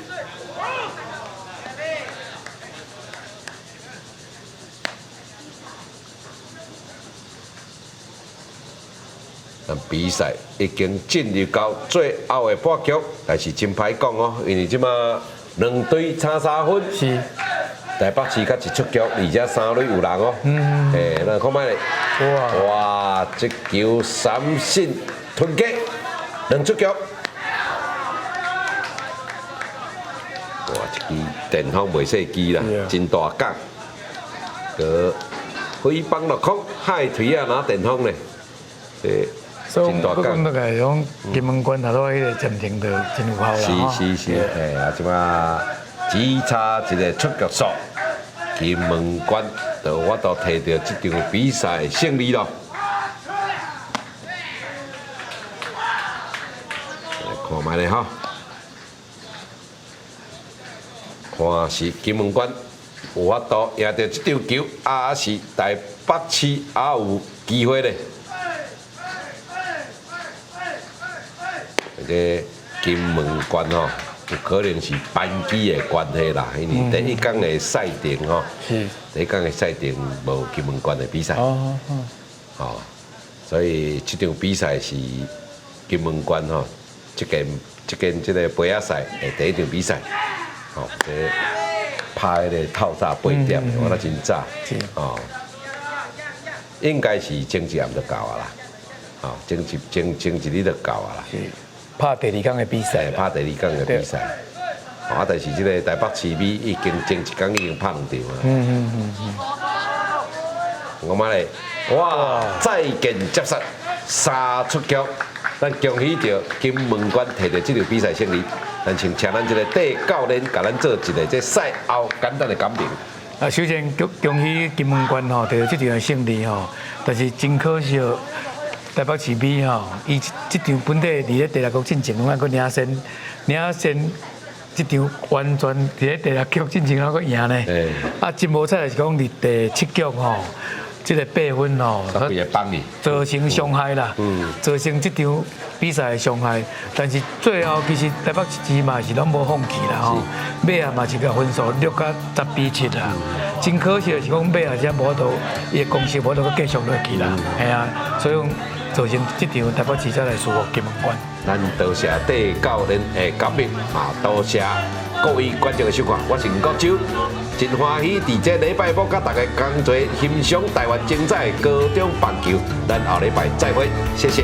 比赛已经进入到最后的半局，但是真歹讲哦，因为即马2队差3分，是台北市甲一出局，而且3垒有人哦，咱看卖咧，哇，这球三振吞击，2出局，哇，一支电风袂细支啦，真大角，个飞棒落空，海腿啊拿电风咧，所以我讲那个种金门关头迄个暂停就真有效啦。是，即马只差一个出局数，金门关就我都摕到这场比赛的胜利咯。来看卖咧吼，看是金门关有法度赢到这场球，还是台北市还有机会咧？这金门关吼，有可能是班机的关系啦，因为第一天的赛程吼，第一天的赛程无金门关的比赛，所以这场比赛是金门关吼，这件这个杯仔赛的第一场比赛，这拍个透早8点，我那真早，应该是前一暗就到啊啦，前一日就到啊啦。拍第2天的比赛，拍第2天的比赛，但是这个台北市米已经前一天已经拍2场啊。我妈嘞，哇，再见接杀3出局，咱恭喜着金门关摕到这场比赛胜利。咱请咱这个戴教练，甲咱做一个这赛后简单的讲评。首先恭喜金门关吼摕到这场胜利吼，但是真可惜。台北市米吼，伊这场本地伫咧第6局进前，拢还佫领先，这场完全伫咧第6局进前，还佫赢呢。真无彩是讲伫第7局吼，这个8分吼，造成伤害啦，造成这场比赛的伤害。但是最后其实台北市嘛是拢无放弃啦吼，尾啊嘛是个分数6甲10比7啦。真可惜的是讲尾啊只无度，伊的攻势无度佫继续落去啦，系啊，所以造成这场台北市才来输给金门关。咱多谢戴教练的讲评，多谢各位观众的收看，我是吴国洲，真欢喜伫这礼拜五甲大家同齐欣赏台湾精彩的高中棒球，咱后礼拜再会，谢谢。